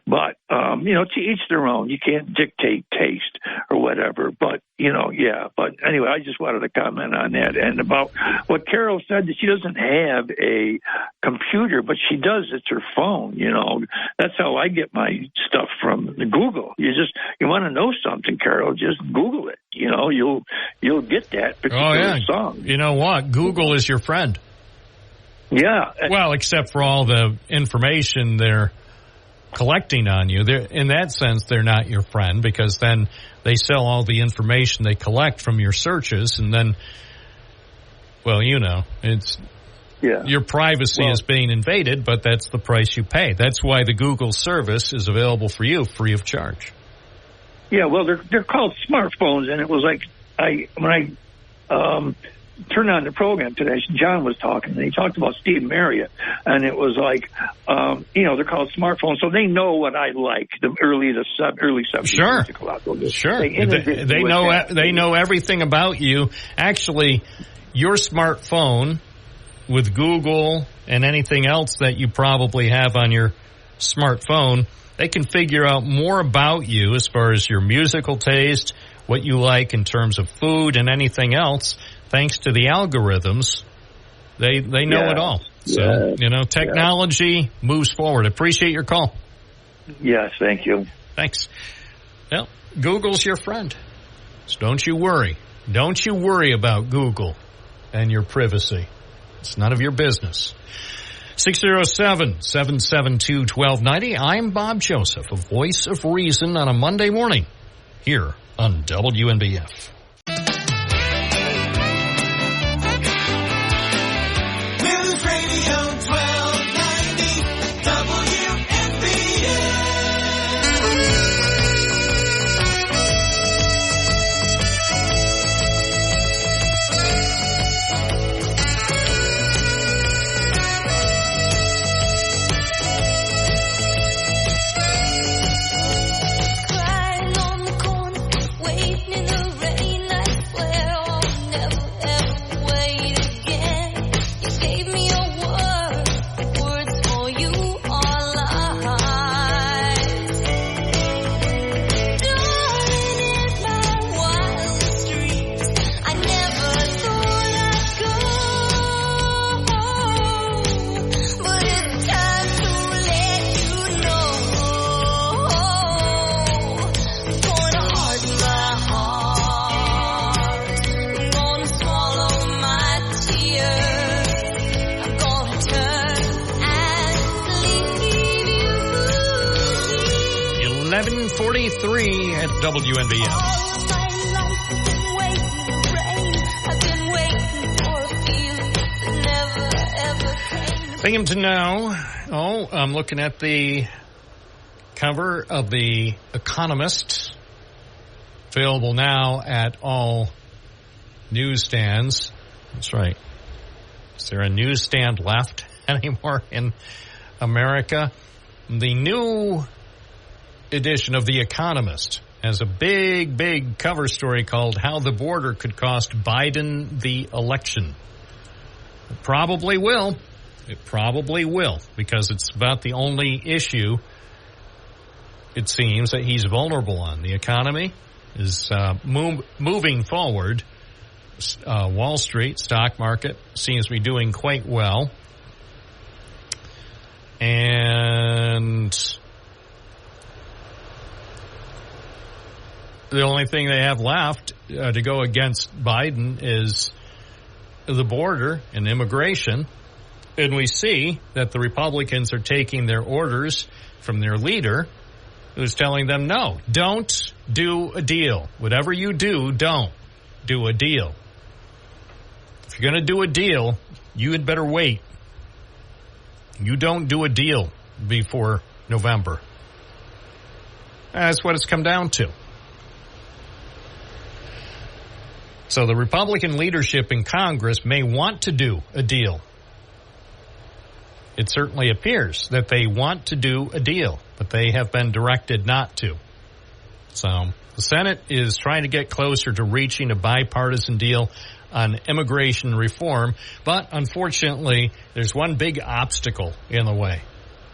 But to each their own. You can't dictate taste or whatever. But But anyway, I just wanted to comment on that, and about what Carol said, that she doesn't have a computer, but she does. It's her phone. That's how I get my stuff from Google. You want to know something, Carol? Just Google it. You'll get that particular song. You know what? Google is your friend. Yeah. Well, except for all the information they're collecting on you. In that sense, they're not your friend, because then they sell all the information they collect from your searches, and then, it's your privacy is being invaded, but that's the price you pay. That's why the Google service is available for you free of charge. Yeah, well, they're called smartphones, and it was like when I turned on the program today, John was talking, and he talked about Steve Marriott, and it was like, they're called smartphones, so they know what I like, the early 70s. Sure. They know everything about you. Actually, your smartphone with Google and anything else that you probably have on your smartphone, they can figure out more about you as far as your musical taste, what you like in terms of food and anything else. Thanks to the algorithms, they know it all. So, technology moves forward. Appreciate your call. Yes, thank you. Thanks. Well, Google's your friend. So don't you worry. Don't you worry about Google and your privacy. It's none of your business. 607-772-1290. I'm Bob Joseph, a voice of reason on a Monday morning here on WNBF. News Radio 1290 WNBF. Crying on the corner, waiting in the rain. I swear I'll never ever wait again. You gave me your word, but words for you are lies. Darling, in my wildest dreams, I never thought I'd go. But it's time to let you know. I'm gonna harden my heart. I'm gonna swallow my tears. I'm gonna turn and leave you. 11:43 at WNBF. I've been waiting for a feeling that never ever came. Binghamton now. Oh, I'm looking at the cover of The Economist. Available now at all newsstands. That's right. Is there a newsstand left anymore in America? The new edition of The Economist has a big, big cover story called How the Border Could Cost Biden the Election. It probably will. It probably will, because it's about the only issue, it seems, that he's vulnerable on. The economy is moving forward. Wall Street, stock market, seems to be doing quite well. And the only thing they have left to go against Biden is the border and immigration. And we see that the Republicans are taking their orders from their leader, who's telling them, no, don't do a deal. Whatever you do, don't do a deal. If you're going to do a deal, you had better wait. You don't do a deal before November. That's what it's come down to. So the Republican leadership in Congress may want to do a deal. It certainly appears that they want to do a deal, but they have been directed not to. So the Senate is trying to get closer to reaching a bipartisan deal on immigration reform, but unfortunately, there's one big obstacle in the way.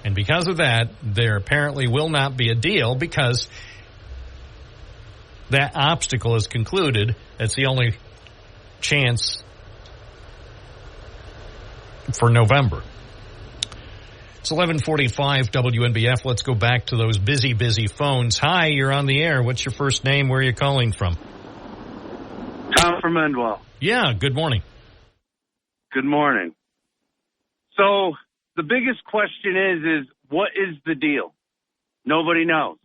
And because of that, there apparently will not be a deal, because that obstacle is concluded. That's the only chance for November. It's 11:45 WNBF. Let's go back to those busy phones. Hi, you're on the air. What's your first name? Where are you calling from? Tom from Endwell. Yeah, good morning. Good morning. So the biggest question is what is the deal? Nobody knows.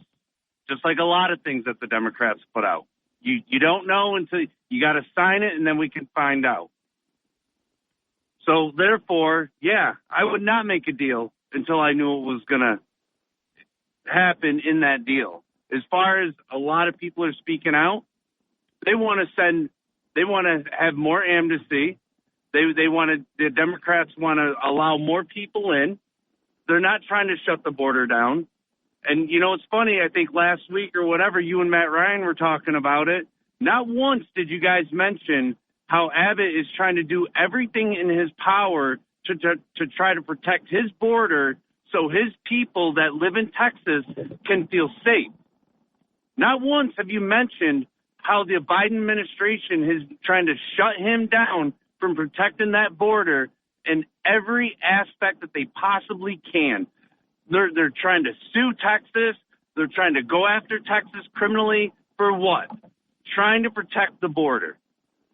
Just like a lot of things that the Democrats put out. You don't know until you got to sign it, and then we can find out. So therefore, yeah, I would not make a deal until I knew what was going to happen in that deal. As far as a lot of people are speaking out, they want to have more amnesty. The Democrats want to allow more people in. They're not trying to shut the border down. And, you know, it's funny, I think last week or whatever, you and Matt Ryan were talking about it. Not once did you guys mention how Abbott is trying to do everything in his power to try to protect his border so his people that live in Texas can feel safe. Not once have you mentioned how the Biden administration is trying to shut him down from protecting that border in every aspect that they possibly can. They're trying to sue Texas. They're trying to go after Texas criminally for what? Trying to protect the border.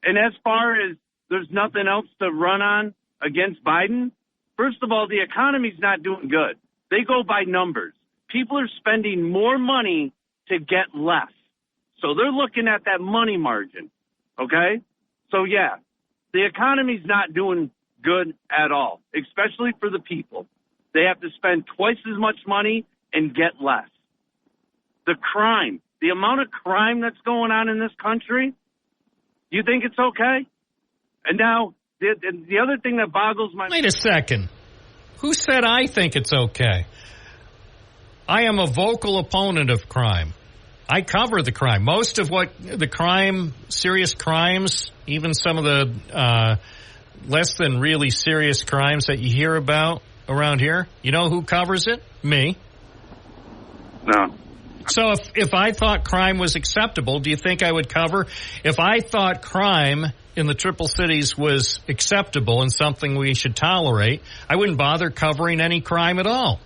And as far as there's nothing else to run on against Biden, First of all, the economy's not doing good. They go by numbers. People are spending more money to get less. So they're looking at that money margin, okay? So, yeah, the economy's not doing good at all, especially for the people. They have to spend twice as much money and get less. The crime, the amount of crime that's going on in this country, you think it's okay? And now, the other thing that boggles my... Wait a second. Who said I think it's okay? I am a vocal opponent of crime. I cover the crime. Most of what the crime, serious crimes, even some of the less than really serious crimes that you hear about around here, you know who covers it? Me. No. So if I thought crime was acceptable, do you think I would cover? If I thought crime in the Triple Cities was acceptable and something we should tolerate, I wouldn't bother covering any crime at all.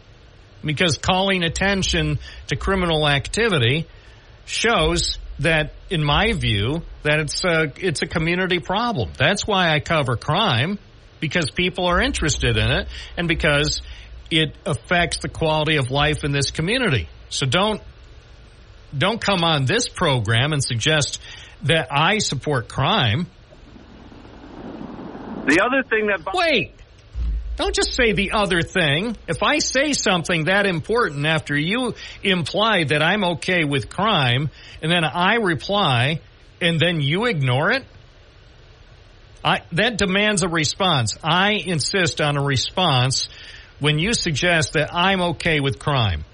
Because calling attention to criminal activity shows that, in my view, that it's a community problem. That's why I cover crime, because people are interested in it and because it affects the quality of life in this community. So don't come on this program and suggest that I support crime. The other thing that... Wait! Don't just say the other thing. If I say something that important after you imply that I'm okay with crime, and then I reply, and then you ignore it, that demands a response. I insist on a response when you suggest that I'm okay with crime.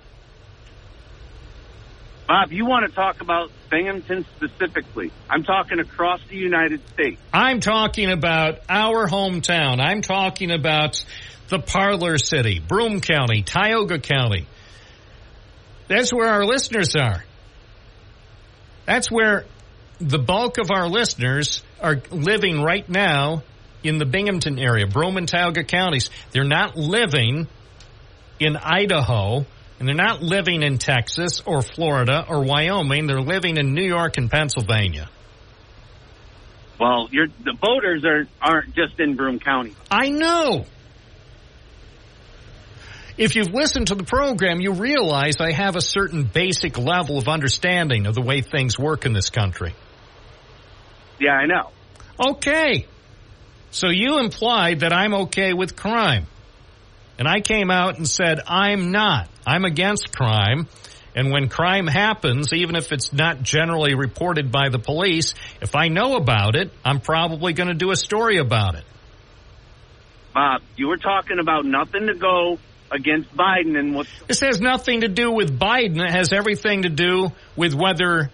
Bob, you want to talk about Binghamton specifically. I'm talking across the United States. I'm talking about our hometown. I'm talking about the Parlor City, Broome County, Tioga County. That's where our listeners are. That's where the bulk of our listeners are living right now in the Binghamton area, Broome and Tioga counties. They're not living in Idaho, and they're not living in Texas or Florida or Wyoming. They're living in New York and Pennsylvania. Well, the voters aren't just in Broome County. I know. If you've listened to the program, you realize I have a certain basic level of understanding of the way things work in this country. Yeah, I know. Okay. So you implied that I'm okay with crime. And I came out and said, I'm not. I'm against crime. And when crime happens, even if it's not generally reported by the police, if I know about it, I'm probably going to do a story about it. Bob, you were talking about nothing to go against Biden and what... This has nothing to do with Biden. It has everything to do with whether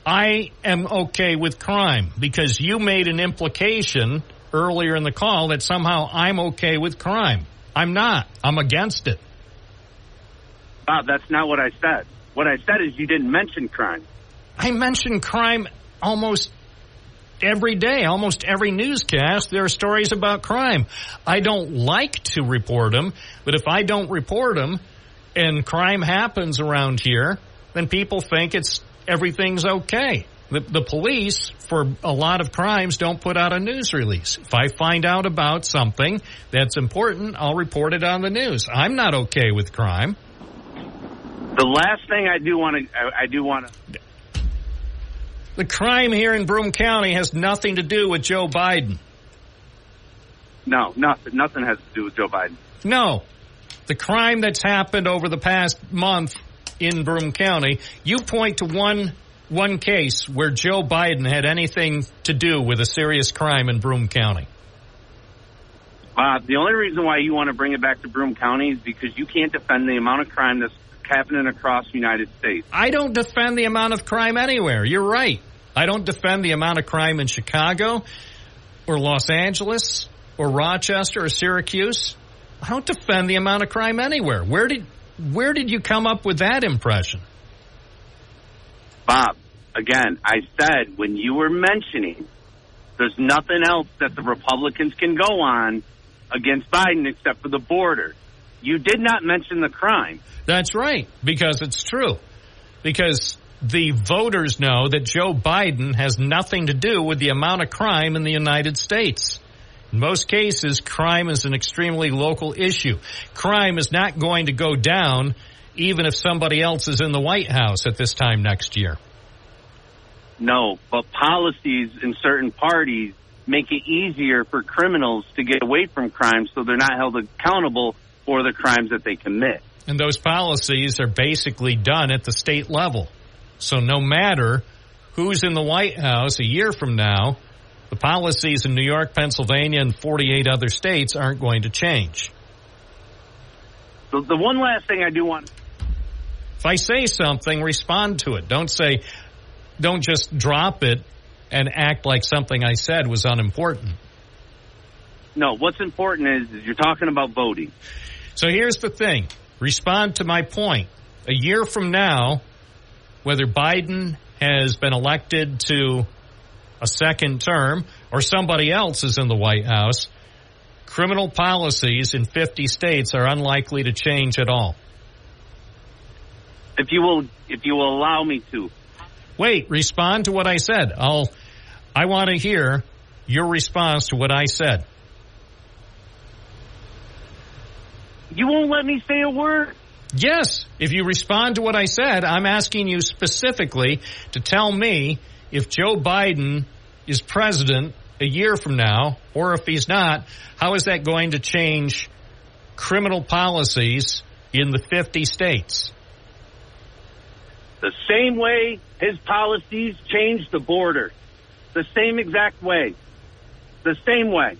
I am okay with crime. Because you made an implication earlier in the call that somehow I'm okay with crime. I'm not. I'm against it. Bob, that's not what I said. What I said is you didn't mention crime. I mention crime almost every day. Almost every newscast, there are stories about crime. I don't like to report them, but if I don't report them and crime happens around here, then people think everything's okay. The police, for a lot of crimes, don't put out a news release. If I find out about something that's important, I'll report it on the news. I'm not okay with crime. The last thing I do want to... The crime here in Broome County has nothing to do with Joe Biden. No, nothing has to do with Joe Biden. No. The crime that's happened over the past month in Broome County, you point to one case where Joe Biden had anything to do with a serious crime in Broome County. The only reason why you want to bring it back to Broome County is because you can't defend the amount of crime that's happening across the United States. I don't defend the amount of crime anywhere. You're right. I don't defend the amount of crime in Chicago or Los Angeles or Rochester or Syracuse. I don't defend the amount of crime anywhere. Where did you come up with that impression? Bob, again, I said when you were mentioning there's nothing else that the Republicans can go on against Biden except for the border. You did not mention the crime. That's right, because it's true. Because the voters know that Joe Biden has nothing to do with the amount of crime in the United States. In most cases, crime is an extremely local issue. Crime is not going to go down even if somebody else is in the White House at this time next year. No, but policies in certain parties make it easier for criminals to get away from crime so they're not held accountable for the crimes that they commit. And those policies are basically done at the state level. So no matter who's in the White House a year from now, the policies in New York, Pennsylvania, and 48 other states aren't going to change. So the one last thing I do want... If I say something, respond to it. Don't just drop it and act like something I said was unimportant. No, what's important is you're talking about voting. So here's the thing. Respond to my point. A year from now, whether Biden has been elected to a second term or somebody else is in the White House, criminal policies in 50 states are unlikely to change at all. If you will allow me to. Wait, respond to what I said. I want to hear your response to what I said. You won't let me say a word? Yes. If you respond to what I said, I'm asking you specifically to tell me if Joe Biden is president a year from now, or if he's not, how is that going to change criminal policies in the 50 states? The same way his policies changed the border. The same exact way. The same way.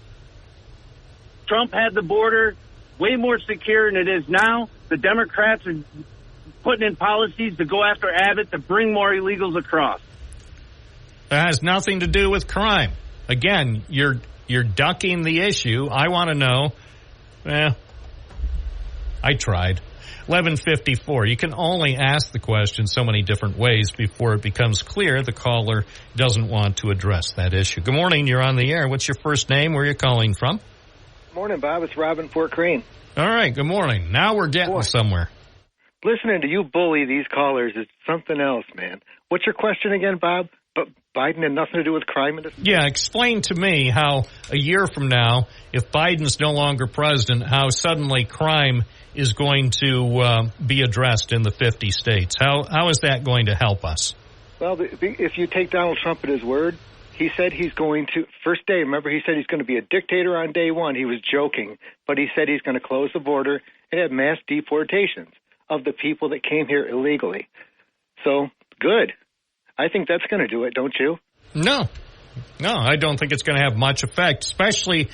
Trump had the border way more secure than it is now. The Democrats are putting in policies to go after Abbott to bring more illegals across. That has nothing to do with crime. Again, you're ducking the issue. I want to know. I tried. 11:54. You can only ask the question so many different ways before it becomes clear the caller doesn't want to address that issue. Good morning. You're on the air. What's your first name? Where are you calling from? Morning, Bob. It's Robin Fort Crane. All right. Good morning. Now we're getting somewhere. Listening to you bully these callers is something else, man. What's your question again, Bob? But Biden had nothing to do with crime in this? Yeah, explain to me how a year from now, if Biden's no longer president, how suddenly crime is going to be addressed in the 50 states. How is that going to help us? Well, if you take Donald Trump at his word, he said he's going to, first day, remember he said he's going to be a dictator on day one. He was joking, but he said he's going to close the border and have mass deportations of the people that came here illegally. So, good. I think that's going to do it, don't you? No, I don't think it's going to have much effect, especially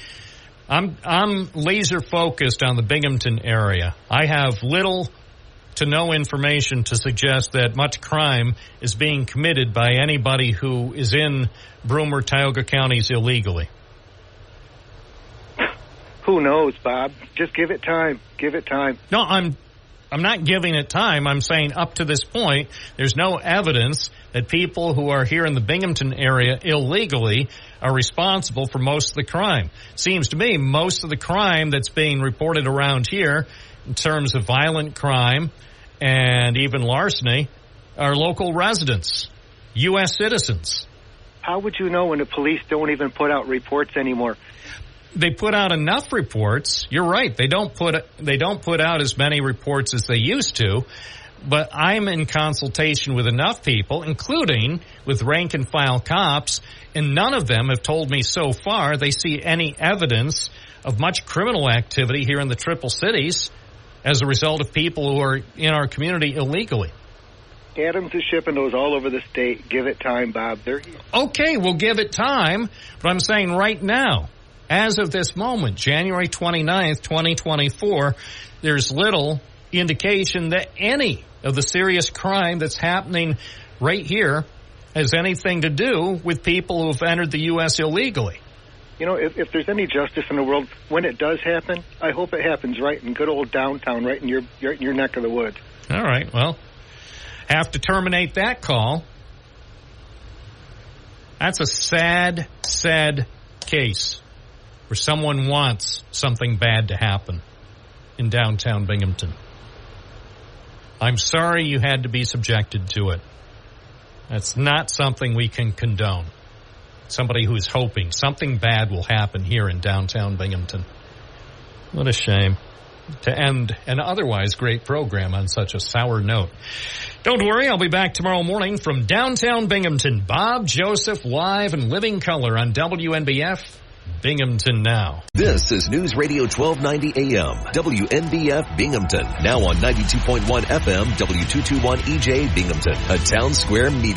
I'm laser focused on the Binghamton area. I have little to no information to suggest that much crime is being committed by anybody who is in Broome or Tioga counties illegally. Who knows, Bob? Just give it time. Give it time. No, I'm not giving it time. I'm saying up to this point, there's no evidence that people who are here in the Binghamton area illegally are responsible for most of the crime. Seems to me most of the crime that's being reported around here in terms of violent crime and even larceny are local residents, U.S. citizens. How would you know when the police don't even put out reports anymore? They put out enough reports. You're right. They don't put out as many reports as they used to. But I'm in consultation with enough people, including with rank and file cops, and none of them have told me so far they see any evidence of much criminal activity here in the Triple Cities as a result of people who are in our community illegally. Adams is shipping those all over the state. Give it time, Bob. Okay, we'll give it time. But I'm saying right now, as of this moment, January 29th, 2024, there's little indication that any of the serious crime that's happening right here has anything to do with people who have entered the U.S. illegally. You know, if there's any justice in the world, when it does happen, I hope it happens right in good old downtown, right in your neck of the woods. All right, well, have to terminate that call. That's a sad case where someone wants something bad to happen in downtown Binghamton. I'm sorry you had to be subjected to it. That's not something we can condone. Somebody who's hoping something bad will happen here in downtown Binghamton. What a shame to end an otherwise great program on such a sour note. Don't worry, I'll be back tomorrow morning from downtown Binghamton. Bob Joseph live and living color on WNBF Binghamton Now. This is News Radio 1290 AM, WNBF Binghamton. Now on 92.1 FM, W221 EJ Binghamton, a Town Square media.